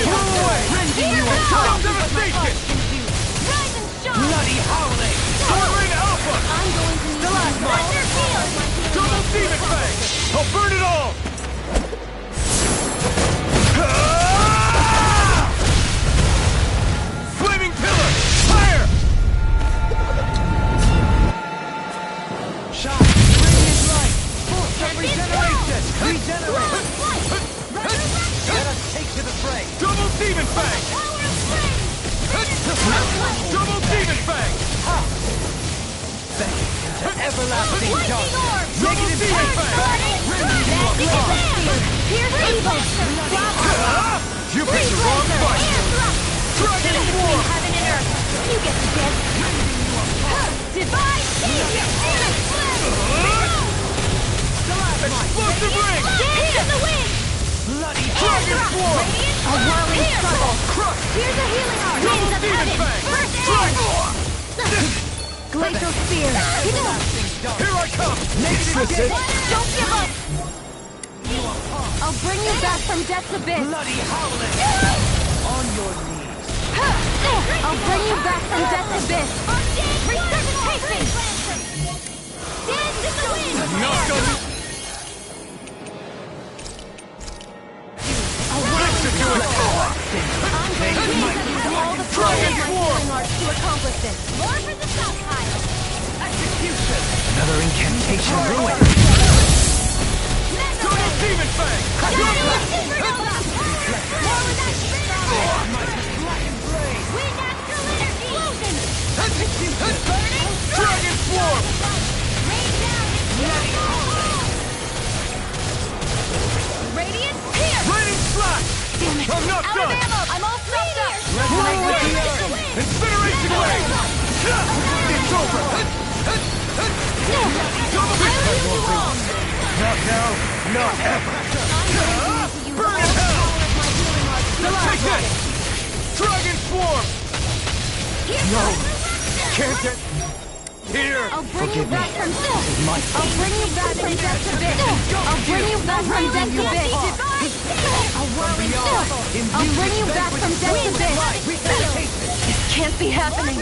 Blow away! Rending you apart. Devastation! Rise and shine! Bloody howling. Sword Rain Alpha! I'm going to need thunder field! Double Demon Fang! I'll burn it all! Flaming Pillar! Fire! Shine. Radiant light. Force of regeneration. Regenerate. Let us take to the fray. Double Demon Fang! Double Demon Fang! Into everlasting darkness. Double Demon Fang! You picked the wrong fight! Dragon Swarm! You get the dead. Divine Savior! Explosive ring! Dance in the wind! Bloody Dragon Swarm! A whirling struggle! Crush! Here's a healing art! Double Winds of Demon heaven! Fang! First Strike! Glacial spear! Here I come! Don't give up! I'll bring you back from death's abyss! Bloody howling. On your knees. I'll bring you back from death's abyss! Resuscitation! Dance in the wind! Knock on you! This should do it! I'm going to use all the power of my healing arts to accomplish this! More for the stockpile! Execution. Another incantation ruin. Double Demon Fang! Supernova! More with that supernova! Blackened blade. Wind astral energy! Explosion! Burning Dragon Swarm! Rain down Radiant Pierce! Raining Slash! Damn it! I'm not Out done! of ammo! I'm all stopped up! Blow with the earth! Incineration Wave! It's over! Double I leave you all! Not now. Not ever. Burn in hell! Take this! Dragon Swarm! No. Can't get here. I'll bring you Forgive me. back from This is my fault. I'll bring you back from death's abyss! I'll bring you back from death's abyss! A whirling struggle! I'll bring you back from death's abyss! This can't be happening!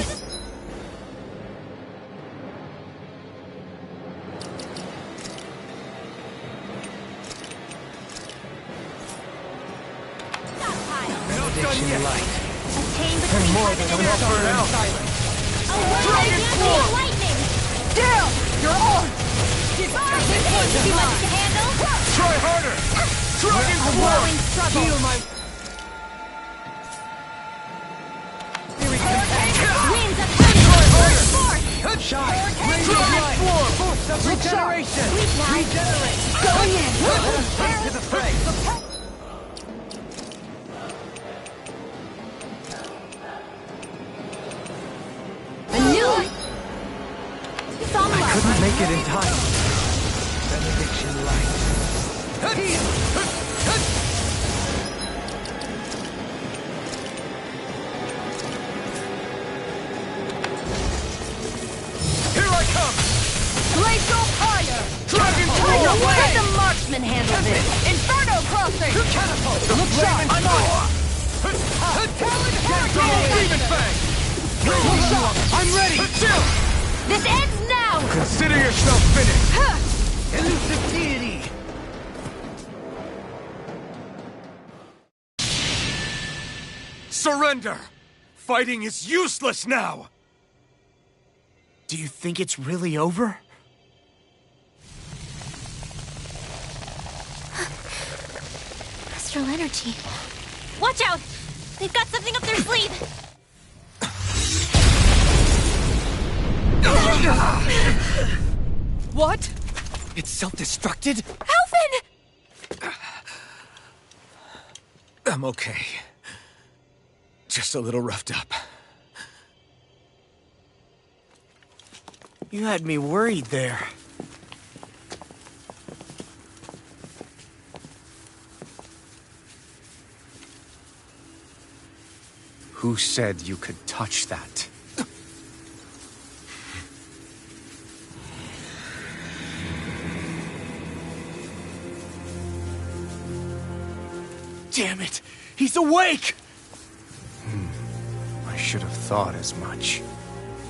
Benediction light. Attain And between more heaven than and enough earth! for now. A whirling lightning! Down! You're on! Divine! This one's too much to handle! Dragon whirling struggle. Heal my... Winds of heaven. Force. Shine! Raise of light! Boost of regeneration! Sweet now. Regenerate! Going in. Let us take to the fray! A new... I couldn't make it in time. Benediction light. Here I come! Glacial fire. Dragon Tiger Claw! Let the marksman handle this. Inferno crossing. Catapult! Look sharp! I'm on! Talon Demon Fang! I'm ready! Chill! This ends now. Consider yourself finished! Elusive deity! Surrender! Fighting is useless now! Do you think it's really over? Astral energy. Watch out! They've got something up their sleeve! What? It's self-destructed? Alphen! I'm okay. Just a little roughed up. You had me worried there. Who said you could touch that? Damn it! He's awake! I should have thought as much.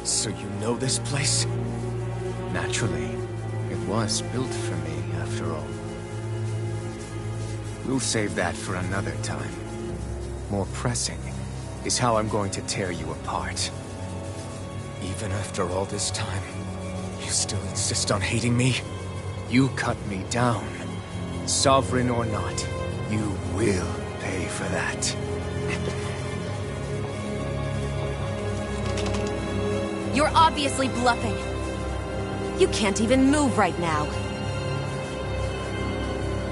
So you know this place? Naturally. It was built for me, after all. We'll save that for another time. More pressing is how I'm going to tear you apart. Even after all this time, you still insist on hating me? You cut me down. Sovereign or not, you will pay for that. You're obviously bluffing. You can't even move right now.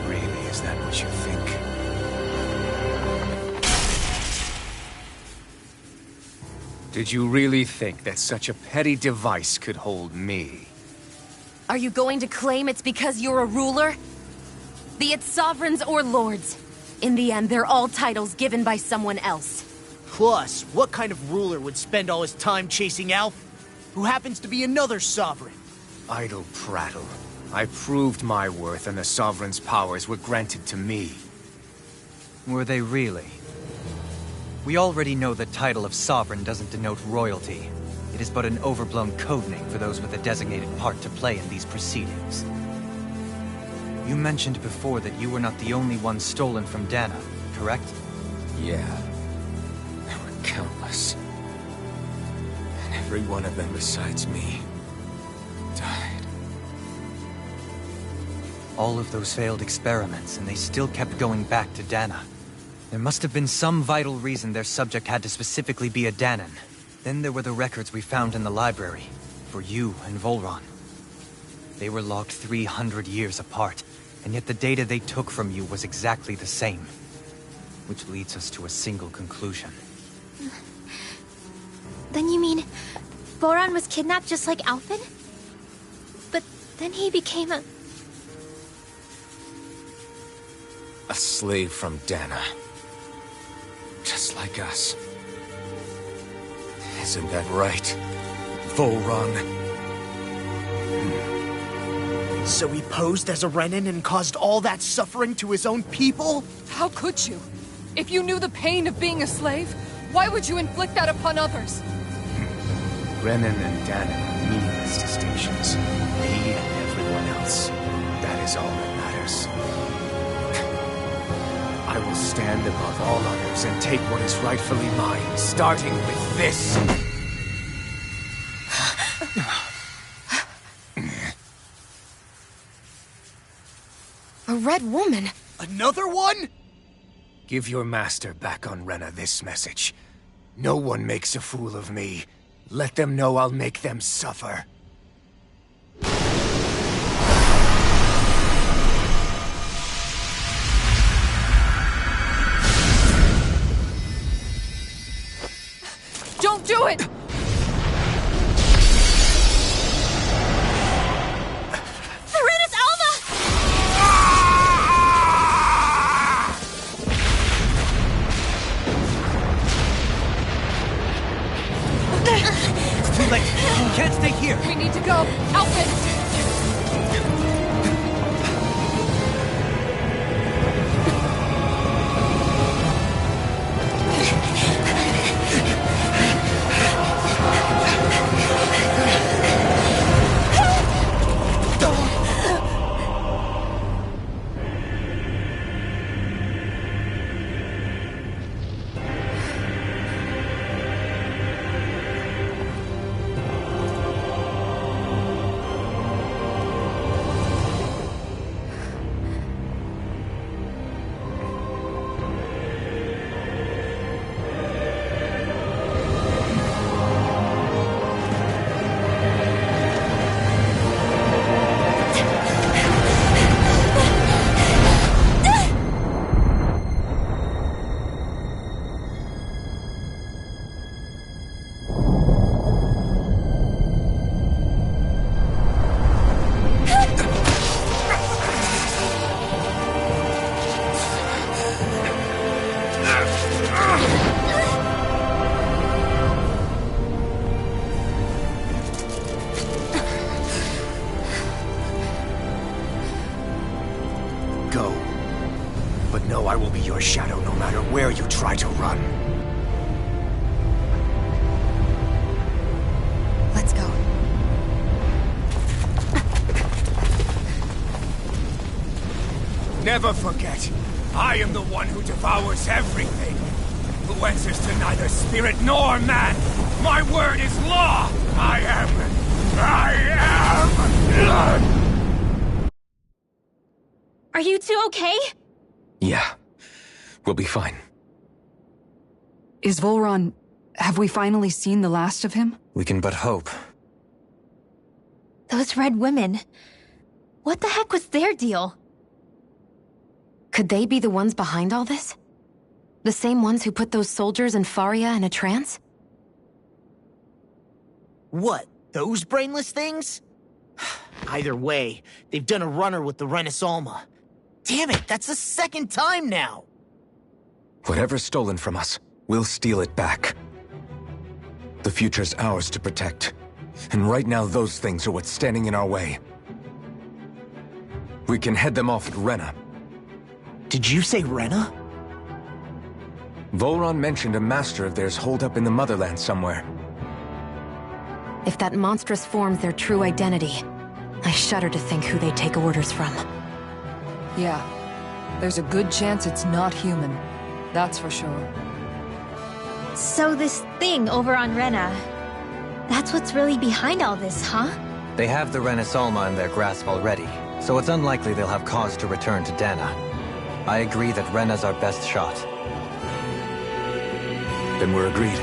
Really, is that what you think? Did you really think that such a petty device could hold me? Are you going to claim it's because you're a ruler? Be it sovereigns or lords. In the end, they're all titles given by someone else. Plus, what kind of ruler would spend all his time chasing Alf, who happens to be another sovereign? Idle prattle. I proved my worth and the Sovereign's powers were granted to me. Were they really? We already know the title of Sovereign doesn't denote royalty. It is but an overblown codename for those with a designated part to play in these proceedings. You mentioned before that you were not the only one stolen from Dana, correct? Yeah. There were countless. And every one of them besides me died. All of those failed experiments, and they still kept going back to Dana. There must have been some vital reason their subject had to specifically be a Danan. Then there were the records we found in the library, for you and Volron. They were logged 300 years apart, and yet the data they took from you was exactly the same. Which leads us to a single conclusion. Then you mean... Boron was kidnapped just like Alphen? But then he became a... A slave from Dana. Just like us. Isn't that right, Volron? So he posed as a Renin and caused all that suffering to his own people? How could you? If you knew the pain of being a slave, why would you inflict that upon others? Renin and Dana are meaningless distinctions. Me and everyone else. That is all that matters. I will stand above all others and take what is rightfully mine, starting with this. A red woman? Another one? Give your master back on Rena this message. No one makes a fool of me. Let them know I'll make them suffer. Don't do it! Serenus Alma! It's too late. Can't stay here. We need to go. Outfit! Go. But know I will be your shadow no matter where you try to run. Let's go. Never forget, I am the one who devours everything. Who answers to neither spirit nor man. My word is law. I am. Are you two okay? Yeah. We'll be fine. Is Volron... have we finally seen the last of him? We can but hope. Those red women. What the heck was their deal? Could they be the ones behind all this? The same ones who put those soldiers in Faria in a trance? What, those brainless things? Either way, they've done a runner with the Renus Alma. Damn it, that's the second time now! Whatever's stolen from us, we'll steal it back. The future's ours to protect. And right now those things are what's standing in our way. We can head them off at Rena. Did you say Rena? Volron mentioned a master of theirs holed up in the motherland somewhere. If that monstrous form's their true identity, I shudder to think who they take orders from. Yeah. There's a good chance it's not human. That's for sure. So this thing over on Rena, that's what's really behind all this, huh? They have the Renus Alma in their grasp already, so it's unlikely they'll have cause to return to Dana. I agree that Rena's our best shot. Then we're agreed.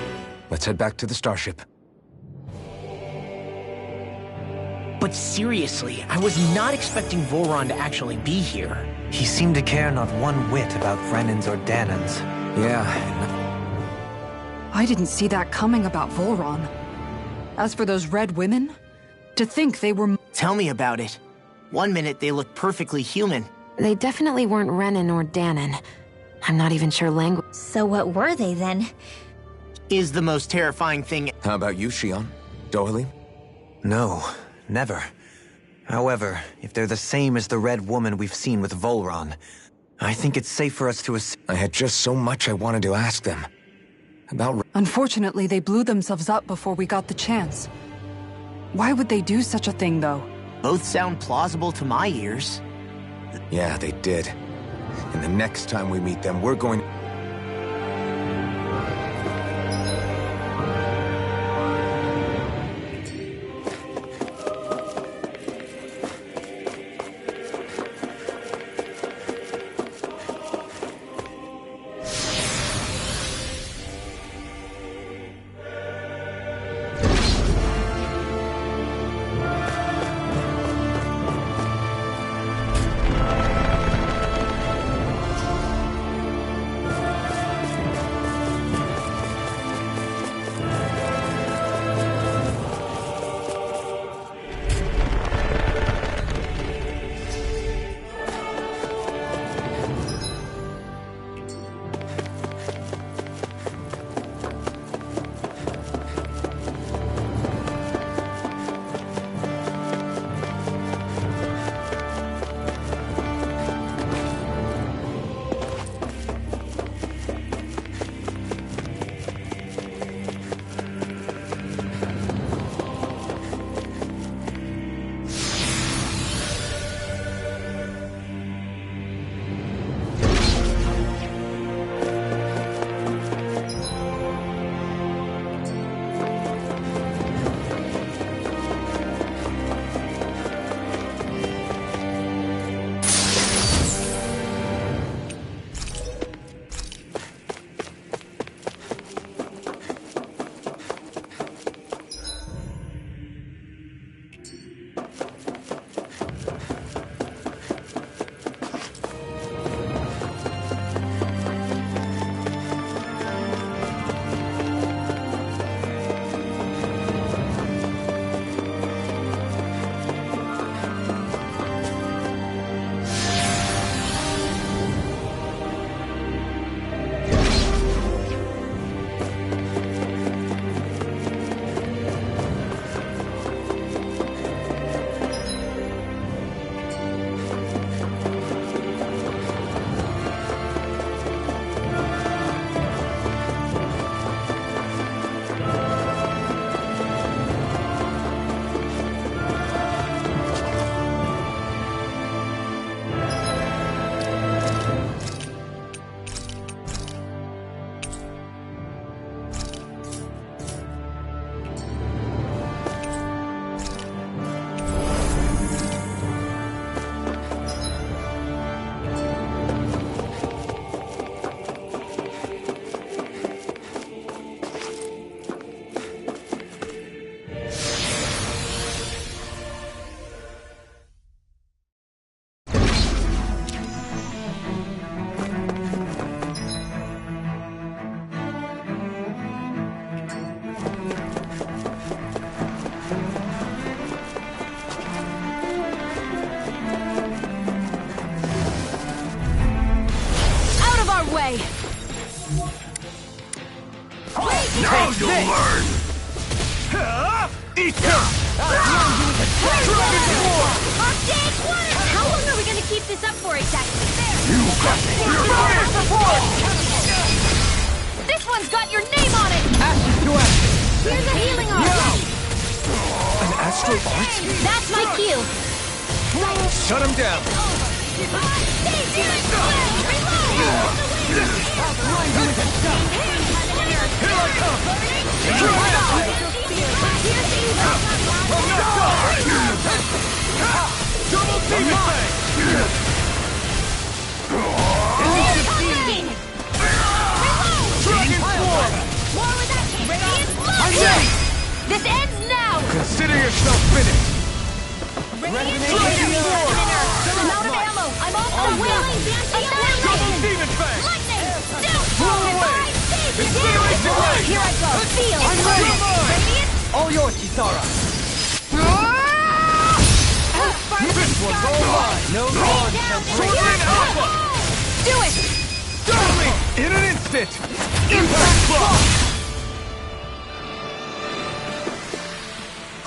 Let's head back to the starship. But seriously, I was not expecting Volron to actually be here. He seemed to care not one whit about Renans or Danans. Yeah. I didn't see that coming about Volron. As for those red women, to think they were... Tell me about it. One minute they look perfectly human. They definitely weren't Renan or Danan. I'm not even sure language... So what were they then? Is the most terrifying thing... How about you, Shion? Dohalim? No, never. However, if they're the same as the red woman we've seen with Volron, I think it's safe for us to assume... I had just so much I wanted to ask them. About... Unfortunately, they blew themselves up before we got the chance. Why would they do such a thing, though? Both sound plausible to my ears. Yeah, they did. And the next time we meet them, we're going... way! Now you'll learn! Eat them! How long are we gonna keep this up for exactly? You got This one's got your name on it! Ashes to ashes! Here's a healing art! An astral art? That's my cue! Shut him down! This ends now! Consider yourself finished! I'm out of ammo! I'm off the wheeling! Double demon fang! Lightning! Blow away! Incinerating light! Here I go! Feel! I'm ready! Radiant! All yours, Kisara! This one's all mine! No lawn can Swordman Alpha! Do it! Got me! In an instant! Impact block!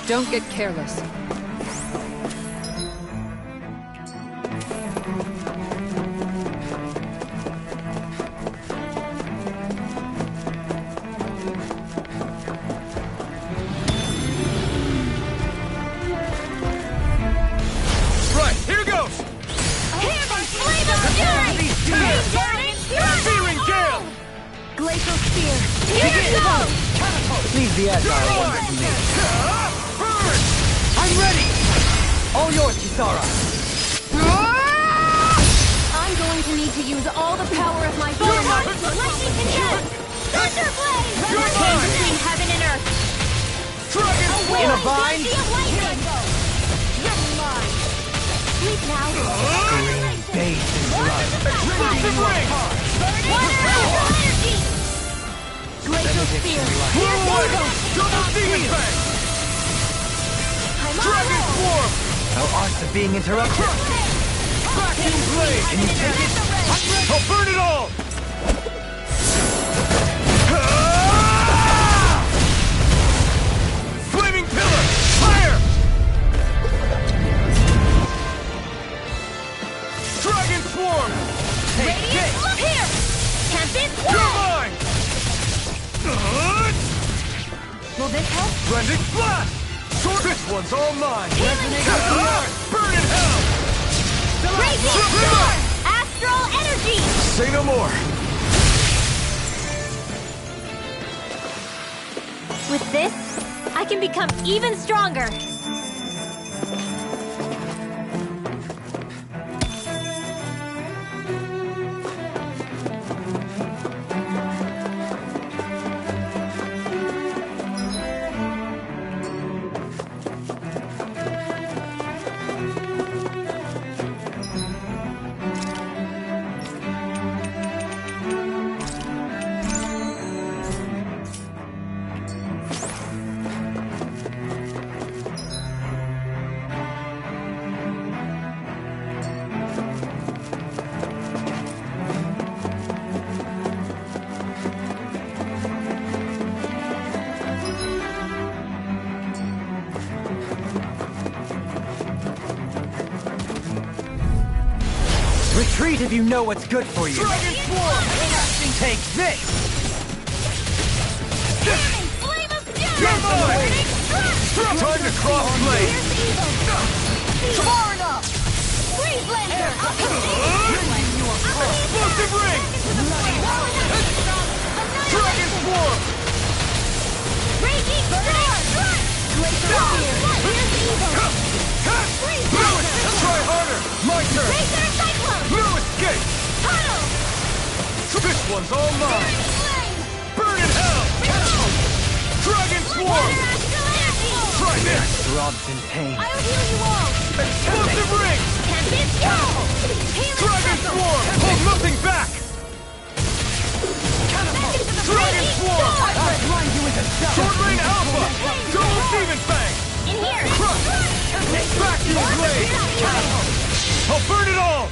Don't get careless. Right, here goes! Searing Gale! Glacial Spear! Here you go! Leave the agile one to me. Burn! I'm ready! All yours, Kisara! I'm going to need to use all the power of my bone art. Lightning Control! Thunderblade! Change between heaven and earth! Dragon Away! In a bind? Here I go! You're mine! Sleep now! Green, bathed in blood. Explosive ring! One energy! Glacial Spear! Blow away! Double demon fang! I'm Dragon on Swarm! Our arts are being interrupted. Vacuum blade! Can you take it? I'll burn it all! Flaming pillar! Fire! Dragon Swarm! Radiant! Here! Tempest! You're mine! Will this help? Blending Blast! Sword, this one's all mine! Burn in hell! Raging Storm! Astral Energy! Say no more! With this, I can become even stronger! Retreat if you know what's good for you. Dragon Swarm! Take this! You're mine! Time to cross blade! Far enough! Freeze Lancer! Explosive ring! Dragon Swarm! Raging Storm! Glacial Spear! Here's evil! Lewis, try harder! My turn! Razor Cyclone! No escape! Tunnel! This one's all mine! Burn in hell! Dragon Swarm! Try this! Throbs in pain. I'll heal you all! Explosive ring! Tempest go! Dragon Swarm! Hold nothing back! Dragon Swarm! Sword Rain Alpha! Double Demon Fang! In here! Crush! Vacuum Blade! I'll burn it all!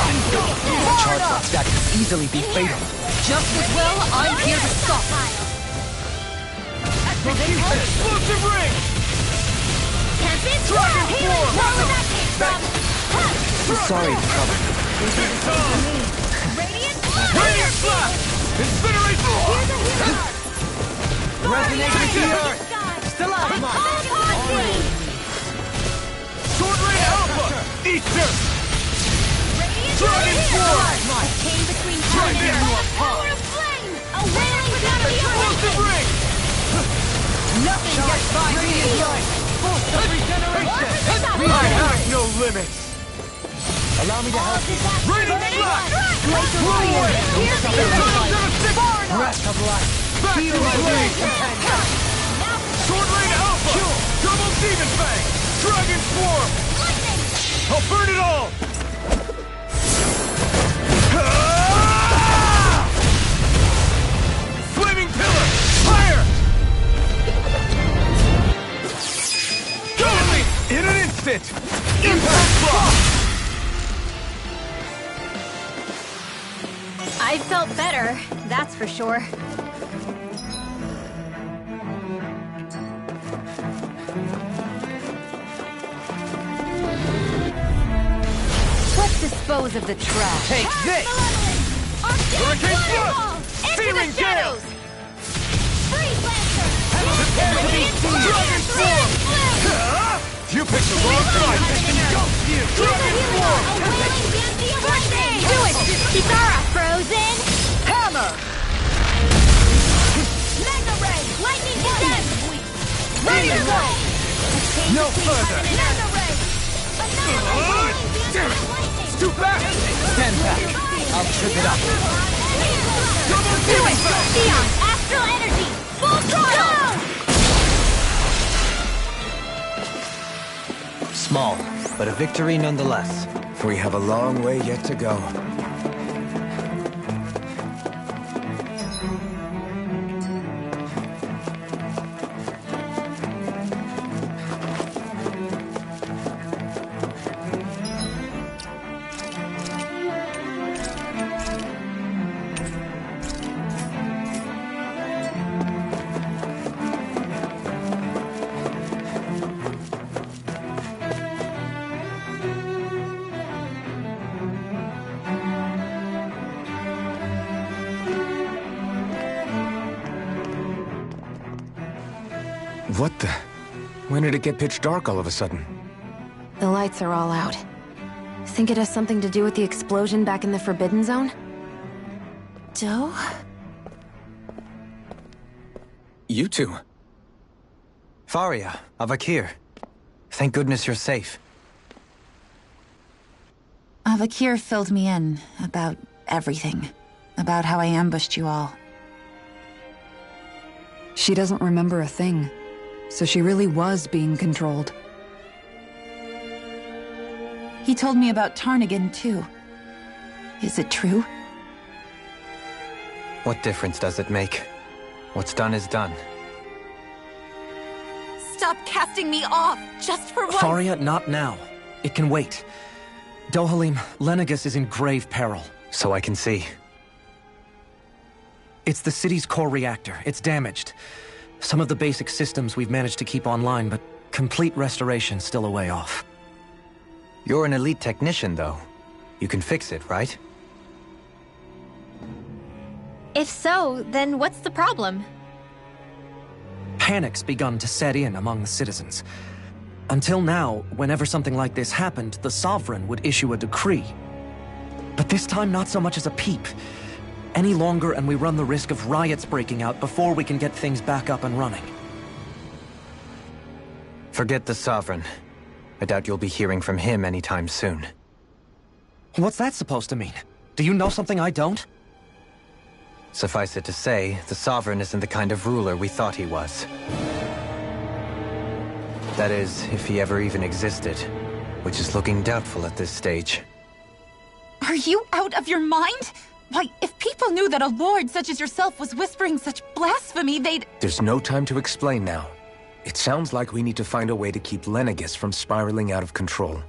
A charge like that could easily be fatal. Just as well, I'm here to stop. Explosive ring! Can't be Dragon form! Where would that came from? I'm sorry to trouble you. Radiant blast! Incineration! Resonate with the earth! Still out of Sword Ray Alpha! Easter! Dragon form! Came between Dragon here. power of flame! A wailing without a Explosive ring! Nothing gets by me! Force of regeneration! I have no limits! Allow me to help you. Radiant blast! Breath of life. Back to my blade! Sword Rain Alpha! Double Demon Fang! Dragon Swarm! I'll burn it all! Flaming Pillar! Fire! Go! In an instant! Impact Block! I felt better, that's for sure. Let's dispose of the trash. Take this! Hurricane Flood! Searing Gale! Dragon Swarm! You picked the wrong side! Ghost you! Dragon Swarm! Do it! Kisara! Frozen! Hammer! Mega Ray! Lightning Descent! Radiant Ray! No further! Mega Ray! Damn it! Scoot back! Stand back. I'll trip it up. Double Demon Fang! Theon! Astral Energy! Full throttle! Small, but a victory nonetheless. We have a long way yet to go. What the? When did it get pitch dark all of a sudden? The lights are all out. Think it has something to do with the explosion back in the Forbidden Zone? Joe? You two. Faria, Avakir. Thank goodness you're safe. Avakir filled me in about everything. About how I ambushed you all. She doesn't remember a thing. So she really was being controlled. He told me about Tarnigan, too. Is it true? What difference does it make? What's done is done. Stop casting me off, just for once! Faria, not now. It can wait. Dohalim, Lenegis is in grave peril. So I can see. It's the city's core reactor. It's damaged. Some of the basic systems we've managed to keep online, but complete restoration's still a way off. You're an elite technician, though. You can fix it, right? If so, then what's the problem? Panic's begun to set in among the citizens. Until now, whenever something like this happened, the Sovereign would issue a decree. But this time, not so much as a peep. Any longer, and we run the risk of riots breaking out before we can get things back up and running. Forget the Sovereign. I doubt you'll be hearing from him anytime soon. What's that supposed to mean? Do you know something I don't? Suffice it to say, the Sovereign isn't the kind of ruler we thought he was. That is, if he ever even existed, which is looking doubtful at this stage. Are you out of your mind? Why, if people knew that a lord such as yourself was whispering such blasphemy, they'd... There's no time to explain now. It sounds like we need to find a way to keep Lenegis from spiraling out of control.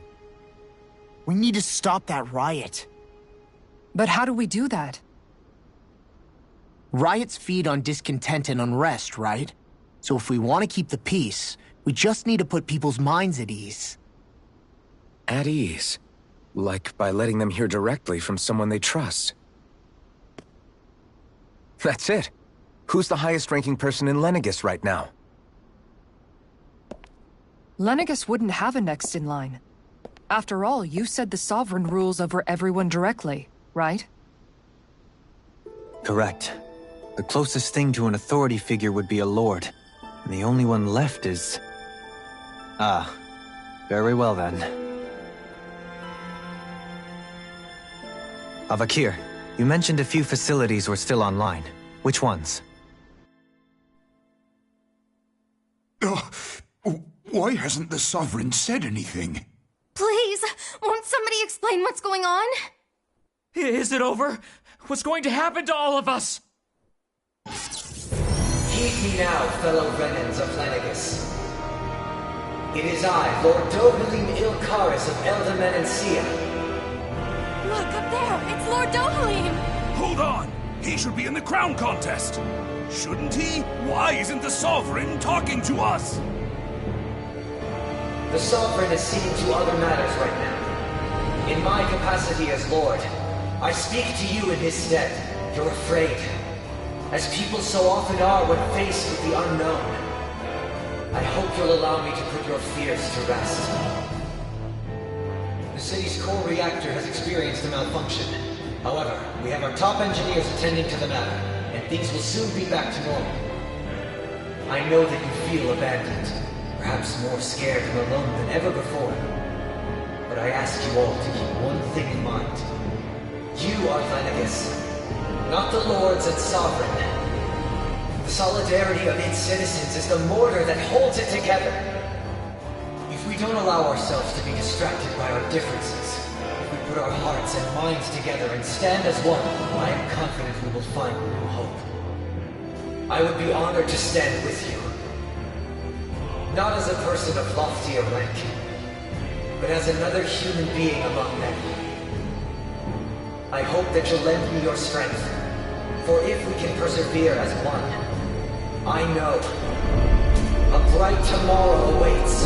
We need to stop that riot. But how do we do that? Riots feed on discontent and unrest, right? So if we want to keep the peace, we just need to put people's minds at ease. At ease? Like by letting them hear directly from someone they trust. That's it. Who's the highest-ranking person in Lenegis right now? Lenegis wouldn't have a next in line. After all, you said the Sovereign rules over everyone directly, right? Correct. The closest thing to an authority figure would be a lord. And the only one left is... Ah. Very well then. Avakir, you mentioned a few facilities were still online. Which ones? Why hasn't the Sovereign said anything? Please, won't somebody explain what's going on? Is it over? What's going to happen to all of us? Heed me now, fellow Renans of Lenegis. It is I, Lord Dohalim Ilkaris of Eldamen and Sia. Look, up there! It's Lord Dohalim! Hold on! He should be in the crown contest! Shouldn't he? Why isn't the Sovereign talking to us? The Sovereign is seeing to other matters right now. In my capacity as Lord, I speak to you in his stead. You're afraid. As people so often are when faced with the unknown. I hope you'll allow me to put your fears to rest. The city's core reactor has experienced a malfunction. However, we have our top engineers attending to the matter, and things will soon be back to normal. I know that you feel abandoned, perhaps more scared and alone than ever before. But I ask you all to keep one thing in mind. You are Lenegis, not the Lords and Sovereign. The solidarity of its citizens is the mortar that holds it together. If we don't allow ourselves to be distracted by our differences, if we put our hearts and minds together and stand as one, I am confident we will find new hope. I would be honored to stand with you. Not as a person of loftier rank, but as another human being among many. I hope that you'll lend me your strength, for if we can persevere as one, I know a bright tomorrow awaits.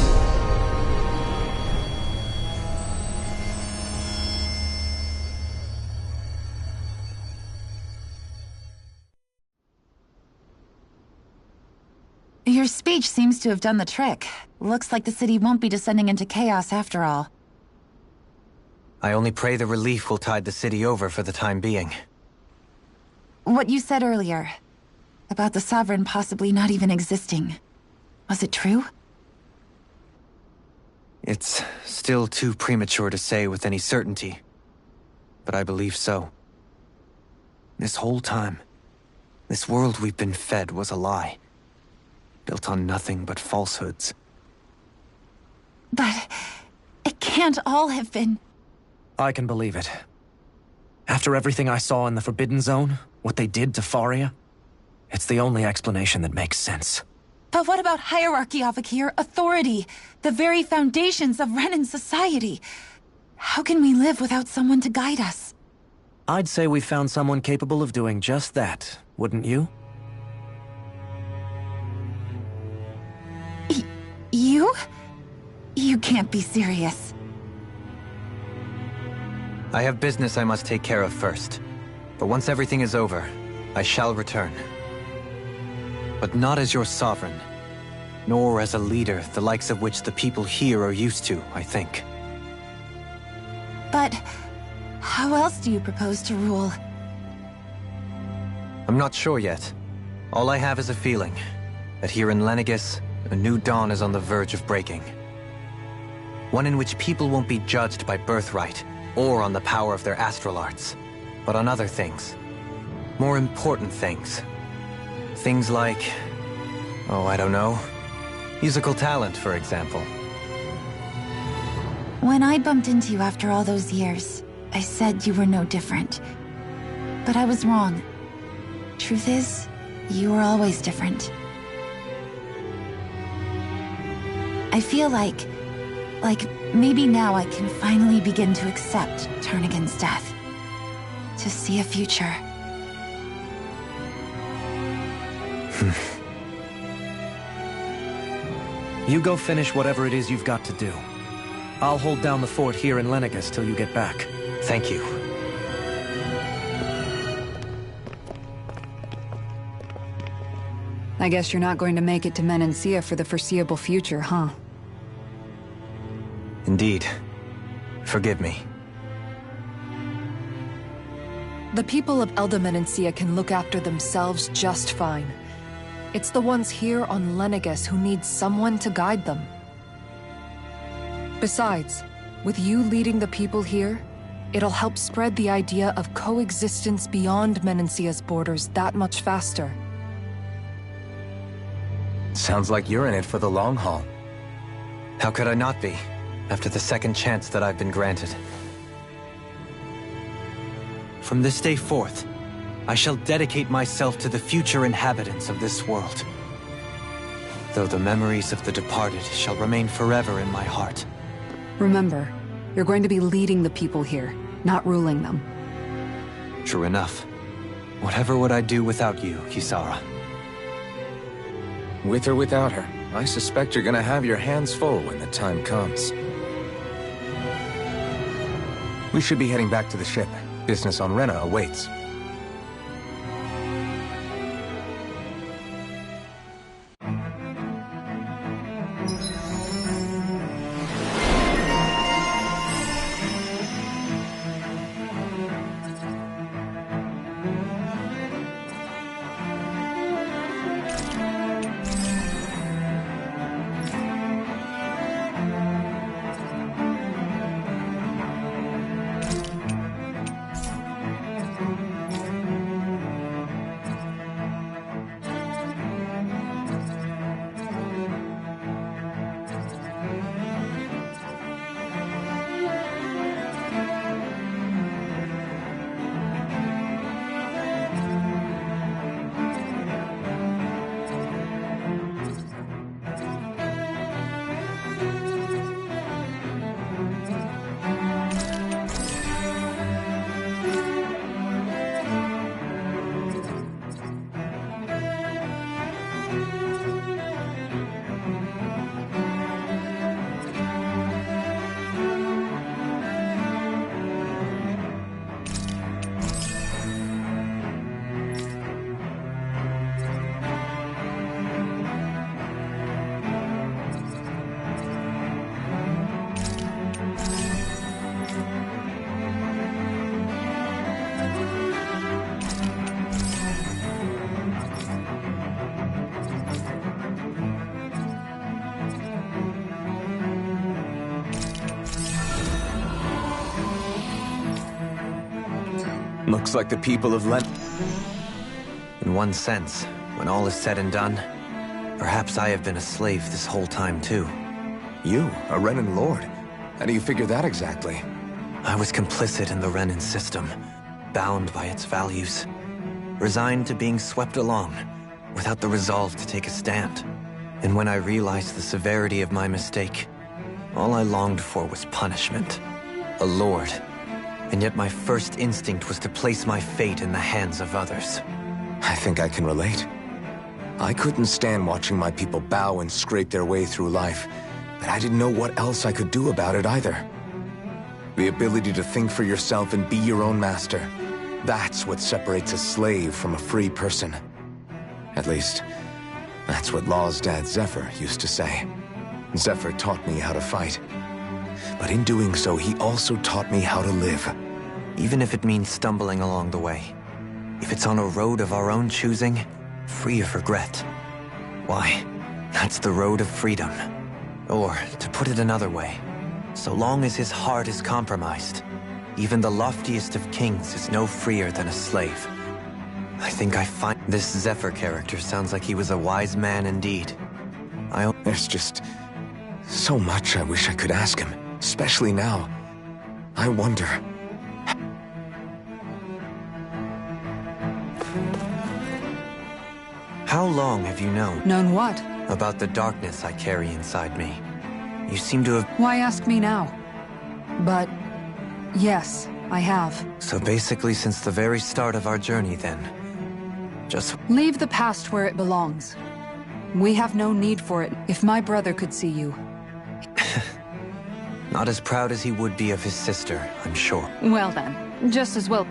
Your speech seems to have done the trick. Looks like the city won't be descending into chaos after all. I only pray the relief will tide the city over for the time being. What you said earlier, about the Sovereign possibly not even existing, was it true? It's still too premature to say with any certainty, but I believe so. This whole time, this world we've been fed was a lie, built on nothing but falsehoods. But it can't all have been... I can believe it. After everything I saw in the Forbidden Zone, what they did to Faria, it's the only explanation that makes sense. But what about hierarchy, Avakir? Authority? The very foundations of Renan society? How can we live without someone to guide us? I'd say we found someone capable of doing just that, wouldn't you? You? You can't be serious. I have business I must take care of first. But once everything is over, I shall return. But not as your sovereign, nor as a leader the likes of which the people here are used to, I think. But how else do you propose to rule? I'm not sure yet. All I have is a feeling that here in Lenegis, a new dawn is on the verge of breaking. One in which people won't be judged by birthright, or on the power of their astral arts, but on other things. More important things. Things like... oh, I don't know. Musical talent, for example. When I bumped into you after all those years, I said you were no different. But I was wrong. Truth is, you were always different. I feel like maybe now I can finally begin to accept turn against death. to see a future. You go finish whatever it is you've got to do. I'll hold down the fort here in Lenegus till you get back. Thank you. I guess you're not going to make it to Menancia for the foreseeable future, huh? Indeed. Forgive me. The people of Elda Menancia can look after themselves just fine. It's the ones here on Lenegus who need someone to guide them. Besides, with you leading the people here, it'll help spread the idea of coexistence beyond Menancia's borders that much faster. Sounds like you're in it for the long haul. How could I not be, after the second chance that I've been granted? From this day forth, I shall dedicate myself to the future inhabitants of this world. Though the memories of the departed shall remain forever in my heart. Remember, you're going to be leading the people here, not ruling them. True enough. Whatever would I do without you, Kisara? With or without her, I suspect you're gonna have your hands full when the time comes. We should be heading back to the ship. Business on Rena awaits. Looks like the people of In one sense, when all is said and done, perhaps I have been a slave this whole time too. You, a Renan lord? How do you figure that exactly? I was complicit in the Renan system, bound by its values, resigned to being swept along, without the resolve to take a stand. And when I realized the severity of my mistake, all I longed for was punishment. A lord. And yet my first instinct was to place my fate in the hands of others. I think I can relate. I couldn't stand watching my people bow and scrape their way through life, but I didn't know what else I could do about it either. The ability to think for yourself and be your own master, that's what separates a slave from a free person. At least, that's what Law's dad Zephyr used to say. Zephyr taught me how to fight. But in doing so, he also taught me how to live. Even if it means stumbling along the way. If it's on a road of our own choosing, free of regret. Why, that's the road of freedom. Or, to put it another way, so long as his heart is compromised, even the loftiest of kings is no freer than a slave. I think I find this Zephyr character sounds like he was a wise man indeed. There's just so much I wish I could ask him. Especially now. I wonder... How long have you known? Known what? About the darkness I carry inside me. You seem to have... Why ask me now? But... yes, I have. So basically since the very start of our journey then. Just... Leave the past where it belongs. We have no need for it. If my brother could see you... Not as proud as he would be of his sister, I'm sure. Well then, just as well.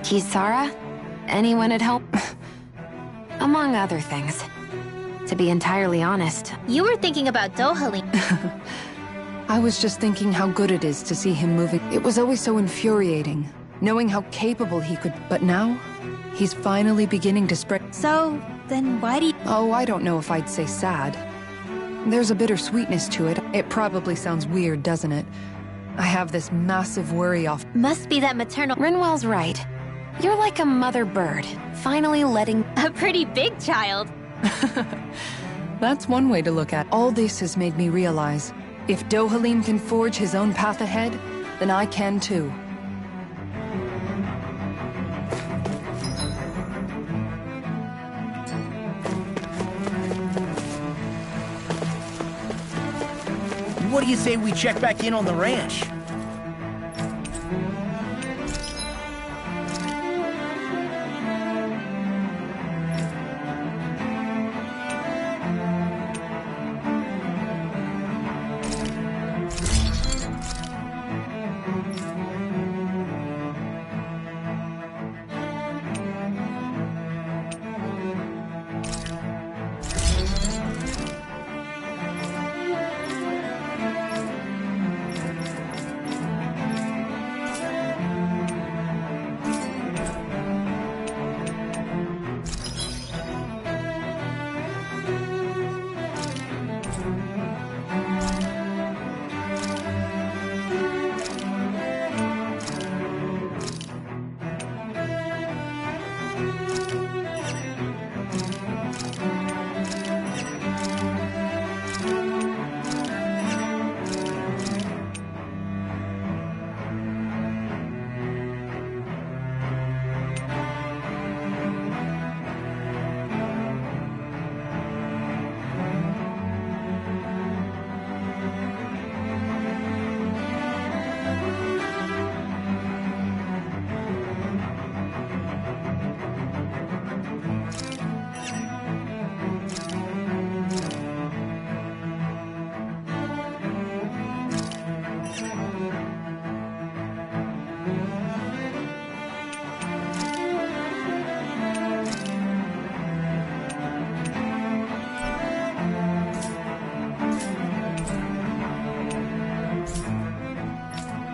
Kisara? Anyone at help? Among other things. To be entirely honest. You were thinking about Dohalim. I was just thinking how good it is to see him moving. It was always so infuriating, knowing how capable he could... But now, he's finally beginning to spread... So, then why do you... Oh, I don't know if I'd say sad. There's a bittersweetness to it. It probably sounds weird, doesn't it? I have this massive worry off... Must be that maternal... Rinwell's right. You're like a mother bird, finally letting... A pretty big child. That's one way to look at it. All this has made me realize, if Dohalim can forge his own path ahead, then I can too. What do you say we check back in on the ranch?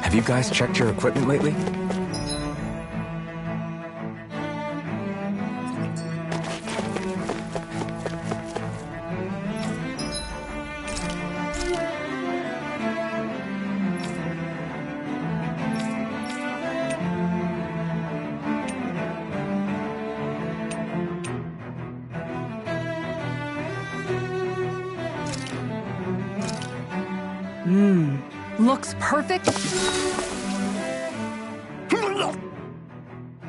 Have you guys checked your equipment lately? Looks perfect.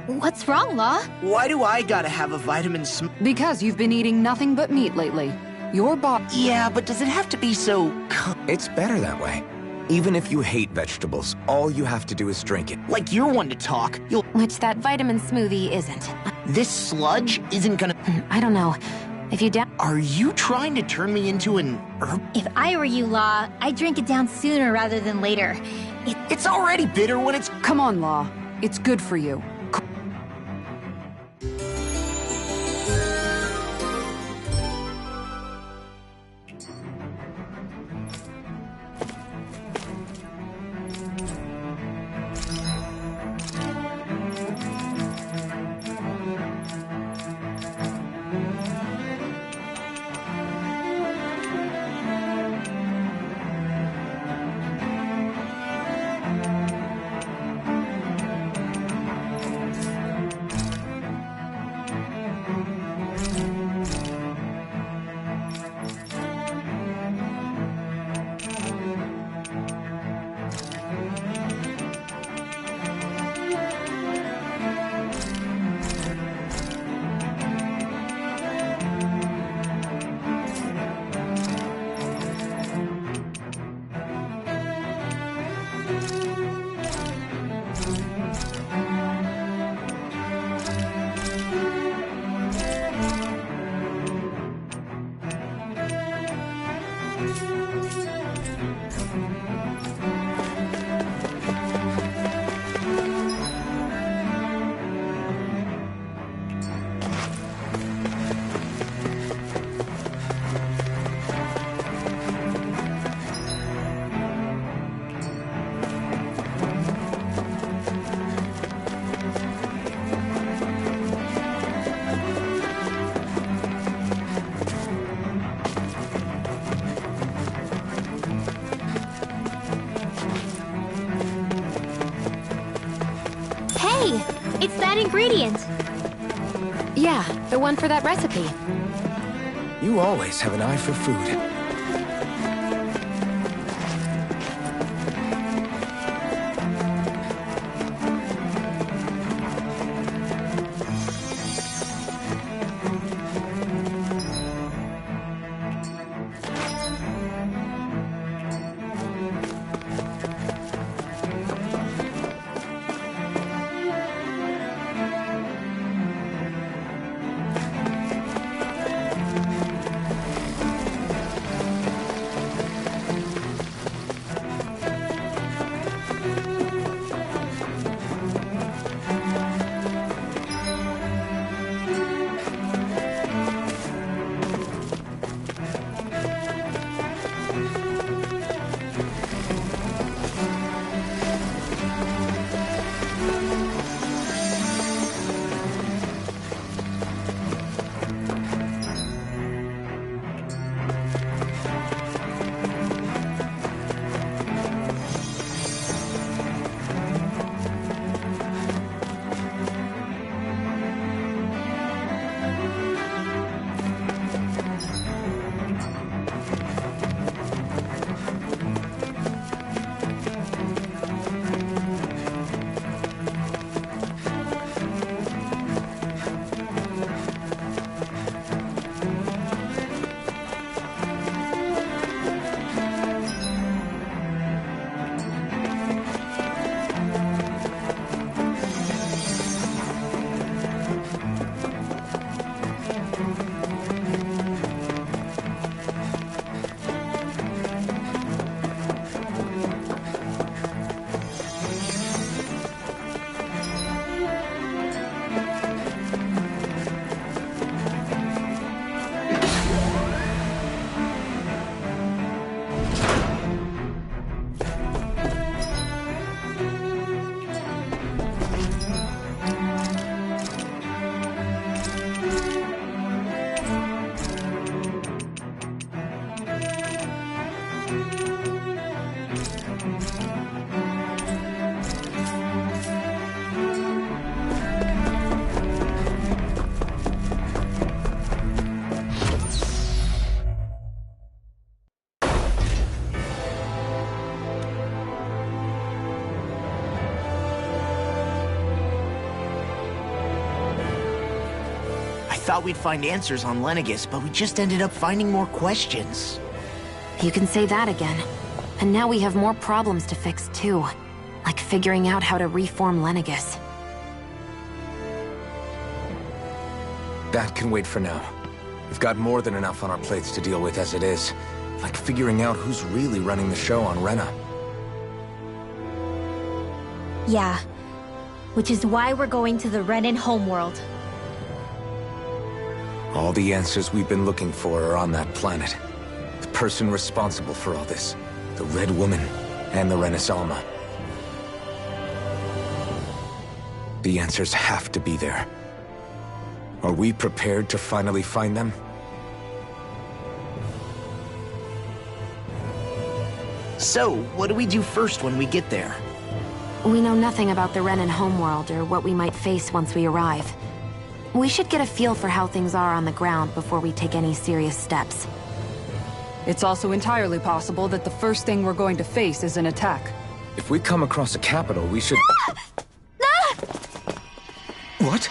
What's wrong, Law? Why do I gotta have a vitamin Because you've been eating nothing but meat lately. Your body... Yeah, but does it have to be so... It's better that way. Even if you hate vegetables, all you have to do is drink it. Like you're one to talk. You'll... Which that vitamin smoothie isn't. This sludge isn't gonna... I don't know. If you down... Are you trying to turn me into an herb? If I were you, Law, I'd drink it down sooner rather than later. It's already bitter when it's... Come on, Law. It's good for you. Hey! It's that ingredient! Yeah, the one for that recipe. You always have an eye for food. Thought we'd find answers on Lenegis, but we just ended up finding more questions. You can say that again. And now we have more problems to fix too. Like figuring out how to reform Lenegis. That can wait for now. We've got more than enough on our plates to deal with as it is. Like figuring out who's really running the show on Rena. Yeah. Which is why we're going to the Renan homeworld. All the answers we've been looking for are on that planet. The person responsible for all this. The Red Woman and the Renaissance. The answers have to be there. Are we prepared to finally find them? So, what do we do first when we get there? We know nothing about the Renan homeworld or what we might face once we arrive. We should get a feel for how things are on the ground before we take any serious steps. It's also entirely possible that the first thing we're going to face is an attack. If we come across a capital, we should... What?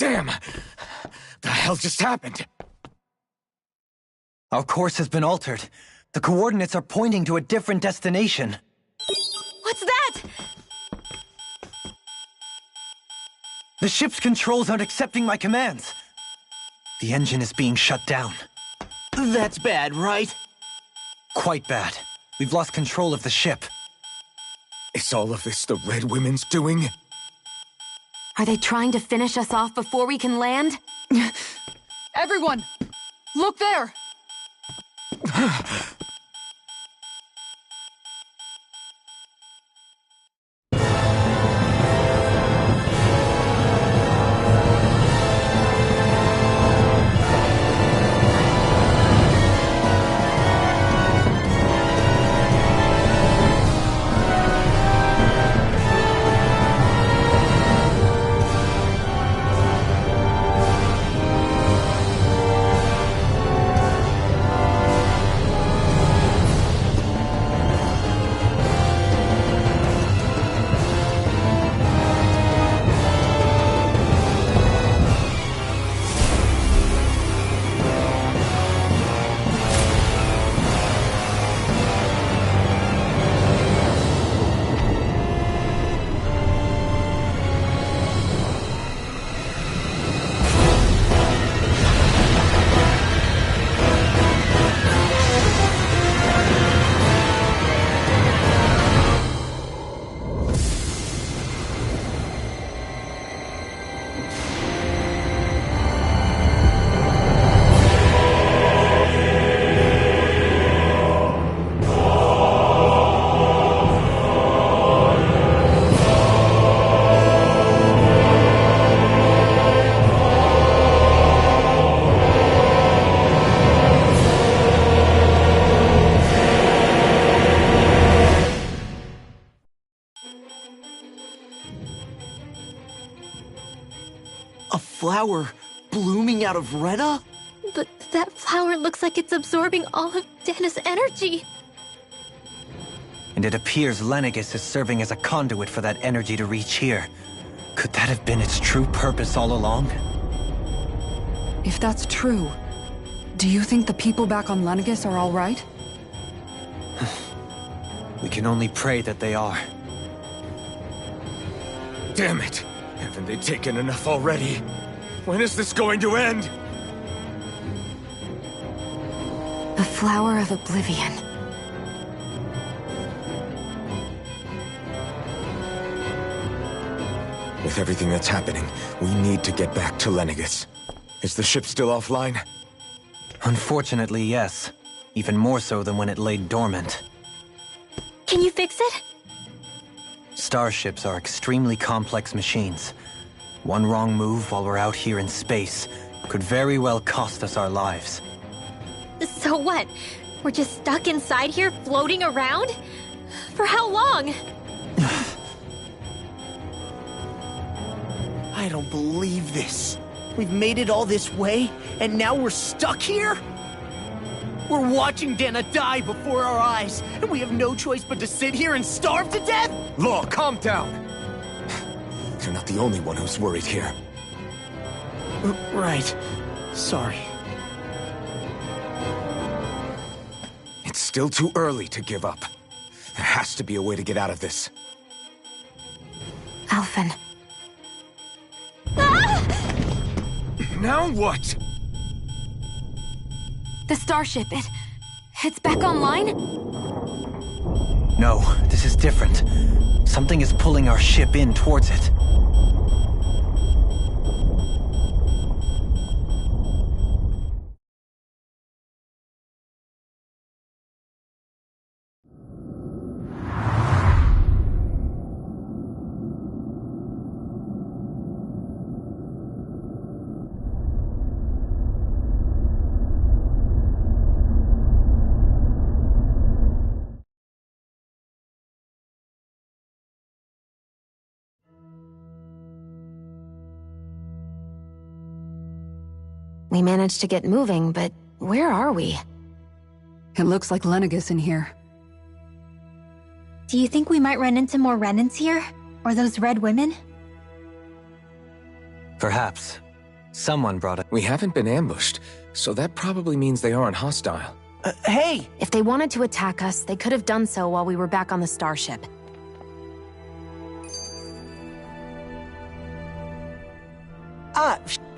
Damn! The hell just happened? Our course has been altered. The coordinates are pointing to a different destination. What's that? The ship's controls aren't accepting my commands. The engine is being shut down. That's bad, right? Quite bad. We've lost control of the ship. Is all of this the Red Women's doing? Are they trying to finish us off before we can land? Everyone! Look there! A flower blooming out of Rena? But that flower looks like it's absorbing all of Dana's energy. And it appears Lenegis is serving as a conduit for that energy to reach here. Could that have been its true purpose all along? If that's true, do you think the people back on Lenegis are all right? We can only pray that they are. Damn it! Haven't they taken enough already? When is this going to end? The Flower of Oblivion. With everything that's happening, we need to get back to Lenegis. Is the ship still offline? Unfortunately, yes. Even more so than when it laid dormant. Can you fix it? Starships are extremely complex machines. One wrong move while we're out here in space could very well cost us our lives. So what? We're just stuck inside here, floating around? For how long? I don't believe this. We've made it all this way, and now we're stuck here? We're watching Dana die before our eyes, and we have no choice but to sit here and starve to death? Law, calm down! You're not the only one who's worried here. Right. Sorry. It's still too early to give up. There has to be a way to get out of this. Alphen. Now what? The starship, it's back online? No, this is different. Something is pulling our ship in towards it. We managed to get moving, but where are we? It looks like Lenegis in here. Do you think we might run into more Renans here? Or those red women? Perhaps. Someone brought it. We haven't been ambushed, so that probably means they aren't hostile. Hey! If they wanted to attack us, they could have done so while we were back on the starship.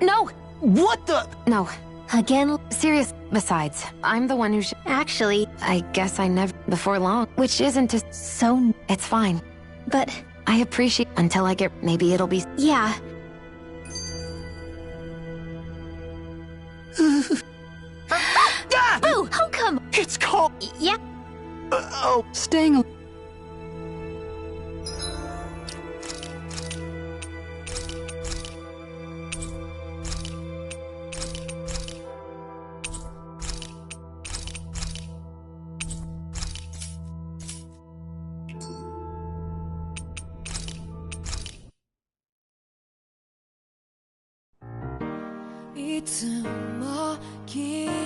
No! What the? No. Again? Serious. Besides, I'm the one who should... Actually, I guess I never... Before long. Which isn't to... So... It's fine. But... I appreciate... Until I get... Maybe it'll be... Yeah. Oh, how come? It's called... Yeah. Oh. Staying...いつも君